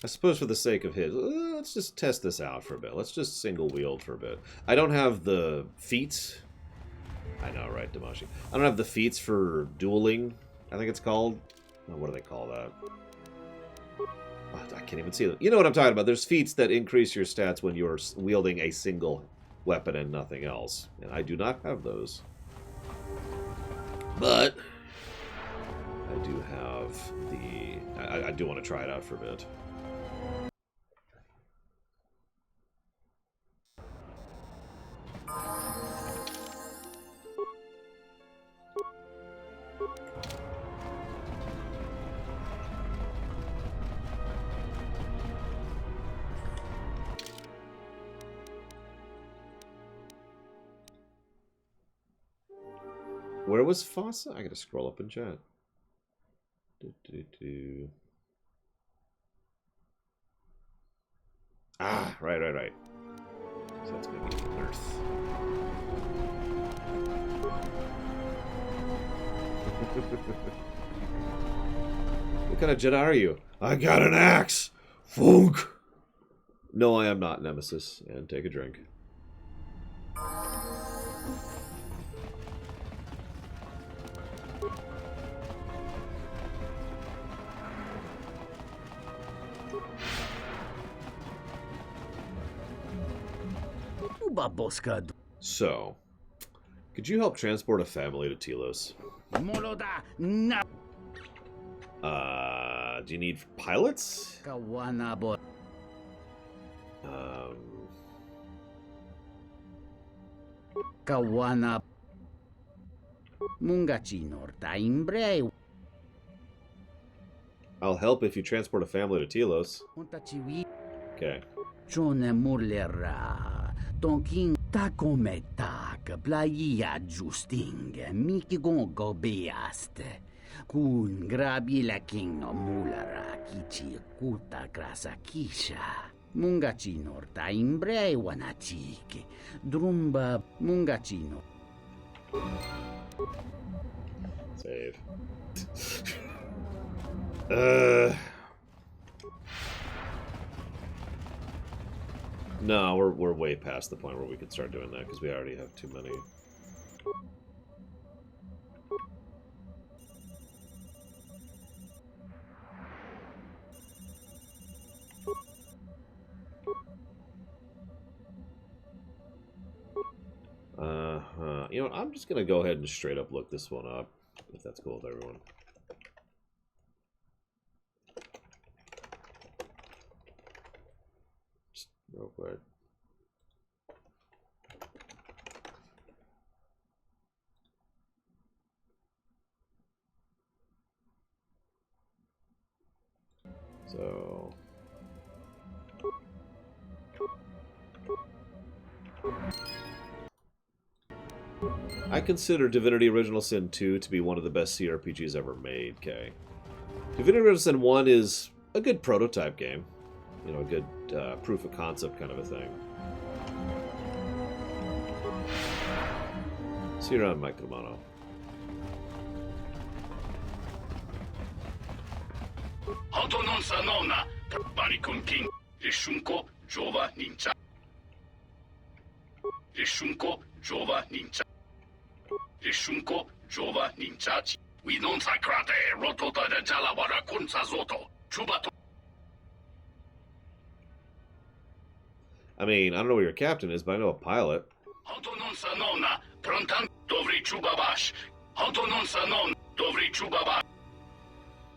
I suppose for the sake of his, let's just test this out for a bit. Let's just single wield for a bit. I don't have the feats. I know, right, Damashi? I don't have the feats for dueling, I think it's called. Oh, what do they call that? Oh, I can't even see them. You know what I'm talking about. There's feats that increase your stats when you're wielding a single weapon and nothing else. And I do not have those. But I do have the... I do want to try it out for a bit. Where was Fossa? I gotta scroll up in chat. Ah, right. So that's gonna be Earth. What kind of Jedi are you? I got an axe! Funk! No, I am not, Nemesis. And take a drink. So, could you help transport a family to Telos? Do you need pilots? I'll help if you transport a family to Telos. Okay. Tonkin takometak playa justing miki gongo beast kun grabi la king no mulara kichi kuta krasa kisha mungachino ta imbre wanachiki drumba mungachino. Save. No, we're way past the point where we could start doing that because we already have too many. You know what? I'm just gonna go ahead and straight up look this one up, if that's cool with everyone. Just real quick. So I consider Divinity Original Sin 2 to be one of the best CRPGs ever made, okay? Divinity Original Sin 1 is a good prototype game. You know, a good proof of concept kind of a thing. See you around, Mike Romano. Hoto non sa nonna, Barikon King, Rishunko, Jova Ninja. Rishunko, Jova Ninja. Rishunko, Jova Ninja. We non sacrate, Rotota de Jalawara Kunsa Zoto, Chubato. I mean, I don't know where your captain is, but I know a pilot. Hoto non sa nonna, Prontan, Dovri Chubabash. Hoto non sa non, Dovri Chubabash.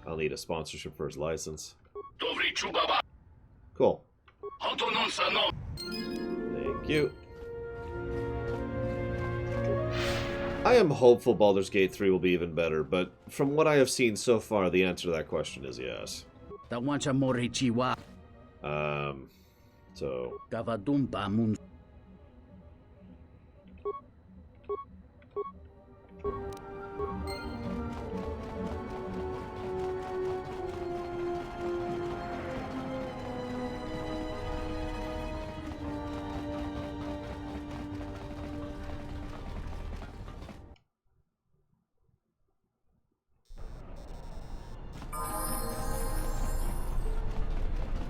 I'll need a sponsorship for his license. Dovri Chubabash. Cool. Hoto non sa non. Thank you. I am hopeful Baldur's Gate 3 will be even better, but from what I have seen so far, the answer to that question is yes. So...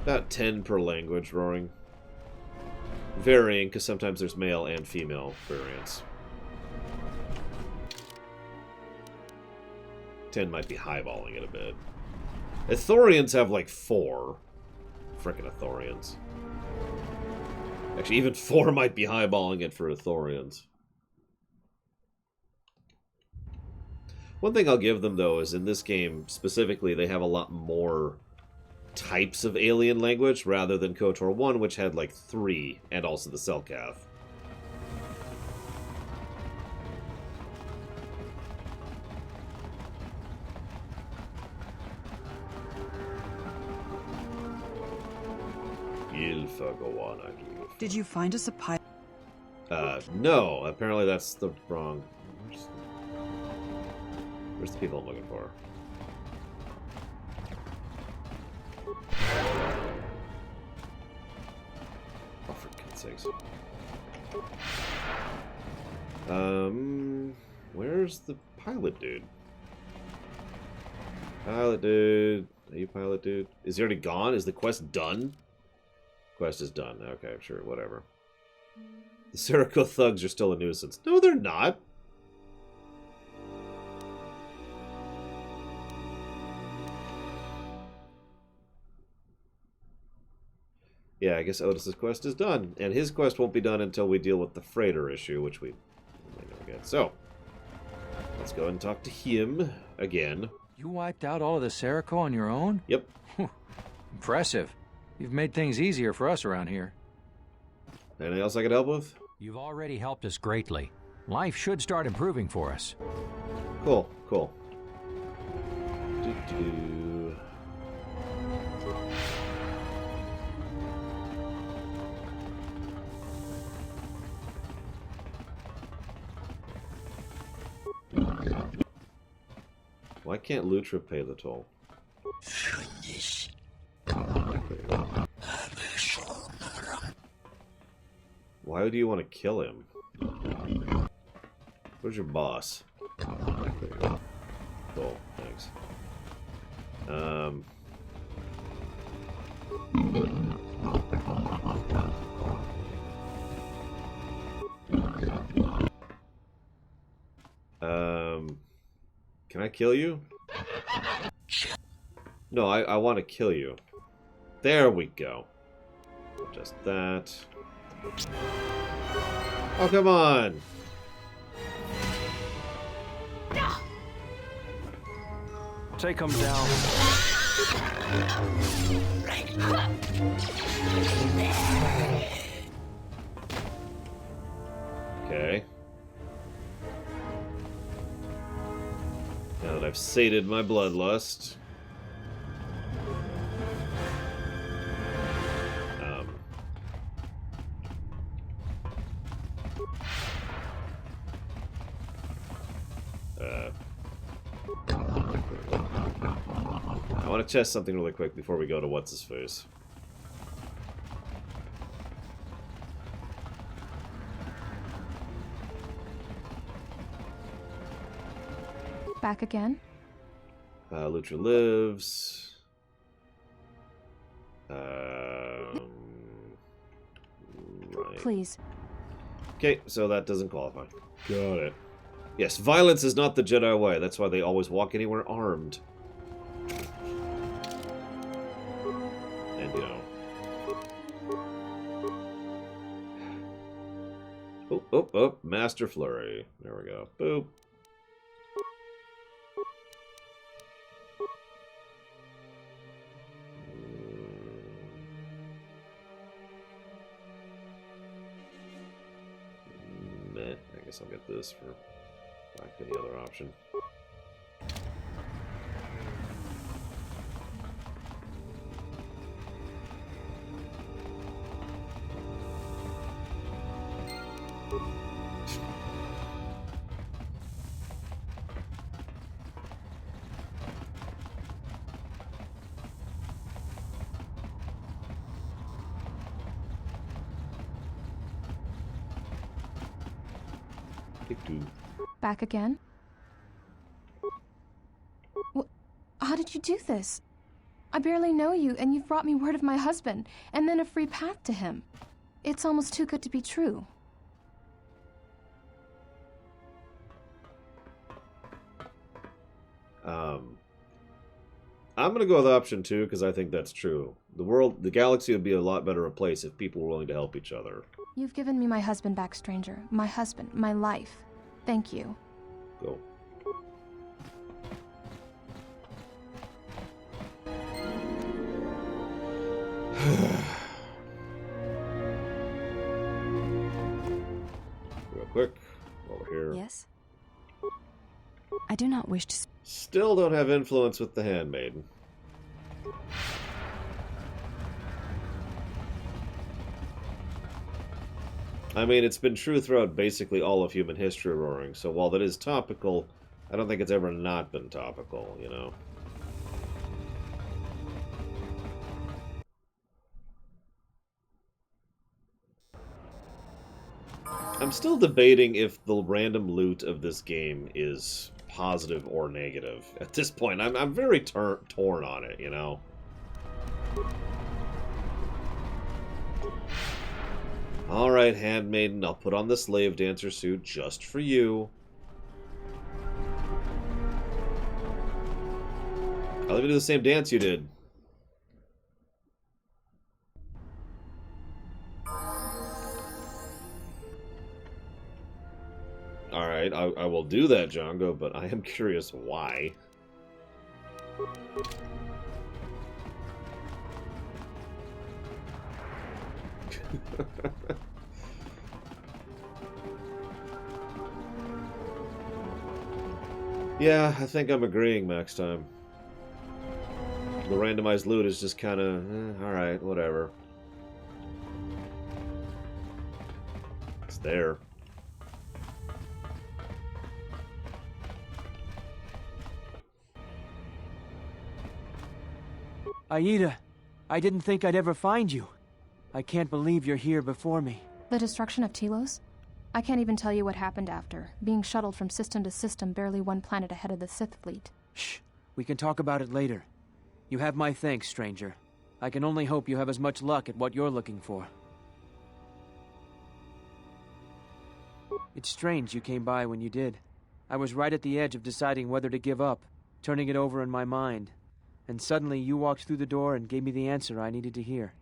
About 10 per language, Roaring. Varying, because sometimes there's male and female variants. 10 might be highballing it a bit. Ithorians have like 4. Frickin' Ithorians. Actually, even 4 might be highballing it for Ithorians. One thing I'll give them, though, is in this game, specifically, they have a lot more types of alien language, rather than KOTOR 1, which had, like, 3, and also the Selkath. Did you find us a pilot? No. Apparently that's the wrong... Where's the people I'm looking for? Oh, for God's sakes. Where's the pilot dude? Pilot dude. Are you pilot dude? Is he already gone? Is the quest done? Quest is done. Okay, sure, whatever. The Seriko thugs are still a nuisance. No, they're not. Yeah, I guess Otis's quest is done. And his quest won't be done until we deal with the freighter issue, which we may never get. So, let's go and talk to him again. You wiped out all of the Seriko on your own? Yep. Impressive. You've made things easier for us around here. Anything else I could help with? You've already helped us greatly. Life should start improving for us. Cool, cool. Doo-doo. Why can't Lutra pay the toll? Why do you want to kill him? Where's your boss? Cool, thanks. Can I kill you? No, I want to kill you. There we go. Just that. Oh, come on! Take him down. Okay. Now that I've sated my bloodlust. I want to test something really quick before we go to what's-his-face. Back again? Lutra lives. Right. Please. Okay, so that doesn't qualify. Got it. Yes, violence is not the Jedi way. That's why they always walk anywhere armed. And, you know. Oh, oh, oh. Master Flurry. There we go. Boop. Meh. I guess I'll get this for lack of any other option. Back again? How did you do this? I barely know you, and you've brought me word of my husband, and then a free path to him. It's almost too good to be true. I'm gonna go with option 2 because I think that's true. The galaxy would be a lot better a place if people were willing to help each other. You've given me my husband back, stranger. My husband, my life. Thank you. Go. Real quick, over here. Yes? I do not wish to... Still don't have influence with the handmaiden. I mean, it's been true throughout basically all of human history, Roaring, so while that is topical, I don't think it's ever not been topical, you know? I'm still debating if the random loot of this game is positive or negative. At this point, I'm very torn on it, you know? Alright, handmaiden, I'll put on the slave dancer suit just for you. I'll even do the same dance you did. Alright, I will do that, Django, but I am curious why. Yeah, I think I'm agreeing, Max Time. The randomized loot is just kind of, alright, whatever. It's there. Aida, I didn't think I'd ever find you. I can't believe you're here before me. The destruction of Telos? I can't even tell you what happened after, being shuttled from system to system barely one planet ahead of the Sith fleet. Shh, we can talk about it later. You have my thanks, stranger. I can only hope you have as much luck at what you're looking for. It's strange you came by when you did. I was right at the edge of deciding whether to give up, turning it over in my mind. And suddenly you walked through the door and gave me the answer I needed to hear.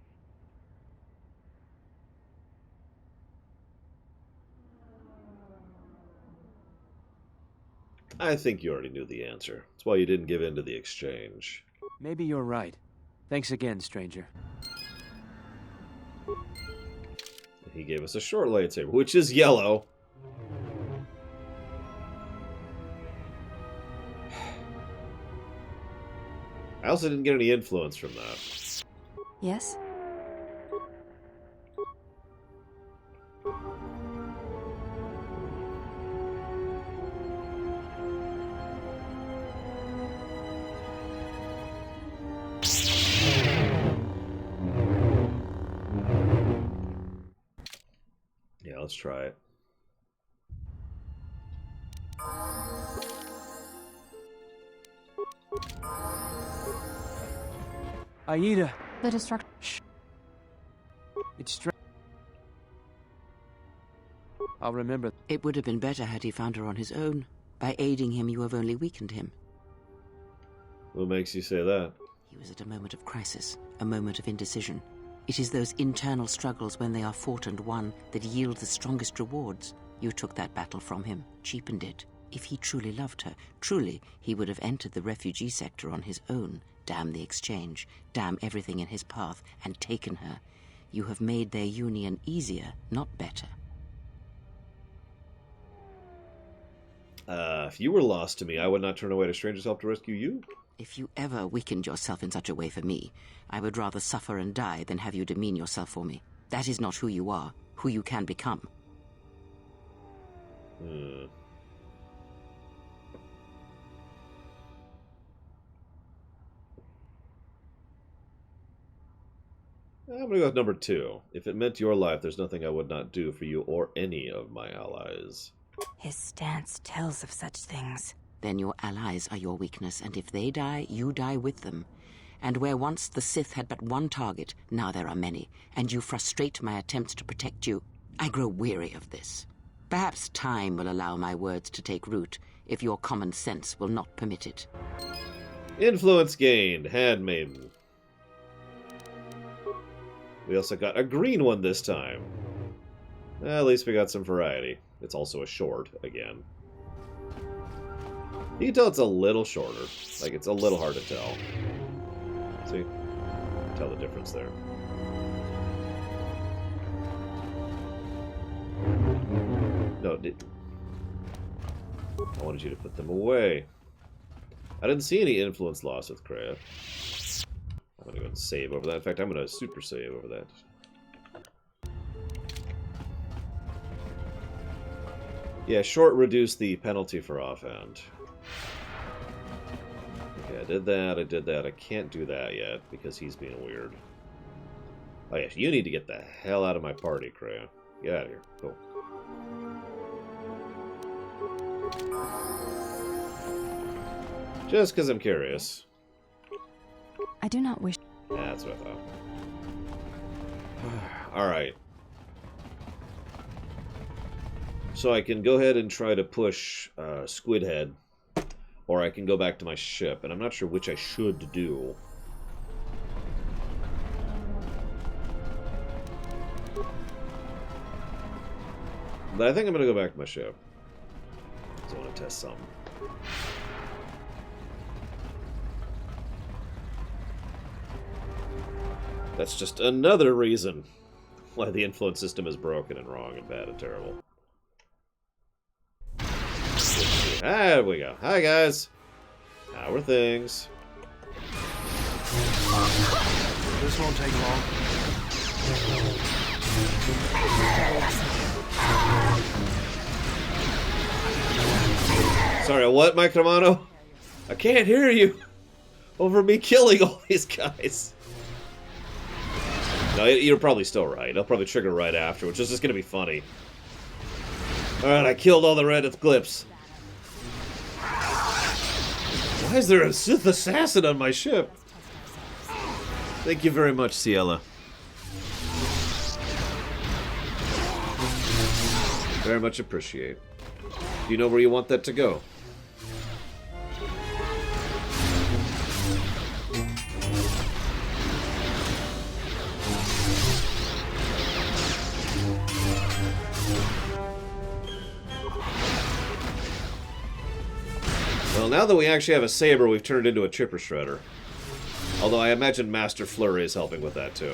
I think you already knew the answer. That's why you didn't give in to the exchange. Maybe you're right. Thanks again, stranger. He gave us a short lightsaber, which is yellow. I also didn't get any influence from that. Yes? Yeah, let's try it. Aida! The destruction... Shh. It's strange. I'll remember. It would have been better had he found her on his own. By aiding him, you have only weakened him. What makes you say that? He was at a moment of crisis, a moment of indecision. It is those internal struggles when they are fought and won that yield the strongest rewards. You took that battle from him, cheapened it. If he truly loved her, truly, he would have entered the refugee sector on his own. Damn the exchange, damn everything in his path, and taken her. You have made their union easier, not better. If you were lost to me, I would not turn away to strangers' help to rescue you. If you ever weakened yourself in such a way for me, I would rather suffer and die than have you demean yourself for me. That is not who you are, who you can become. I'm gonna go with number 2. If it meant your life, there's nothing I would not do for you or any of my allies. His stance tells of such things. Then your allies are your weakness, and if they die, you die with them. And where once the Sith had but one target, now there are many, and you frustrate my attempts to protect you. I grow weary of this. Perhaps time will allow my words to take root, if your common sense will not permit it. Influence gained. Handmaiden. We also got a green one this time. At least we got some variety. It's also a short, again. You can tell it's a little shorter. Like, it's a little hard to tell. See? Tell the difference there. No, I wanted you to put them away. I didn't see any influence loss with Kreia. I'm gonna go and save over that. In fact, I'm gonna super save over that. Yeah, short reduced the penalty for offhand. Okay, I did that. I can't do that yet because he's being weird. Oh yeah, you need to get the hell out of my party, Kreia. Get out of here. Go. Just because I'm curious. I do not wish... That's what I thought. Alright. So I can go ahead and try to push Squidhead, or I can go back to my ship, and I'm not sure which I should do. But I think I'm going to go back to my ship. So I want to test something. That's just another reason why the influence system is broken and wrong and bad and terrible. There we go. Hi, guys. How are things? This won't take long. Sorry, what, Mike Romano? I can't hear you over me killing all these guys. No, you're probably still right. I'll probably trigger right after, which is just going to be funny. Alright, I killed all the red glyphs. Why is there a Sith assassin on my ship? Thank you very much, Ciela. Very much appreciate. Do you know where you want that to go? Well, now that we actually have a saber, we've turned it into a chipper shredder. Although I imagine Master Flurry is helping with that too.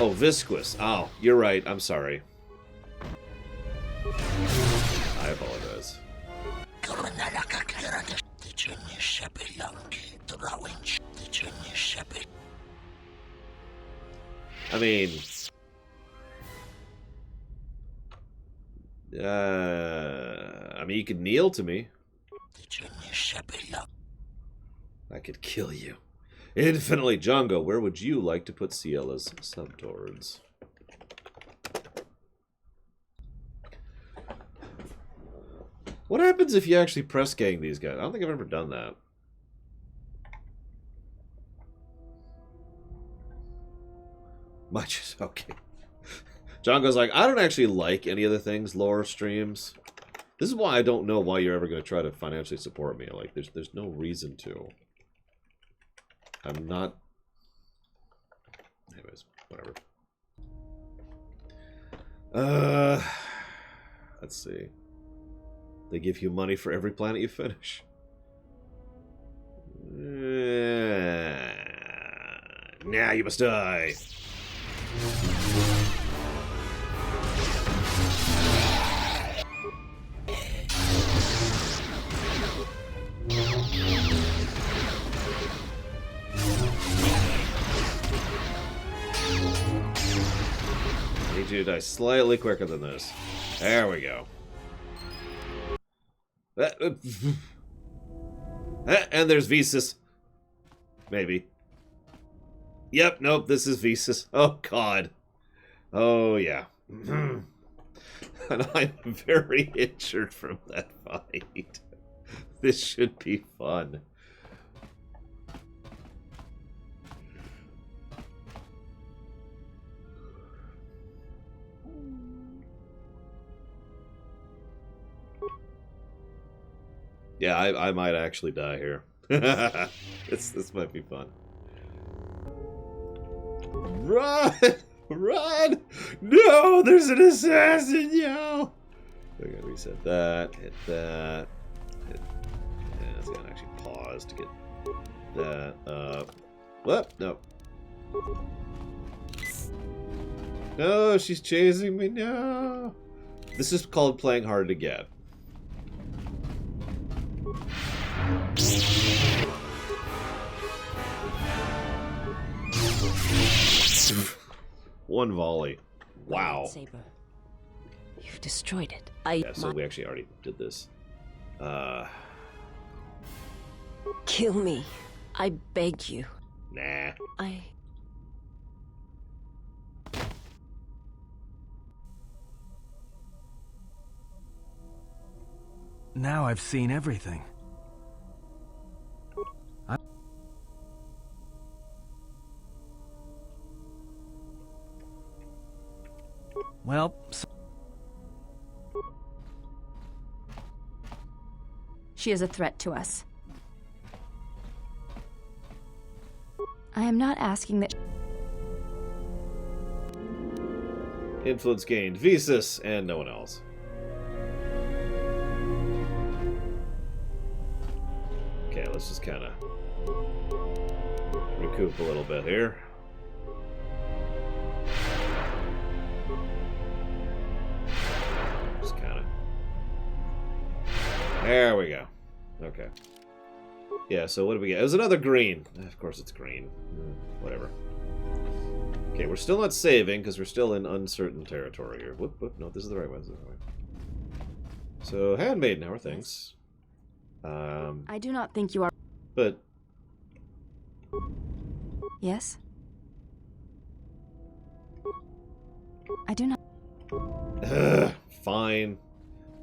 Oh, Visquous. Oh, you're right. I'm sorry. I apologize. I mean... you could kneel to me. I could kill you. Infinitely. Django, where would you like to put Ciela's subtords? What happens if you actually press gang these guys? I don't think I've ever done that. Much. Okay. Django's like, I don't actually like any of the things, lore streams. This is why I don't know why you're ever going to try to financially support me. Like, there's no reason to. I'm not... Anyways, whatever. Let's see. They give you money for every planet you finish. Now you must die. I need you to die slightly quicker than this. There we go. And there's Visas. Maybe. Yep, nope, this is Visas. Oh, God. Oh, yeah. And I'm very injured from that fight. This should be fun. Yeah, I might actually die here. This might be fun. Run! Run! No, there's an assassin, yo! We're gonna reset that, hit that, hit. Yeah, it's gonna actually pause to get that up. What? No. No, she's chasing me, no! This is called playing hard to get. One volley. Wow. Saber. You've destroyed it. Yeah, so we actually already did this. Kill me. I beg you. Nah. Now I've seen everything. Well, She is a threat to us. I am not asking that... Influence gained. Visas and no one else. Okay, let's just kind of recoup a little bit here. Just kind of... There we go. Okay. Yeah, so what do we get? It was another green. Of course it's green. Whatever. Okay, we're still not saving because we're still in uncertain territory here. Whoop, whoop. No, this is the right way. This is the right way. So, Handmaiden, how are things? I do not think you are... But... Yes? I do not... Fine.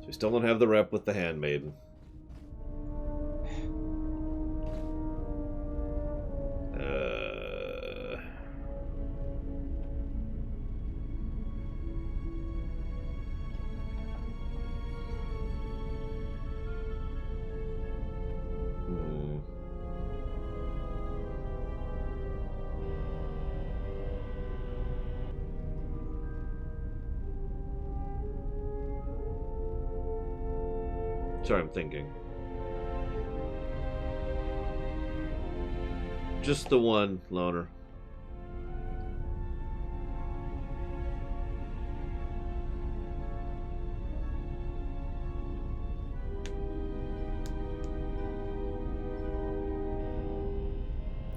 So we still don't have the rep with the Handmaiden. Sorry, I'm thinking. Just the one, Loner.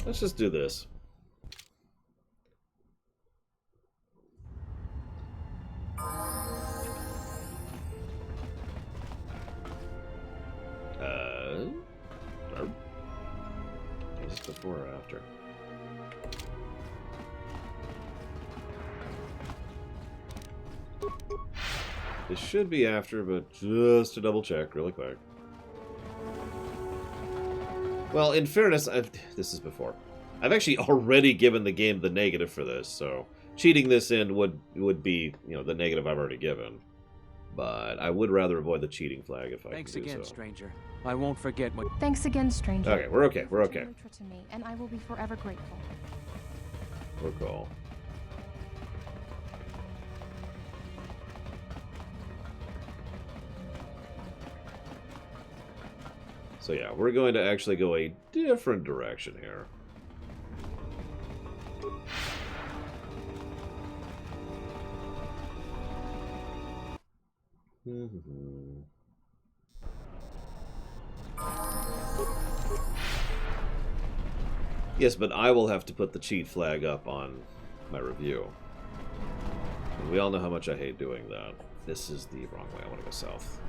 Let's just do this. Is this before or after? This should be after, but just to double check really quick. Well, in fairness, this is before. I've actually already given the game the negative for this, so cheating this in would be, you know, the negative I've already given. But I would rather avoid the cheating flag if I Thanks can do again, so. stranger. I won't forget what... Thanks again, stranger. Okay, we're okay, we're okay. Lutra to me, and I will be forever grateful. We're cool. So yeah, we're going to actually go a different direction here. Yes, but I will have to put the cheat flag up on my review. And we all know how much I hate doing that. This is the wrong way. I want to go south.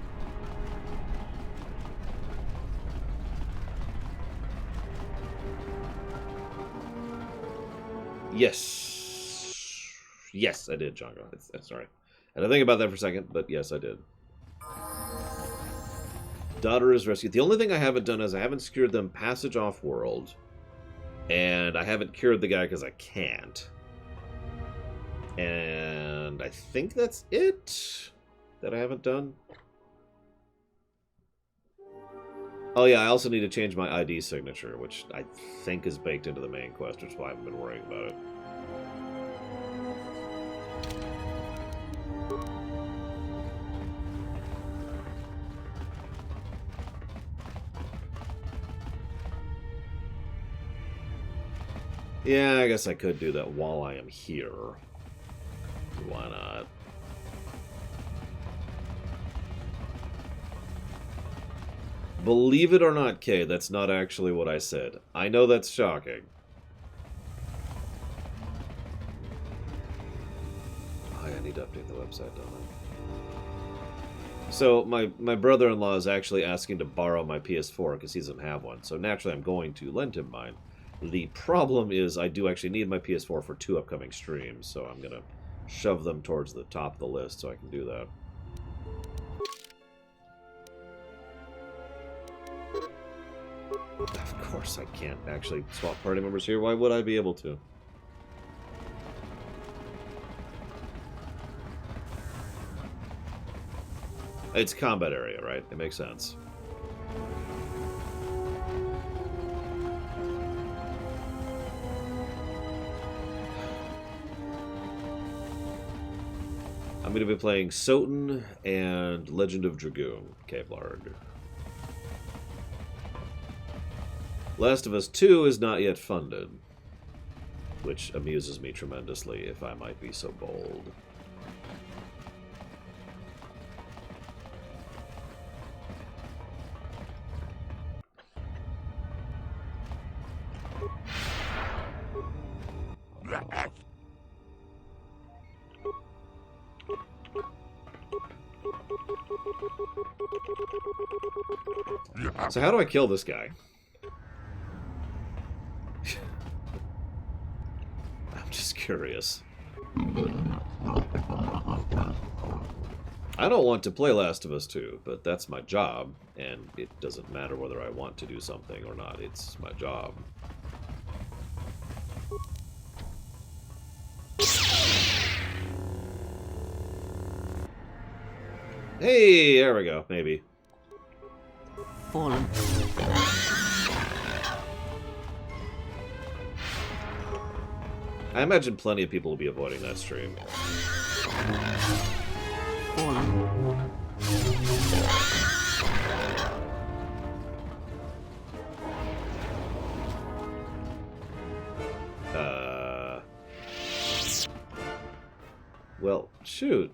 Yes. Yes, I did, Django. Sorry. And I think about that for a second, but yes, I did. Daughter is rescued. The only thing I haven't done is I haven't secured them passage off-world. And I haven't cured the guy because I can't. And I think that's it that I haven't done. Oh yeah, I also need to change my ID signature, which I think is baked into the main quest, which is why I haven't been worrying about it. Yeah, I guess I could do that while I am here. Why not? Believe it or not, Kay, that's not actually what I said. I know that's shocking. Oh, I need to update the website, don't I? So, my brother-in-law is actually asking to borrow my PS4 because he doesn't have one. So naturally I'm going to lend him mine. The problem is I do actually need my PS4 for 2 upcoming streams, so I'm going to shove them towards the top of the list so I can do that. Of course I can't actually swap party members here. Why would I be able to? It's combat area, right? It makes sense. I'm going to be playing Soten and Legend of Dragoon, Kevlarg. Last of Us 2 is not yet funded, which amuses me tremendously, if I might be so bold. So how do I kill this guy? I'm just curious. I don't want to play Last of Us 2, but that's my job, and it doesn't matter whether I want to do something or not. It's my job. Hey, there we go, maybe. Fallen. I imagine plenty of people will be avoiding that stream. Fallen. Well, shoot.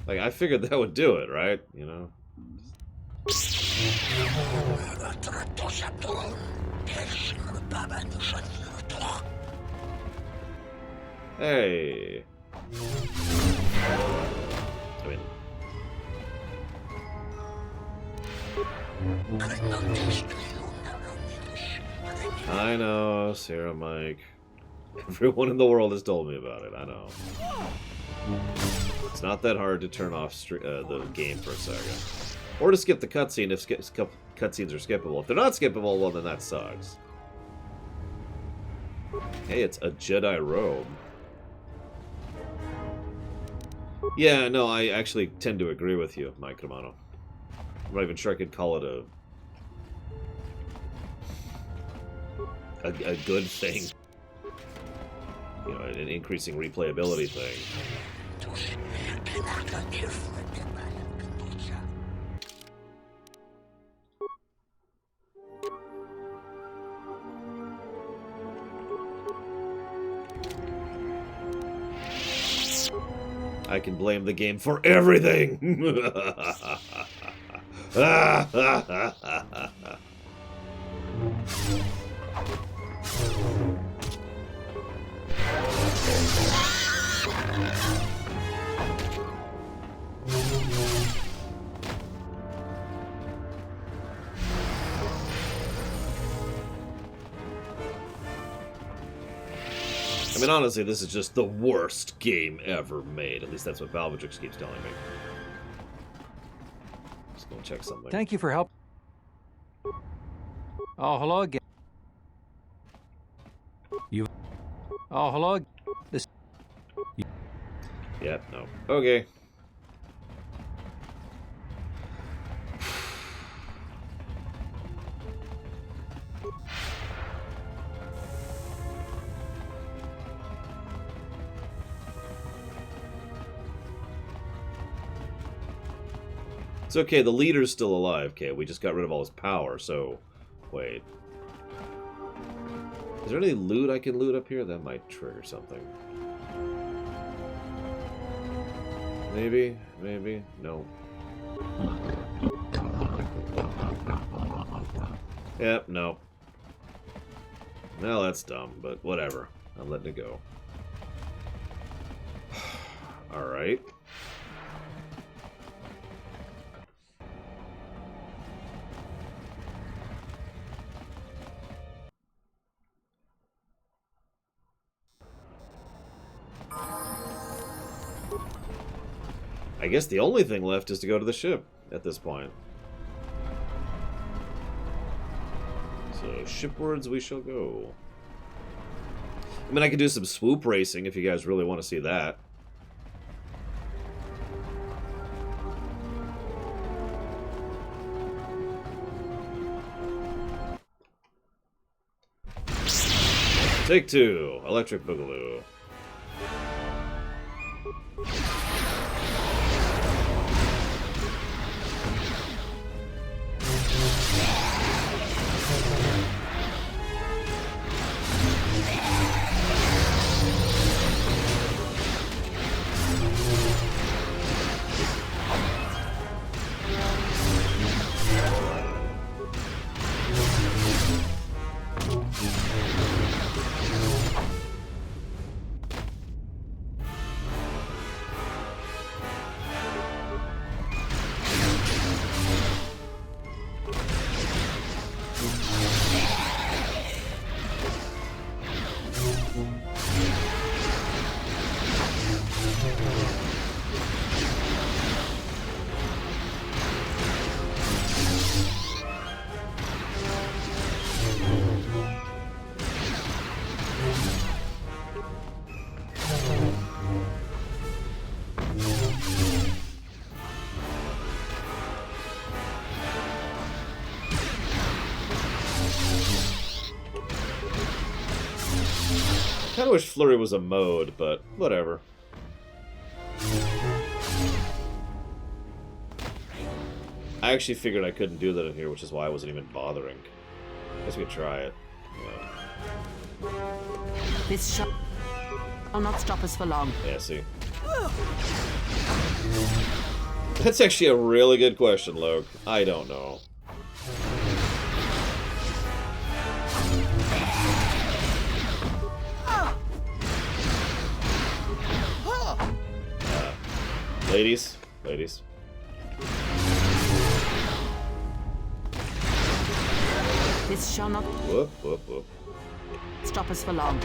Like, I figured that would do it, right? You know? Hey. I mean... I know, Sarah Mike. Everyone in the world has told me about it, I know. It's not that hard to turn off the game for a second. Or to skip the cutscene if cutscenes are skippable. If they're not skippable, well then that sucks. Hey, it's a Jedi robe. Yeah, no, I actually tend to agree with you, Mike Romano. I'm not even sure I could call it a good thing. You know, an increasing replayability thing. I can blame the game for everything! I mean, honestly, this is just the worst game ever made. At least that's what Valvatrix keeps telling me. Just gonna check something. Thank you for help. Oh, hello again. You. Oh, hello. This. Yeah, no. Okay. It's okay, the leader's still alive. Okay, we just got rid of all his power, so... Wait. Is there any loot I can loot up here? That might trigger something. Maybe? Maybe? No. Yep, no. Well, that's dumb, but whatever. I'm letting it go. Alright. I guess the only thing left is to go to the ship at this point. So, shipwards we shall go. I mean, I could do some swoop racing if you guys really want to see that. Take 2, Electric Boogaloo. I wish Flurry was a mode, but whatever. I actually figured I couldn't do that in here, which is why I wasn't even bothering. I guess we could try it. Yeah. This shall not stop us for long. Yeah, see. That's actually a really good question, Loke. I don't know. Ladies. This shall not whoop. stop us for long.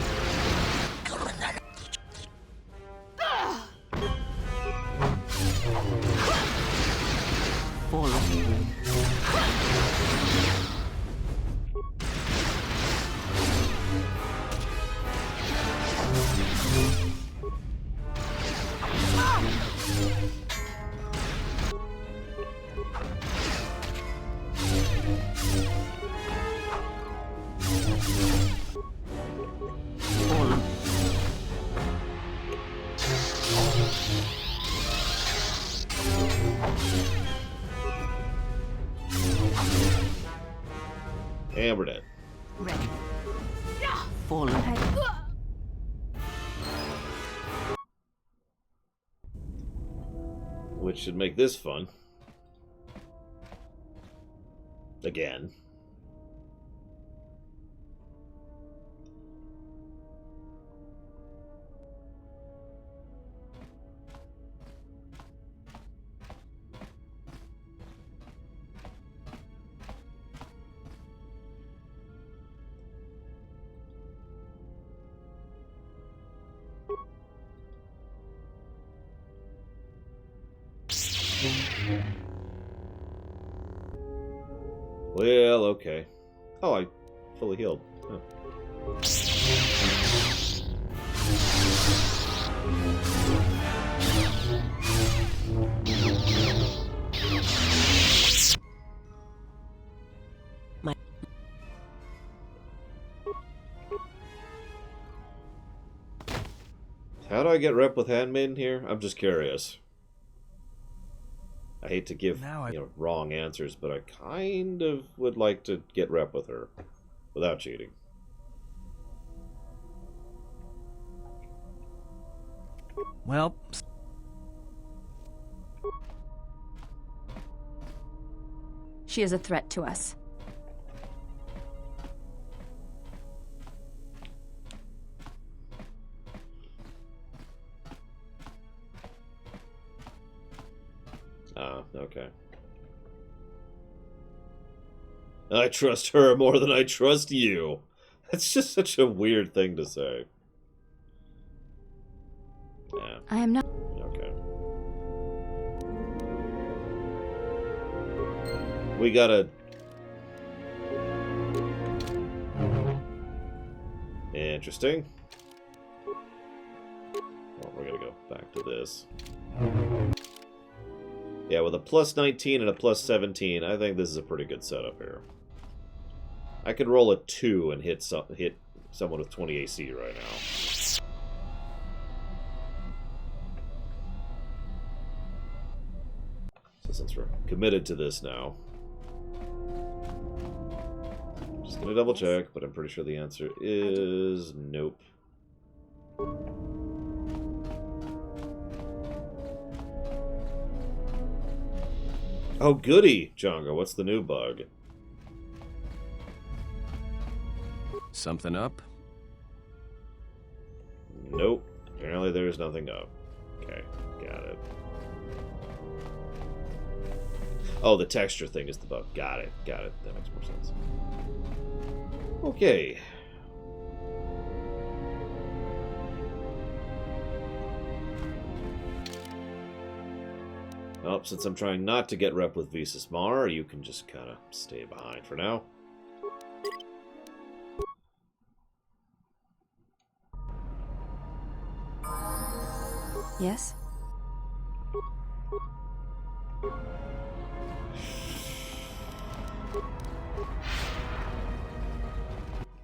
And we're dead. Ready. Fallen. Which should make this fun. Again. Well, okay. Oh, I fully healed. Huh. How do I get rep with Handmaiden here? I'm just curious. I hate to give wrong answers, but I kind of would like to get rep with her without cheating. Well, she is a threat to us. Okay. I trust her more than I trust you. That's just such a weird thing to say. Yeah. I am not. Okay. We gotta... Interesting. Well, we're gonna go back to this. Yeah, with a plus 19 and a plus 17, I think this is a pretty good setup here. I could roll a 2 and hit someone with 20 AC right now. So since we're committed to this now, I'm just gonna double check, but I'm pretty sure the answer is nope. Oh, goody, Jongo. What's the new bug? Something up? Nope. Apparently there's nothing up. Okay, got it. Oh, the texture thing is the bug. Got it. Got it. That makes more sense. Okay. Well, since I'm trying not to get rep with Visas Mar, you can just kind of stay behind for now. Yes?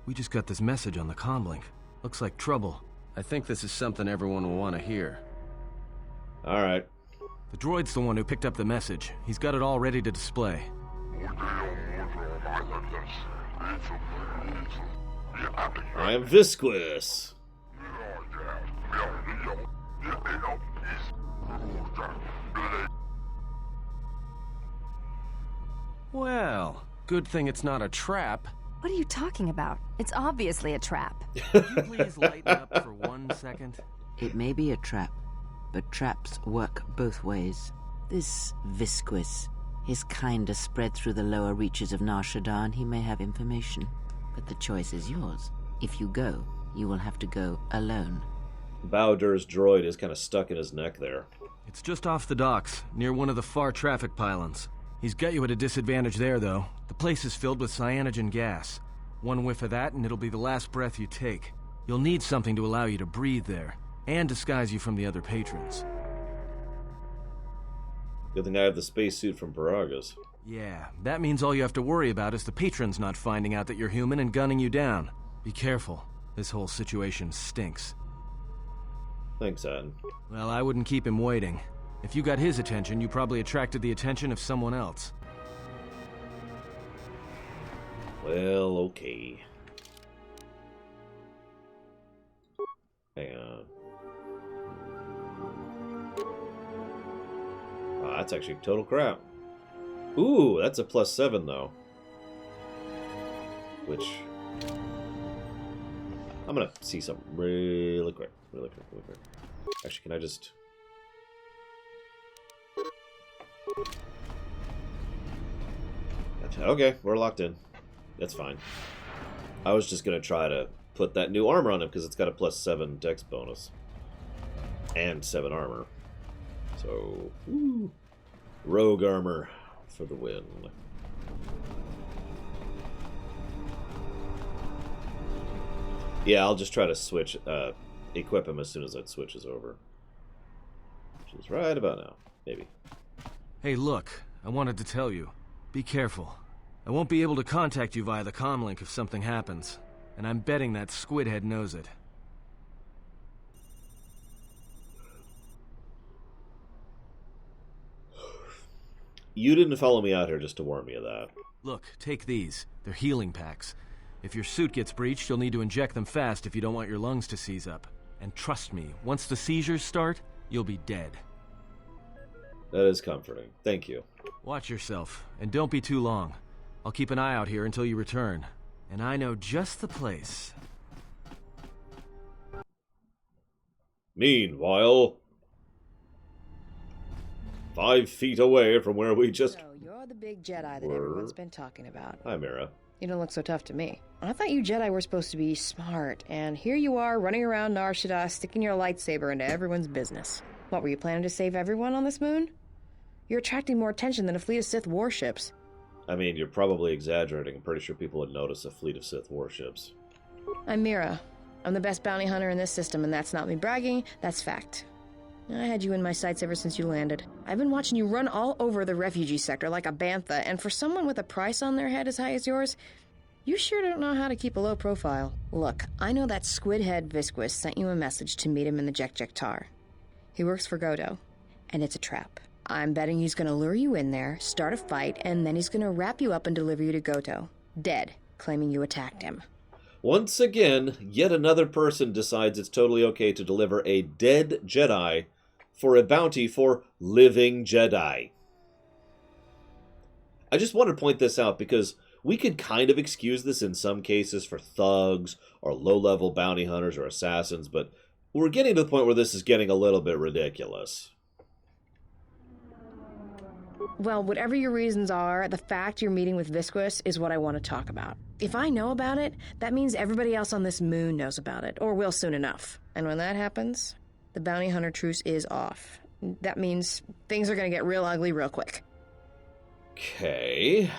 we just got this message on the comlink. Looks like trouble. I think this is something everyone will want to hear. Alright. The droid's the one who picked up the message. He's got it all ready to display. I am Visquis. Well, good thing it's not a trap. What are you talking about? It's obviously a trap. Could you please lighten up for 1 second? It may be a trap, but traps work both ways. This Visquis, his kind is spread through the lower reaches of Nar Shaddaa, and he may have information. But the choice is yours. If you go, you will have to go alone. Bowder's droid is kind of stuck in his neck there. It's just off the docks, near one of the far traffic pylons. He's got you at a disadvantage there, though. The place is filled with cyanogen gas. One whiff of that, and it'll be the last breath you take. You'll need something to allow you to breathe there, and disguise you from the other patrons. Good thing I have the spacesuit from Paragas. Yeah, that means all you have to worry about is the patrons not finding out that you're human and gunning you down. Be careful. This whole situation stinks. Thanks, Adam. Well, I wouldn't keep him waiting. If you got his attention, you probably attracted the attention of someone else. Well, okay. Hang on. Oh, that's actually total crap. Ooh, that's a +7 though. Which I'm gonna see something really quick. Actually, can I just... Okay, we're locked in. That's fine. I was just gonna try to put that new armor on him because it's got a +7 dex bonus. And 7 armor. So, ooh. Rogue armor for the win. Yeah, I'll just try to switch, equip him as soon as that switches over. Which is right about now, maybe. Hey, look, I wanted to tell you. Be careful. I won't be able to contact you via the comlink if something happens. And I'm betting that Squidhead knows it. You didn't follow me out here just to warn me of that. Look, take these. They're healing packs. If your suit gets breached, you'll need to inject them fast if you don't want your lungs to seize up. And trust me, once the seizures start, you'll be dead. That is comforting. Thank you. Watch yourself, and don't be too long. I'll keep an eye out here until you return. And I know just the place. Meanwhile, 5 feet away from where we just... So, you're the big Jedi that everyone's been talking about. Hi, Mira. You don't look so tough to me. I thought you Jedi were supposed to be smart, and here you are running around Nar Shaddaa sticking your lightsaber into everyone's business. What, were you planning to save everyone on this moon? You're attracting more attention than a fleet of Sith warships. I mean, you're probably exaggerating. I'm pretty sure people would notice a fleet of Sith warships. I'm Mira. I'm the best bounty hunter in this system, and that's not me bragging, that's fact. I had you in my sights ever since you landed. I've been watching you run all over the refugee sector like a bantha, and for someone with a price on their head as high as yours, you sure don't know how to keep a low profile. Look, I know that squid-head Visquis sent you a message to meet him in the Jek-Jek-Tar. He works for Godo, and it's a trap. I'm betting he's gonna lure you in there, start a fight, and then he's gonna wrap you up and deliver you to Godo, dead, claiming you attacked him. Once again, yet another person decides it's totally okay to deliver a dead Jedi for a bounty for living Jedi. I just want to point this out because we could kind of excuse this in some cases for thugs or low-level bounty hunters or assassins, but we're getting to the point where this is getting a little bit ridiculous. Well, whatever your reasons are, the fact you're meeting with Visquis is what I want to talk about. If I know about it, that means everybody else on this moon knows about it, or will soon enough. And when that happens, the bounty hunter truce is off. That means things are going to get real ugly real quick. Okay.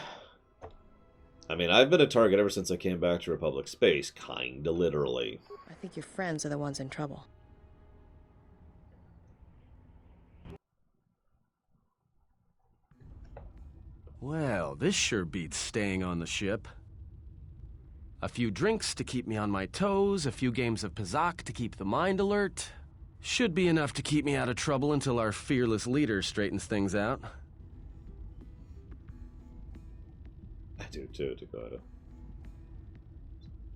I mean, I've been a target ever since I came back to Republic space, kinda literally. I think your friends are the ones in trouble. Well, this sure beats staying on the ship. A few drinks to keep me on my toes, a few games of Pazak to keep the mind alert. Should be enough to keep me out of trouble until our fearless leader straightens things out. I do too, Dakota.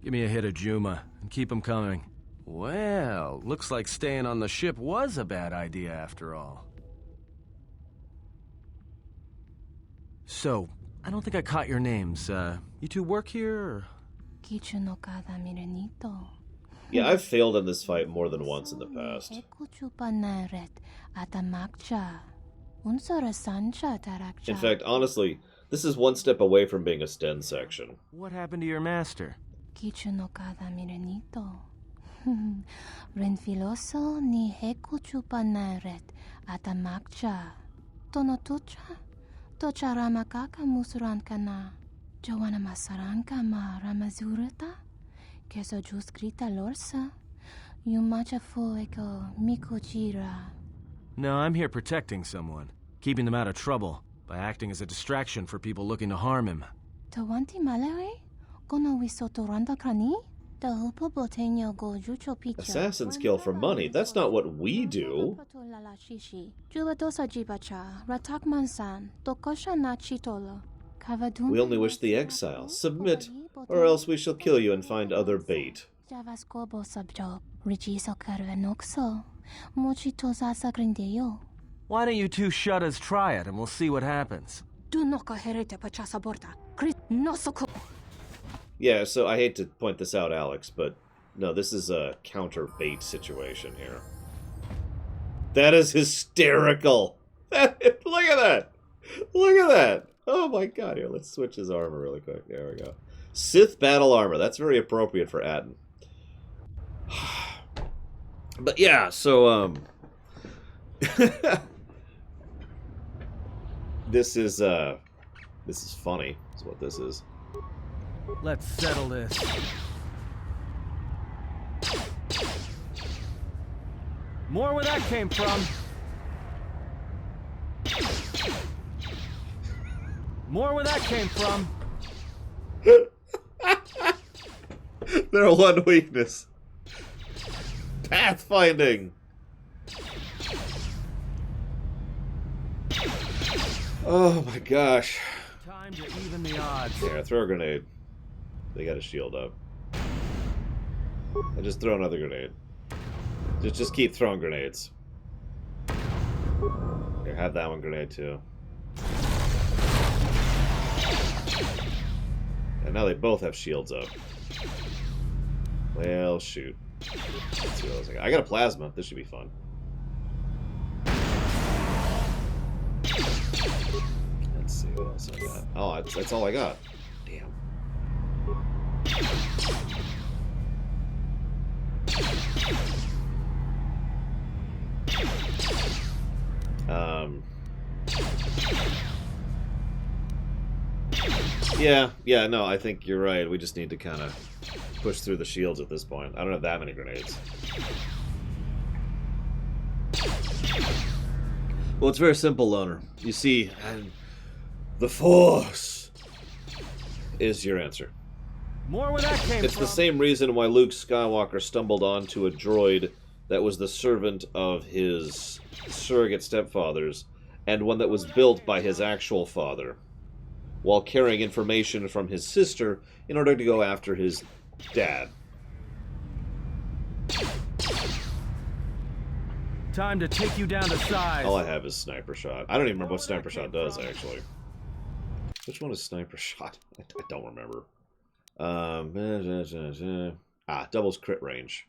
Give me a hit of Juma, and keep 'em coming. Well, looks like staying on the ship was a bad idea after all. So, I don't think I caught your names. You two work here, or...? Yeah, I've failed in this fight more than once in the past. In fact, honestly, this is one step away from being a Sten section. What happened to your master? Renfiloso ni hekuchupanaret atamakcha. Tonotucha. Tocha ramakaka musurankana. Joanna masaranka ma ramazurata. Keso juskrita lorsa. Yumacha fueko mikojira. No, I'm here protecting someone. Keeping them out of trouble. By acting as a distraction for people looking to harm him. Tawanti malare? Kono wisotoranda krani? Assassins kill for money. That's not what we do. We only wish the exile. Submit, or else we shall kill you and find other bait. Why don't you two shuttas try it and we'll see what happens? Yeah, so I hate to point this out, Alex, but no, this is a counter bait situation here. That is hysterical! Look at that! Look at that! Oh my god, here, let's switch his armor really quick. There we go. Sith battle armor, that's very appropriate for Atton. But yeah, so, This is funny, is what this is. Let's settle this. More where that came from. More where that came from. Their one weakness. Pathfinding. Oh my gosh. Time to even the odds. Here, throw a grenade. They got a shield up. And just throw another grenade. Just keep throwing grenades. Here, have that one grenade too. And now they both have shields up. Well, shoot. Let's see what else I got. I got a plasma. This should be fun. Let's see what else I got. Oh, that's all I got. Damn. Yeah, no, I think you're right. We just need to kind of push through the shields at this point. I don't have that many grenades. Well, it's very simple, Loner. You see, the Force is your answer. More where that came It's from. the same reason why Luke Skywalker stumbled onto a droid that was the servant of his surrogate stepfathers, and one that was built by his actual father, while carrying information from his sister in order to go after his dad. Time to take you down to size. All I have is Sniper Shot. I don't even remember what Sniper Shot does, actually. Which one is Sniper Shot? I don't remember. Doubles crit range.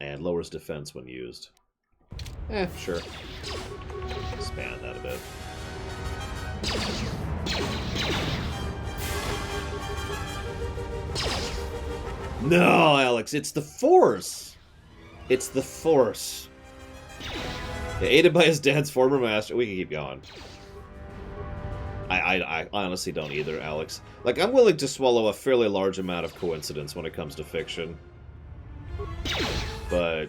And lowers defense when used. Sure. Expand that a bit. No, Alex, it's the Force! It's the Force. Yeah, aided by his dad's former master. We can keep going. I honestly don't either, Alex. Like, I'm willing to swallow a fairly large amount of coincidence when it comes to fiction. But...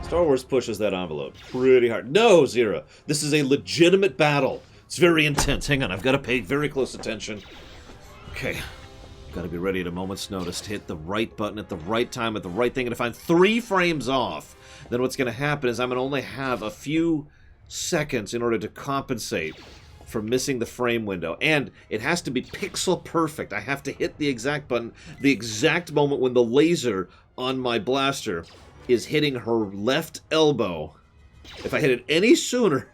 Star Wars pushes that envelope pretty hard. No, Zira! This is a legitimate battle. It's very intense. Hang on, I've got to pay very close attention. Okay. Gotta be ready at a moment's notice to hit the right button at the right time at the right thing, and if I'm 3 frames off, then what's gonna happen is I'm gonna only have a few seconds in order to compensate for missing the frame window. And it has to be pixel perfect. I have to hit the exact button, the exact moment when the laser on my blaster is hitting her left elbow. If I hit it any sooner...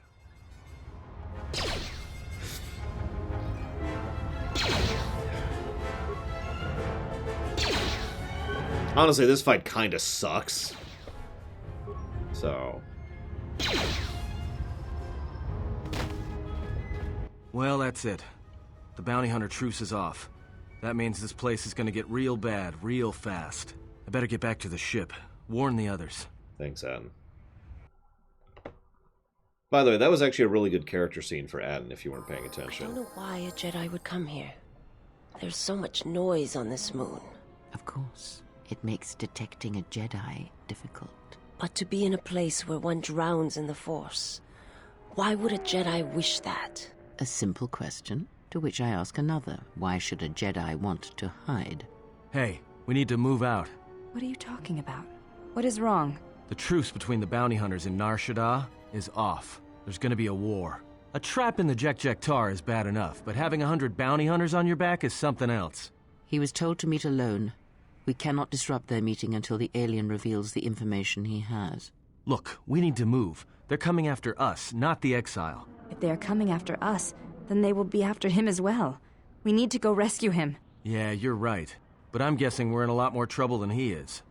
Honestly, this fight kinda sucks. So... Well, that's it. The bounty hunter truce is off. That means this place is gonna get real bad, real fast. I better get back to the ship. Warn the others. Thanks, Adam. By the way, that was actually a really good character scene for Adam, if you weren't paying I attention. don't know why a Jedi would come here. There's so much noise on this moon. Of course. It makes detecting a Jedi difficult. But to be in a place where one drowns in the Force, why would a Jedi wish that? A simple question, to which I ask another. Why should a Jedi want to hide? Hey, we need to move out. What are you talking about? What is wrong? The truce between the bounty hunters in Nar Shaddaa is off. There's gonna be a war. A trap in the Jek-Jek-Tar is bad enough, but having 100 bounty hunters on your back is something else. He was told to meet alone. We cannot disrupt their meeting until the alien reveals the information he has. Look, we need to move. They're coming after us, not the exile. If they are coming after us, then they will be after him as well. We need to go rescue him. Yeah, you're right. But I'm guessing we're in a lot more trouble than he is.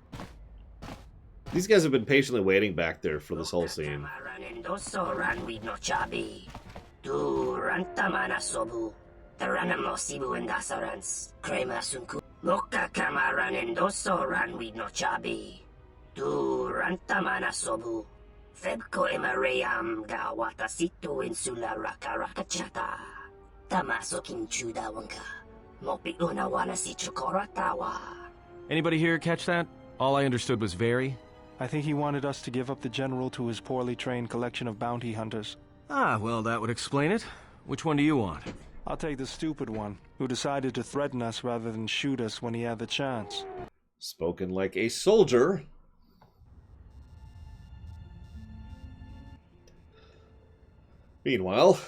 These guys have been patiently waiting back there for this whole scene. Loka kamaranendoso ranwi no chabi. Tu rantamana sobu. Febko emareyam ga watasitu insula rakarakachata. Tamaso kinchuda wanka. Mopi una wana si chokoratawa. Anybody here catch that? All I understood was very. I think he wanted us to give up the General to his poorly trained collection of bounty hunters. Ah, well, that would explain it. Which one do you want? I'll take the stupid one, who decided to threaten us rather than shoot us when he had the chance. Spoken like a soldier. Meanwhile...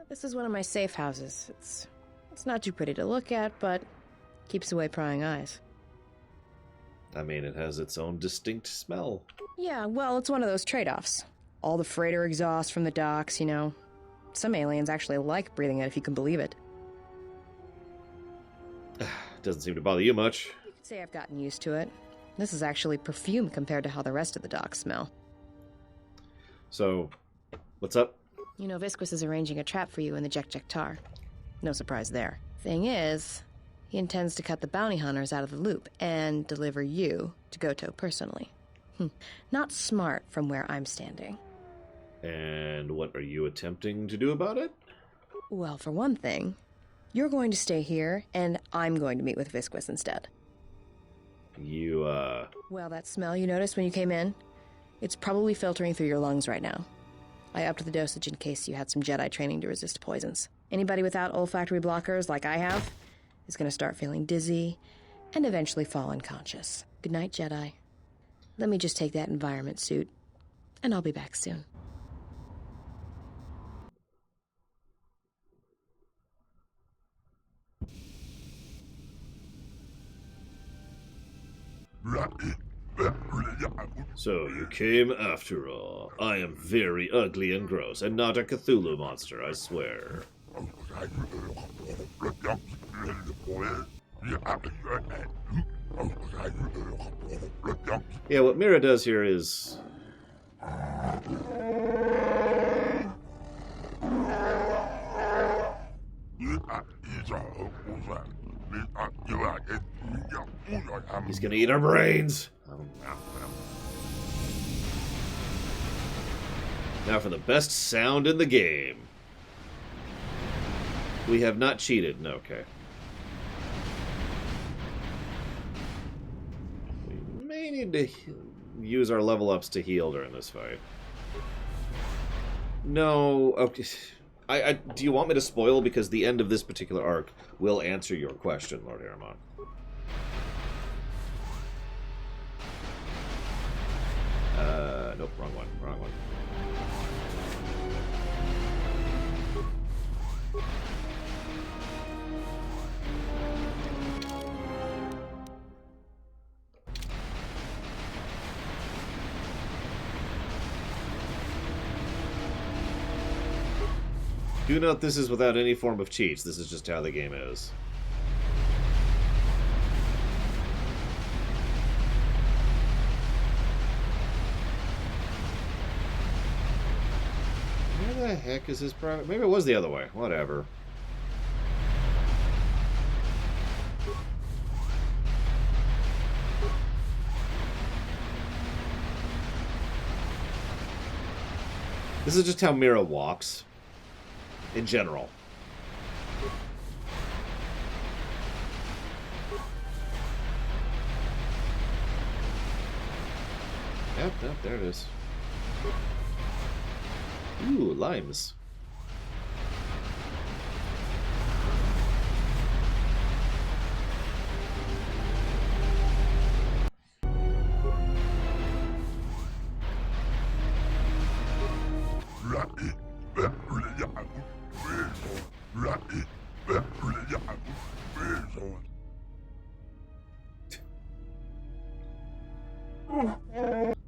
This is one of my safe houses. It's not too pretty to look at, but keeps away prying eyes. I mean, it has its own distinct smell. Yeah, well, it's one of those trade-offs. All the freighter exhaust from the docks, you know. Some aliens actually like breathing it, if you can believe it. Doesn't seem to bother you much. You could say I've gotten used to it. This is actually perfume compared to how the rest of the docks smell. So, what's up? You know, Visquis is arranging a trap for you in the Jek-Jek-Tar. No surprise there. Thing is, he intends to cut the bounty hunters out of the loop and deliver you to Goto personally. Not smart from where I'm standing. And what are you attempting to do about it? Well, for one thing, you're going to stay here, and I'm going to meet with Visquis instead. You, Well, that smell you noticed when you came in? It's probably filtering through your lungs right now. I upped the dosage in case you had some Jedi training to resist poisons. Anybody without olfactory blockers, like I have, is going to start feeling dizzy and eventually fall unconscious. Good night, Jedi. Let me just take that environment suit, and I'll be back soon. So you came after all. I am very ugly and gross, and not a Cthulhu monster, I swear. Yeah, what Mira does here is... He's gonna eat our brains! Now for the best sound in the game. We have not cheated. No, okay. We may need to use our level ups to heal during this fight. No, okay. Do you want me to spoil? Because the end of this particular arc will answer your question, Lord Aramon. Nope, wrong one, wrong one. Do note this is without any form of cheats. This is just how the game is. Where the heck is his private? Maybe it was the other way. Whatever. This is just how Mira walks. In general. Yep, there it is. Ooh, limes.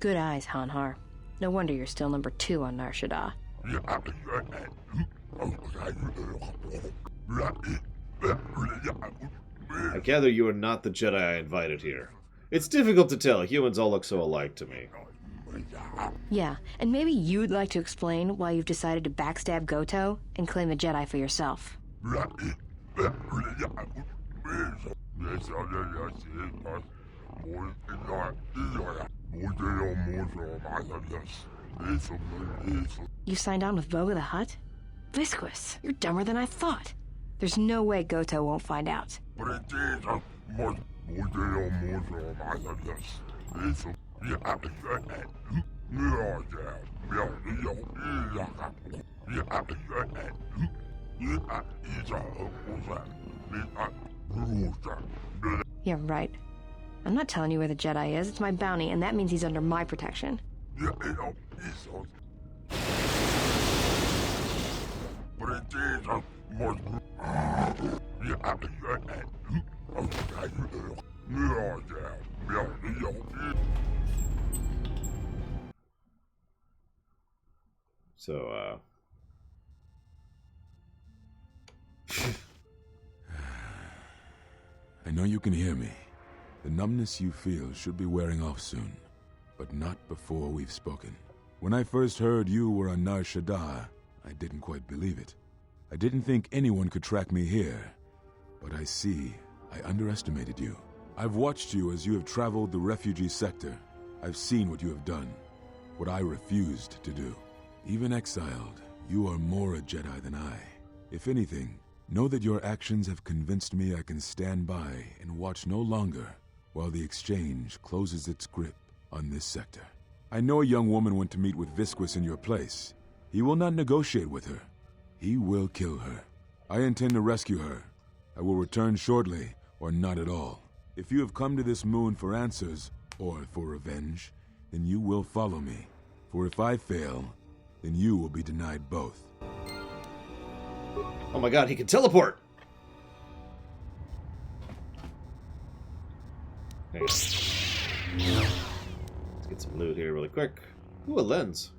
Good eyes, Hanhar. No wonder you're still number 2 on Nar Shaddaa. I gather you are not the Jedi I invited here. It's difficult to tell. Humans all look so alike to me. Yeah, and maybe you'd like to explain why you've decided to backstab Goto and claim the Jedi for yourself. You signed on with Voga the Hutt? Visquis, you're dumber than I thought. There's no way Goto won't find out. Yeah, right. I'm not telling you where the Jedi is. It's my bounty, and that means he's under my protection. So, I know you can hear me. The numbness you feel should be wearing off soon, but not before we've spoken. When I first heard you were on Nar Shaddaa, I didn't quite believe it. I didn't think anyone could track me here, but I see I underestimated you. I've watched you as you have traveled the refugee sector. I've seen what you have done, what I refused to do. Even exiled, you are more a Jedi than I. If anything, know that your actions have convinced me I can stand by and watch no longer while the Exchange closes its grip on this sector. I know a young woman went to meet with Visquis in your place. He will not negotiate with her. He will kill her. I intend to rescue her. I will return shortly, or not at all. If you have come to this moon for answers, or for revenge, then you will follow me. For if I fail, then you will be denied both. oh my god, he can teleport! Hang on. Let's get some loot here really quick. Ooh, a lens.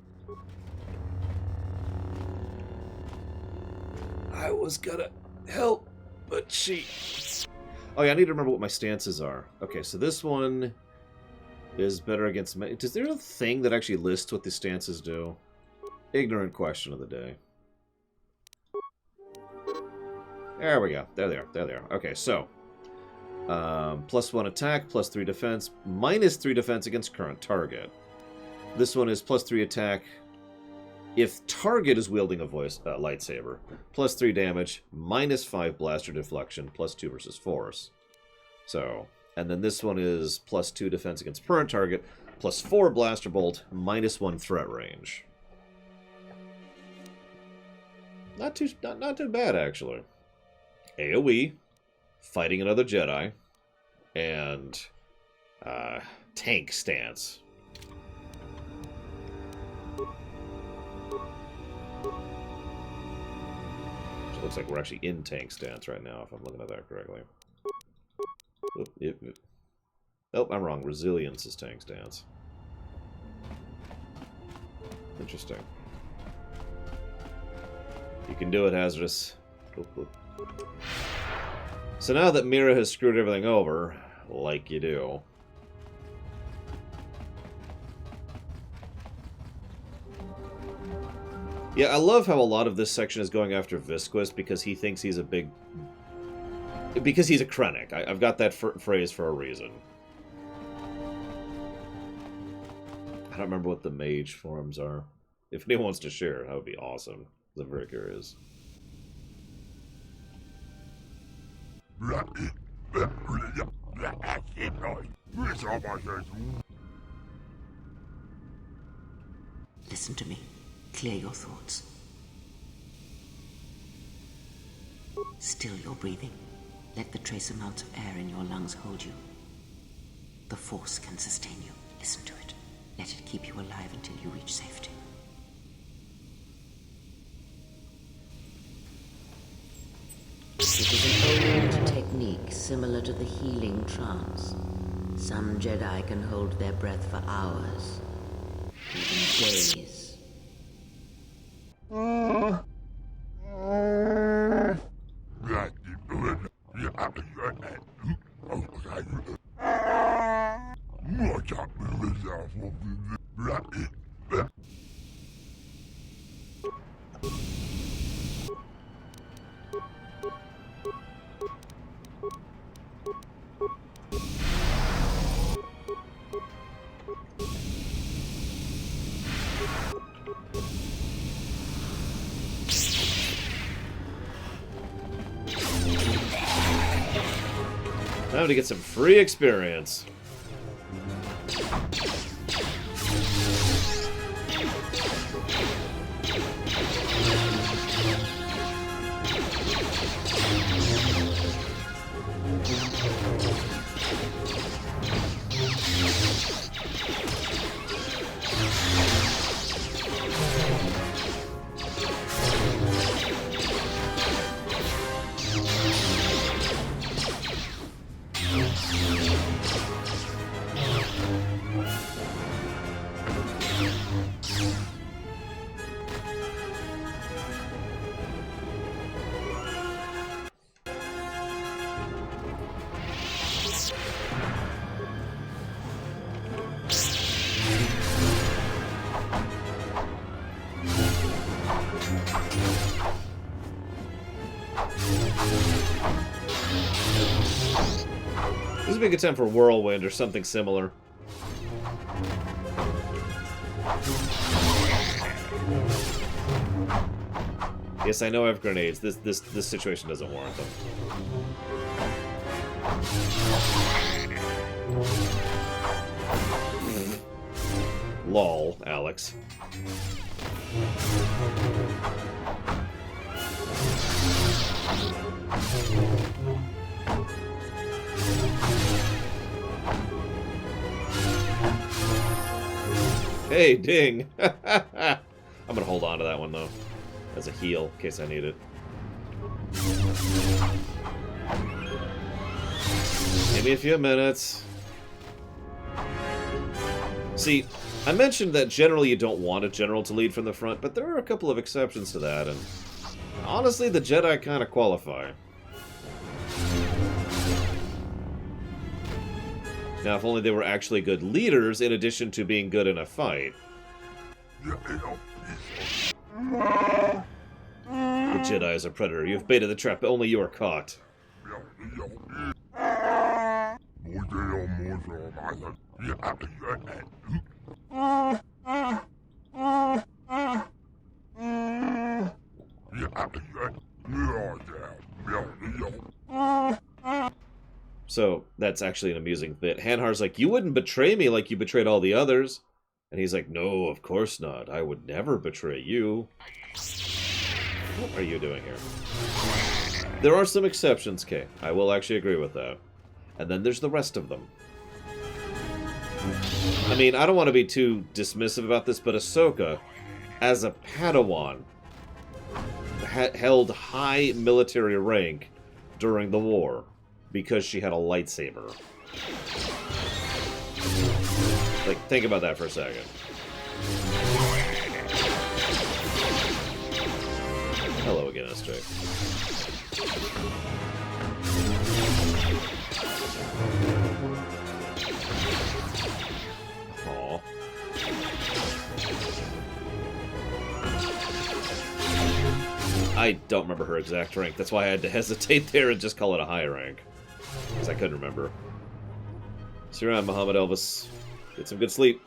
I was gonna help, but she... Oh yeah, I need to remember what my stances are. Okay, so this one is better against... Is there a thing that actually lists what the stances do? Ignorant question of the day. There we go. There they are. There they are. Okay, so... +1 attack, +3 defense, -3 defense against current target. This one is +3 attack if target is wielding a lightsaber. +3 damage, -5 blaster deflection, +2 versus force. So, and then this one is +2 defense against current target, +4 blaster bolt, -1 threat range. Not too bad, actually. AoE, fighting another Jedi, and tank stance. It looks like we're actually in tank stance right now, if I'm looking at that correctly. Nope, I'm wrong. Resilience is tank stance. Interesting. You can do it, Hazardous. So now that Mira has screwed everything over, like you do... Yeah, I love how a lot of this section is going after Visquis because he thinks he's a big... Because he's a Krennic. I've got that phrase for a reason. I don't remember what the mage forms are. If anyone wants to share, that would be awesome. I'm very curious. Listen to me. Clear your thoughts. Still your breathing. Let the trace amounts of air in your lungs hold you. The Force can sustain you. Listen to it. Let it keep you alive until you reach safety. It is an old technique similar to the healing trance. Some Jedi can hold their breath for hours, even days. Time to get some free experience. This would be a good time for Whirlwind or something similar. Yes, I know I have grenades. This situation doesn't warrant them. Lol, Alex. Hey, ding! I'm gonna hold on to that one, though. As a heal, in case I need it. Give me a few minutes. See, I mentioned that generally you don't want a general to lead from the front, but there are a couple of exceptions to that, and honestly, the Jedi kind of qualify. Now, if only they were actually good leaders, in addition to being good in a fight. The Jedi is a predator. You've baited the trap, but only you are caught. So, that's actually an amusing bit. Hanhar's like, you wouldn't betray me like you betrayed all the others. And he's like, no, of course not. I would never betray you. What are you doing here? There are some exceptions, Kay. I will actually agree with that. And then there's the rest of them. I mean, I don't want to be too dismissive about this, but Ahsoka, as a Padawan, held high military rank during the war because she had a lightsaber. Like, think about that for a second. Hello again, SJ. Aww. I don't remember her exact rank. That's why I had to hesitate there and just call it a high rank. Because I couldn't remember. See you around, Muhammad Elvis. Get some good sleep.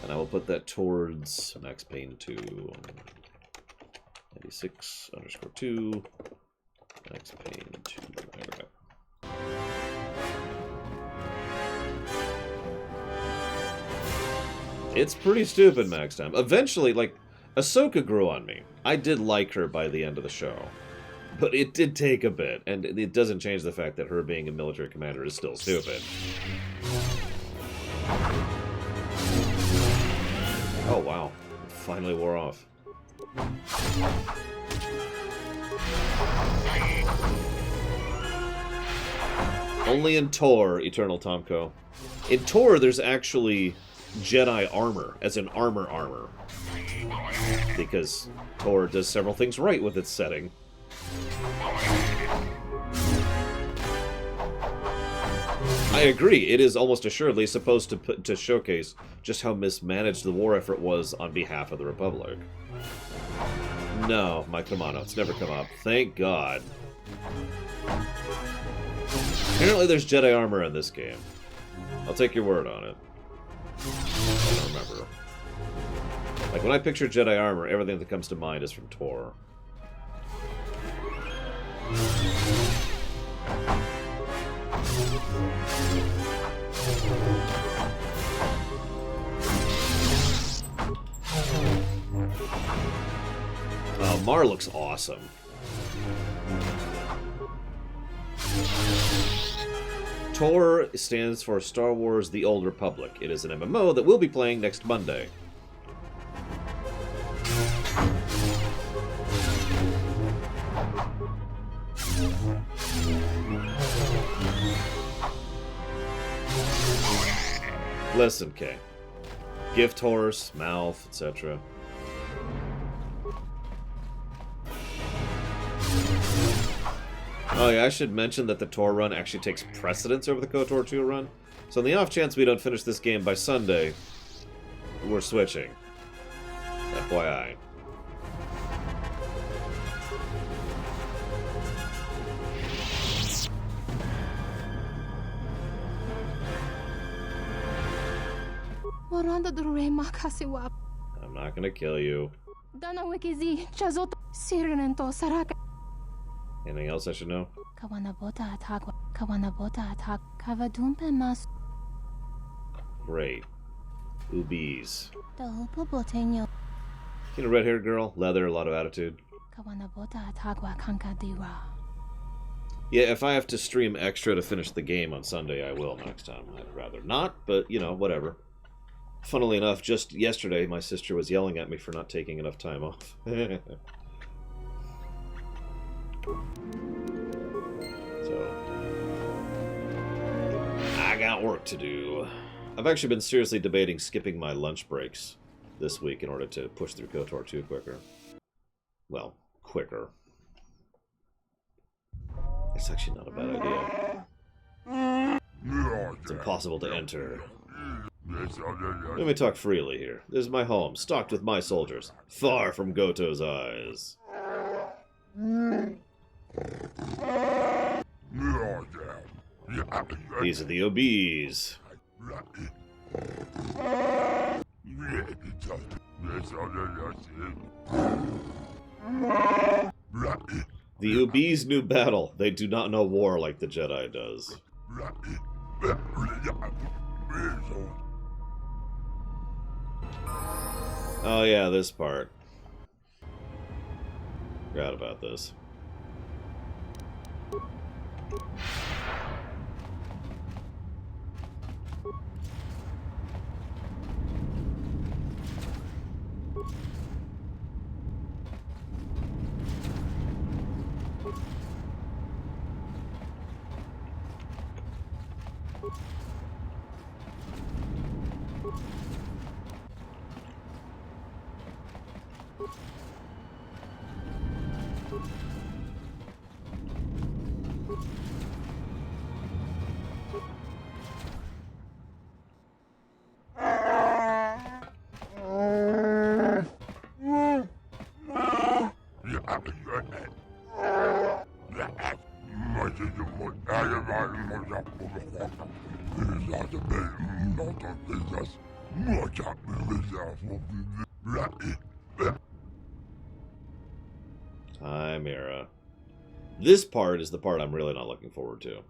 And I will put that towards Max Payne 2. 96_2. Max Payne 2. There we go. It's pretty stupid, Max Time. Eventually, like, Ahsoka grew on me. I did like her by the end of the show. But it did take a bit, and it doesn't change the fact that her being a military commander is still stupid. Oh, wow. It finally wore off. Only in Tor, Eternal Tomko. In Tor, there's actually Jedi armor, as in armor. Because Tor does several things right with its setting. I agree, it is almost assuredly supposed to showcase just how mismanaged the war effort was on behalf of the Republic. No, Mike Romano, it's never come up. Thank God. Apparently there's Jedi armor in this game. I'll take your word on it. I don't remember. Like, when I picture Jedi armor, everything that comes to mind is from Tor. Mar looks awesome. TOR stands for Star Wars The Old Republic. It is an MMO that we'll be playing next Monday. Listen, Kay. Gift horse, mouth, etc. Oh yeah, I should mention that the TOR run actually takes precedence over the KOTOR 2 run. So in the off chance we don't finish this game by Sunday, we're switching. FYI. I'm not gonna kill you. Anything else I should know? Great. Ubies. You know, red-haired girl, leather, a lot of attitude. Yeah, if I have to stream extra to finish the game on Sunday, I will next time. I'd rather not, but, you know, whatever. Funnily enough, just yesterday, my sister was yelling at me for not taking enough time off. So, I got work to do. I've actually been seriously debating skipping my lunch breaks this week in order to push through KOTOR 2 quicker. Well, quicker. It's actually not a bad idea. It's impossible to enter. Let me talk freely here. This is my home, stocked with my soldiers, far from Goto's eyes. These are the OBs. The OBs knew battle. They do not know war like the Jedi does. Oh yeah, this part. Forgot about this. Chimera. This part is the part I'm really not looking forward to.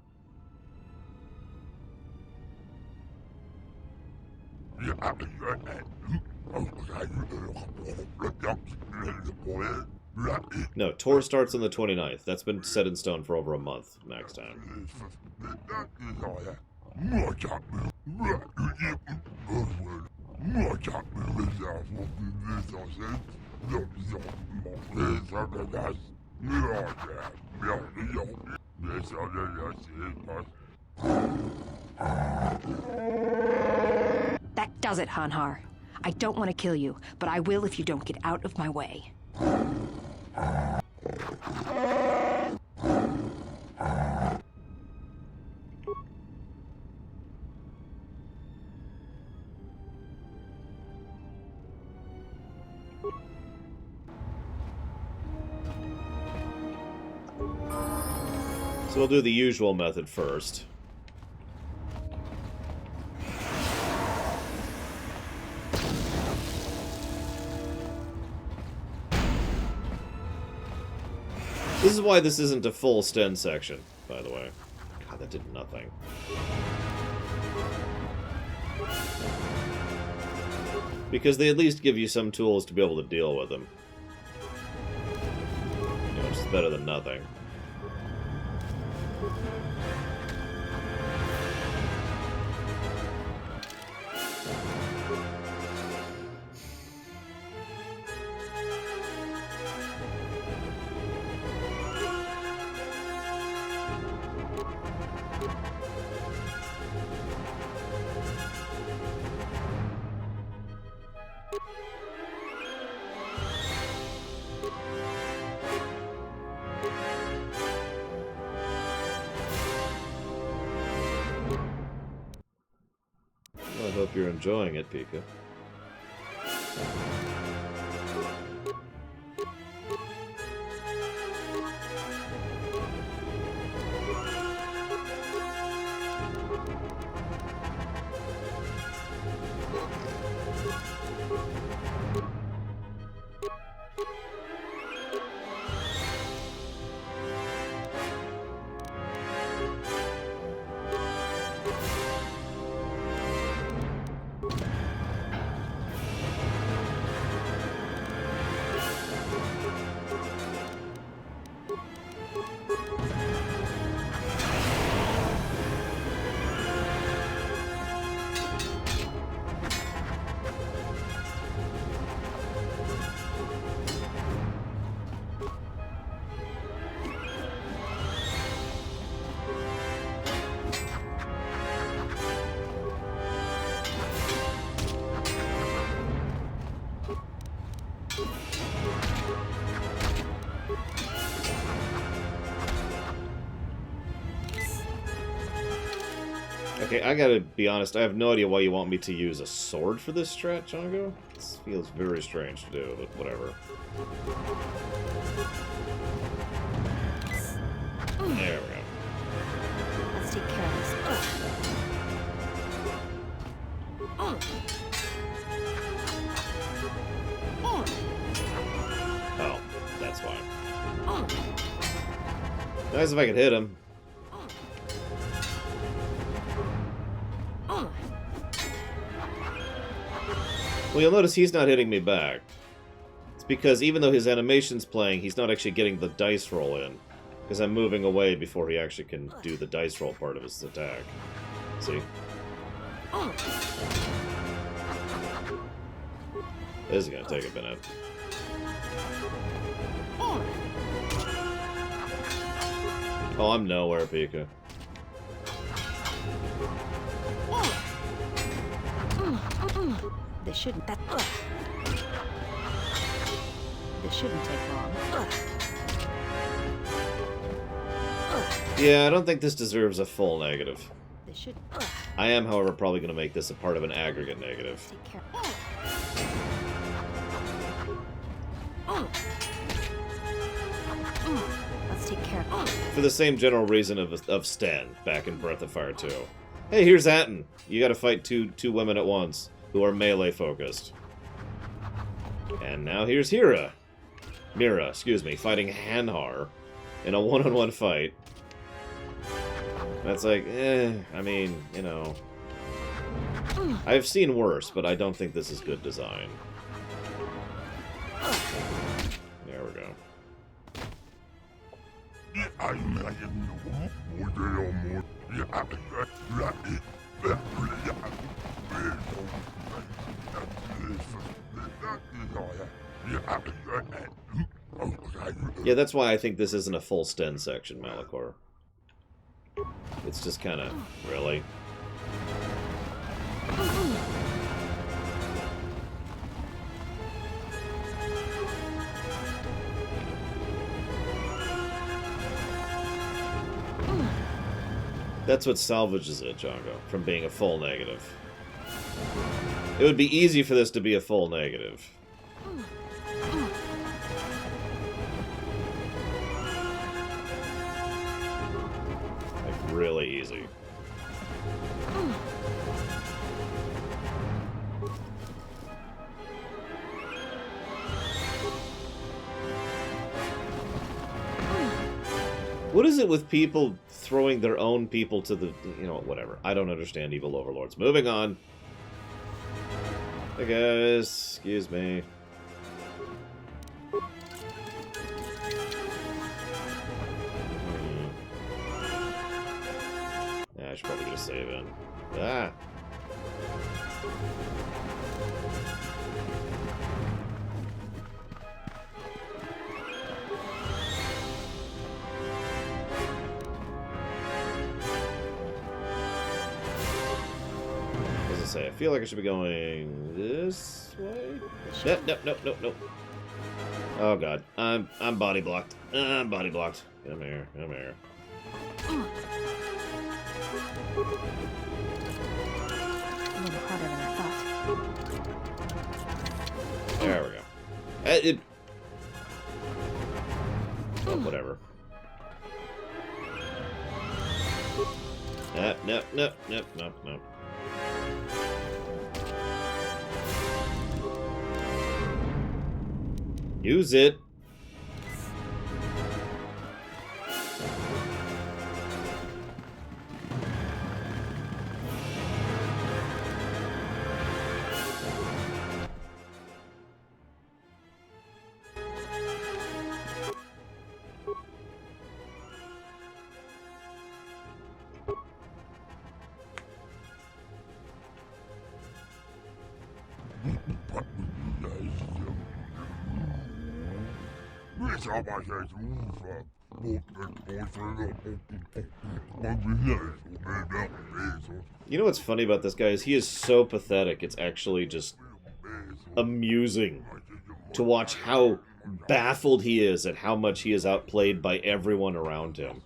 No, TOR starts on the 29th. That's been set in stone for over a month, max time. That does it, Hanhar. I don't want to kill you, but I will if you don't get out of my way. So we'll do the usual method first. This is why this isn't a full Sten section, by the way. God, that did nothing. Because they at least give you some tools to be able to deal with them. You know, it's better than nothing. I hope you're enjoying it, Pika. Okay, I gotta be honest, I have no idea why you want me to use a sword for this strat, Django. This feels very strange to do, but whatever. There we go. Let's take care of this. Oh, that's why. Nice if I could hit him. Well, you'll notice he's not hitting me back. It's because even though his animation's playing, he's not actually getting the dice roll in. Because I'm moving away before he actually can do the dice roll part of his attack. See? This is gonna take a minute. Oh, I'm nowhere, Pika. This shouldn't. This shouldn't take long. Yeah, I don't think this deserves a full negative. This should. I am, however, probably going to make this a part of an aggregate negative. Take care. Let's take care. For the same general reason of Sten back in Breath of Fire 2. Hey, here's Atton. You got to fight two women at once who are melee focused. And now here's Mira, excuse me, fighting Hanhar in a one-on-one fight. That's like, I mean, you know. I've seen worse, but I don't think this is good design. There we go. Yeah, that's why I think this isn't a full Sten section, Malachor. It's just kind of, really? That's what salvages it, Django, from being a full negative. It would be easy for this to be a full negative. Like, really easy. What is it with people throwing their own people to the... You know, whatever. I don't understand evil overlords. Moving on. Hey guys, excuse me. Yeah, I should probably get a save in. Ah! I feel like I should be going this way. Nope. Oh god, I'm body blocked. I'm body blocked. Come here. A little harder than I thought. There we go. Oh, whatever. Nope. Use it. You know what's funny about this guy is he is so pathetic, it's actually just amusing to watch how baffled he is at how much he is outplayed by everyone around him.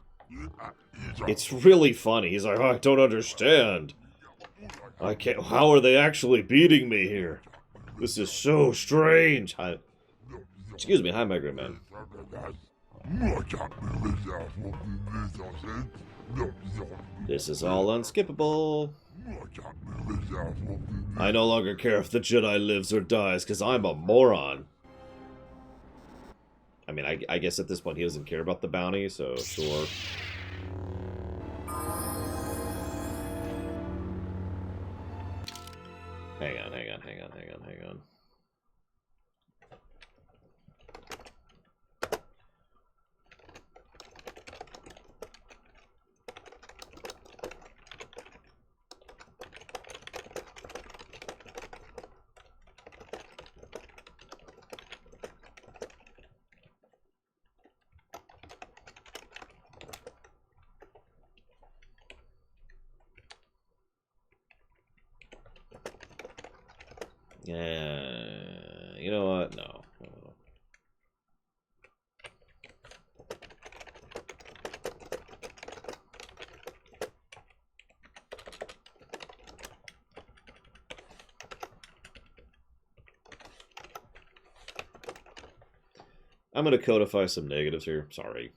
It's really funny. He's like, oh, I don't understand. I can't... How are they actually beating me here? This is so strange. Excuse me, hi, Mega Man. This is all unskippable. I no longer care if the Jedi lives or dies, because I'm a moron. I mean, I guess at this point he doesn't care about the bounty, so sure. Hang on. You know what? No. I'm going to codify some negatives here. Sorry.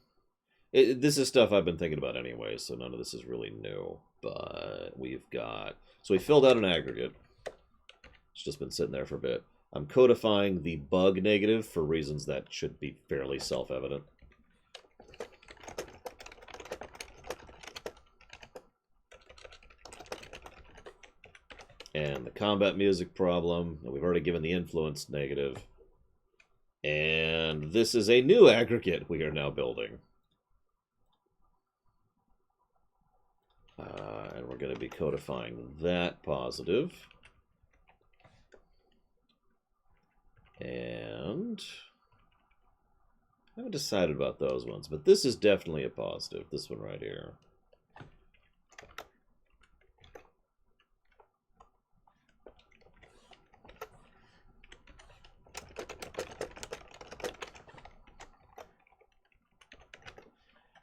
This is stuff I've been thinking about anyway, so none of this is really new. But we've got... So we filled out an aggregate. It's just been sitting there for a bit. I'm codifying the bug negative for reasons that should be fairly self-evident. And the combat music problem, we've already given the influence negative. And this is a new aggregate we are now building. And we're going to be codifying that positive. And I haven't decided about those ones, but this is definitely a positive, this one right here.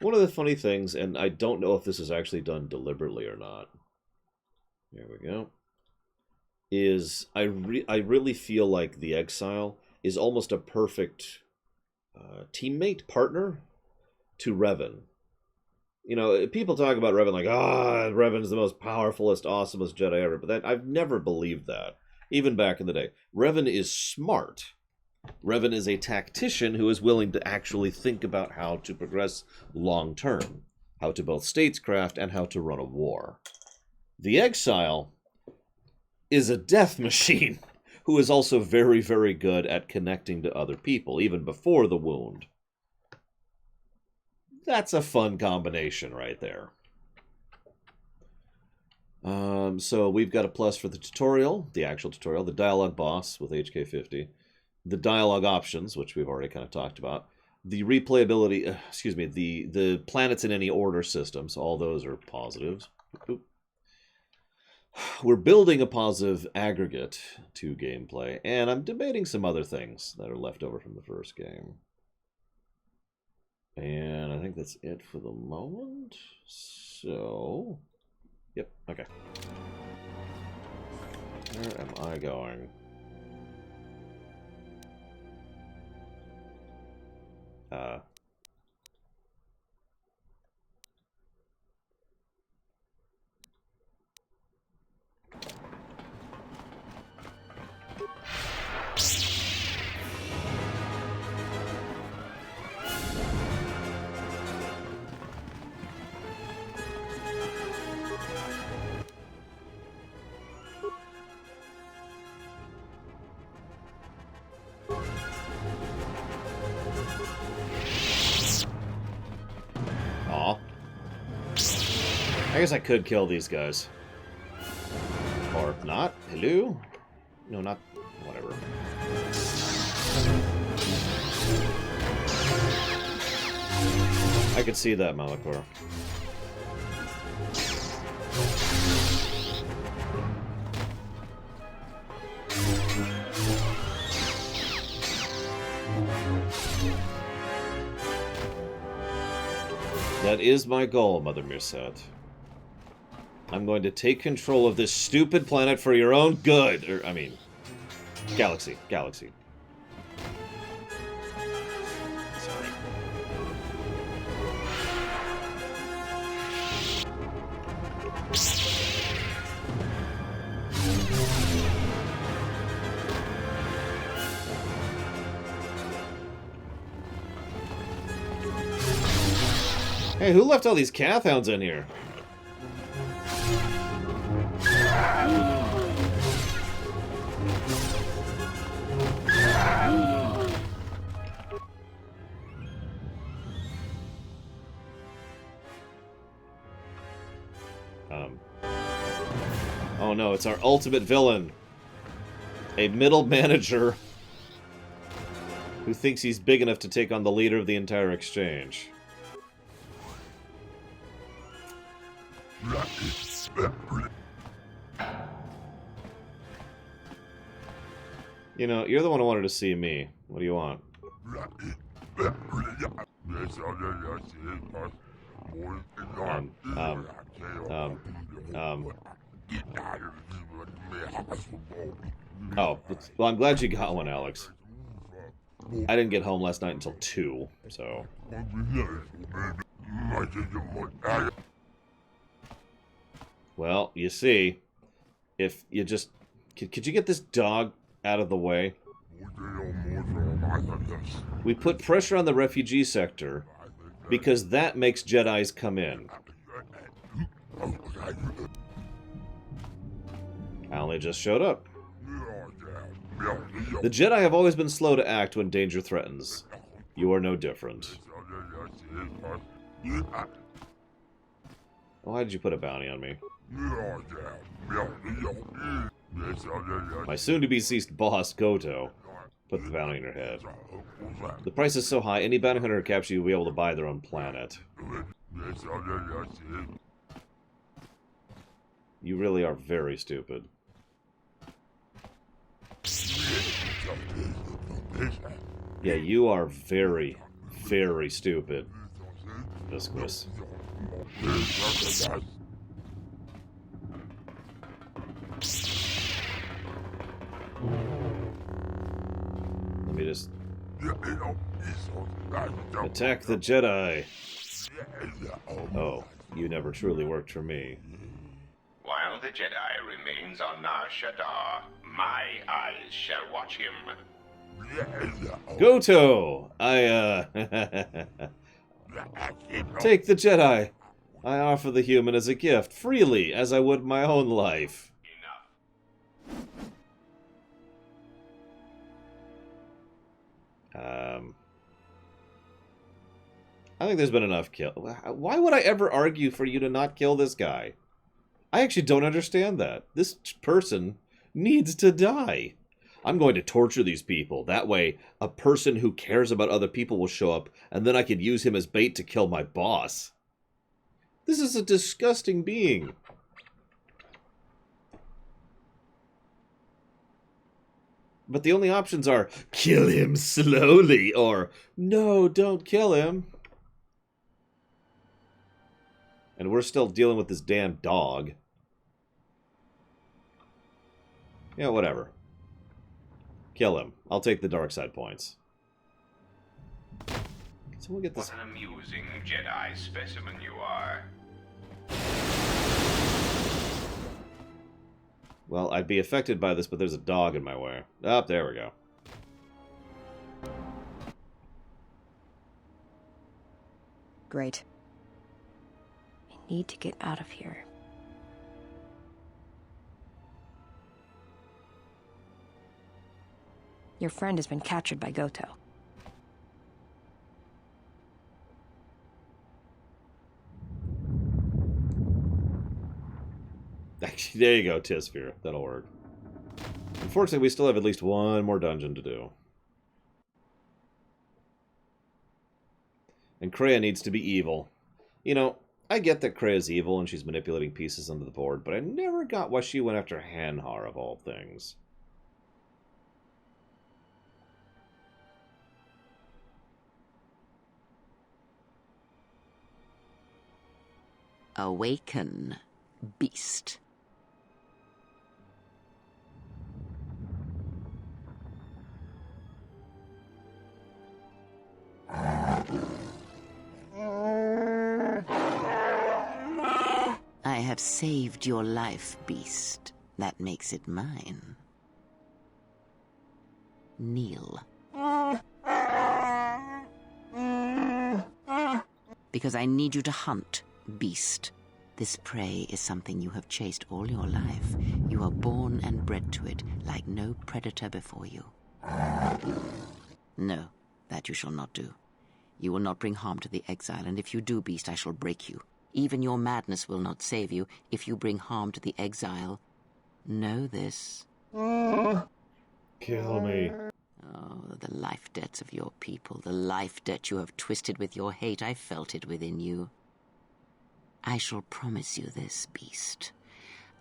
One of the funny things, and I don't know if this is actually done deliberately or not, here we go, is I really feel like the Exile is almost a perfect teammate, partner to Revan. You know, people talk about Revan like, Revan's the most powerfulest, awesomest Jedi ever, but I've never believed that, even back in the day. Revan is smart. Revan is a tactician who is willing to actually think about how to progress long term. how to build statescraft, and how to run a war. The Exile is a death machine who is also very, very good at connecting to other people, even before the wound. That's a fun combination right there. So we've got a plus for the tutorial, the actual tutorial, the dialogue boss with HK50, the dialogue options, which we've already kind of talked about, the replayability, the planets in any order systems, all those are positives. Oop. We're building a positive aggregate to gameplay, and I'm debating some other things that are left over from the first game. And I think that's it for the moment. So, yep, okay. Where am I going? I guess I could kill these guys. Or not. Hello? No, not... whatever. I could see that, Malachor. That is my goal, Mother Mirsad. I'm going to take control of this stupid planet for your own good. Or, I mean, galaxy. Galaxy. Sorry. Hey, who left all these Cathhounds in here? Oh no, it's our ultimate villain. A middle manager who thinks he's big enough to take on the leader of the entire exchange. You know, you're the one who wanted to see me. What do you want? Oh, well, I'm glad you got one, Alex. I didn't get home last night until 2, so... Well, you see, if you just... Could you get this dog out of the way? We put pressure on the refugee sector because that makes Jedis come in. I only just showed up. The Jedi have always been slow to act when danger threatens. You are no different. Why did you put a bounty on me? My soon-to-be-ceased boss, Goto, put the bounty in her head. The price is so high, any bounty hunter who captures you will be able to buy their own planet. You really are very stupid. Yeah, you are very, very stupid. Disquis. Let me just... Attack the Jedi! Oh, you never truly worked for me. While the Jedi remains on Nar Shaddaa, my eyes shall watch him. Goto! Take the Jedi! I offer the human as a gift, freely, as I would my own life. I think there's been enough kill. Why would I ever argue for you to not kill this guy? I actually don't understand that. This person needs to die. I'm going to torture these people. That way, a person who cares about other people will show up, and then I could use him as bait to kill my boss. This is a disgusting being. But the only options are, kill him slowly, or, no, don't kill him. And we're still dealing with this damn dog. Yeah, whatever. Kill him. I'll take the dark side points. So we'll get this. What an amusing Jedi specimen you are. Well, I'd be affected by this, but there's a dog in my way. Oh, there we go. Great. I need to get out of here. Your friend has been captured by Goto. Actually, there you go, Tisphere. That'll work. Unfortunately, we still have at least one more dungeon to do. And Kreia needs to be evil. You know, I get that Kreia's evil and she's manipulating pieces under the board, but I never got why she went after Hanhar of all things. Awaken, beast. I have saved your life, beast. That makes it mine. Kneel. Because I need you to hunt, beast. This prey is something you have chased all your life. You are born and bred to it, like no predator before you. No, that you shall not do. You will not bring harm to the exile, and if you do, beast, I shall break you. Even your madness will not save you if you bring harm to the exile. Know this. Kill me. Oh, the life debts of your people, the life debt you have twisted with your hate. I felt it within you. I shall promise you this, beast.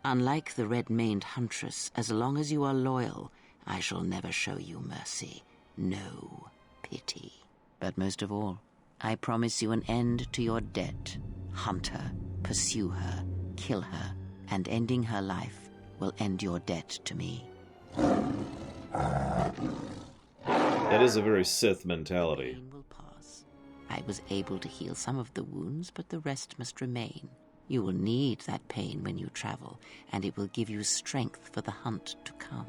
Unlike the red-maned huntress, as long as you are loyal, I shall never show you mercy. No pity. But most of all, I promise you an end to your debt. Hunt her, pursue her, kill her, and ending her life will end your debt to me. That is a very Sith mentality. Pain will pass. I was able to heal some of the wounds, but the rest must remain. You will need that pain when you travel, and it will give you strength for the hunt to come.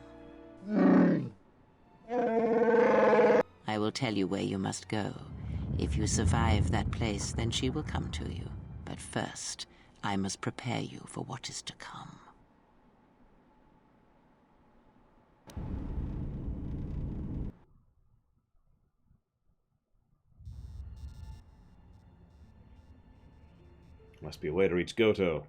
I will tell you where you must go. If you survive that place, then she will come to you. But first, I must prepare you for what is to come. Must be a way to reach Goto.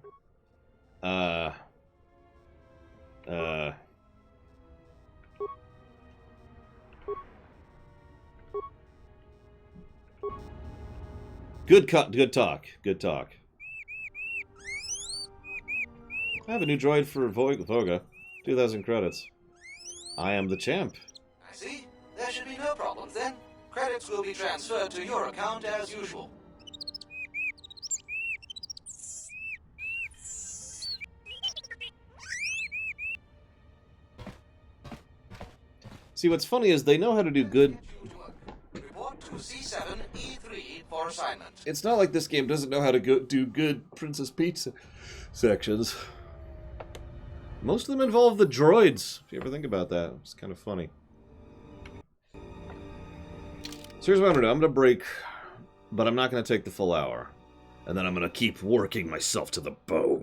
Good talk. Good talk. I have a new droid for Voga. 2,000 credits. I am the champ. I see. There should be no problems then. Credits will be transferred to your account as usual. See, what's funny is they know how to do good... Report to C7E3 for assignment. It's not like this game doesn't know how to do good Princess Peach sections. Most of them involve the droids, if you ever think about that. It's kind of funny. So here's what I'm going to do. I'm going to break, but I'm not going to take the full hour. and then I'm gonna keep working myself to the bone.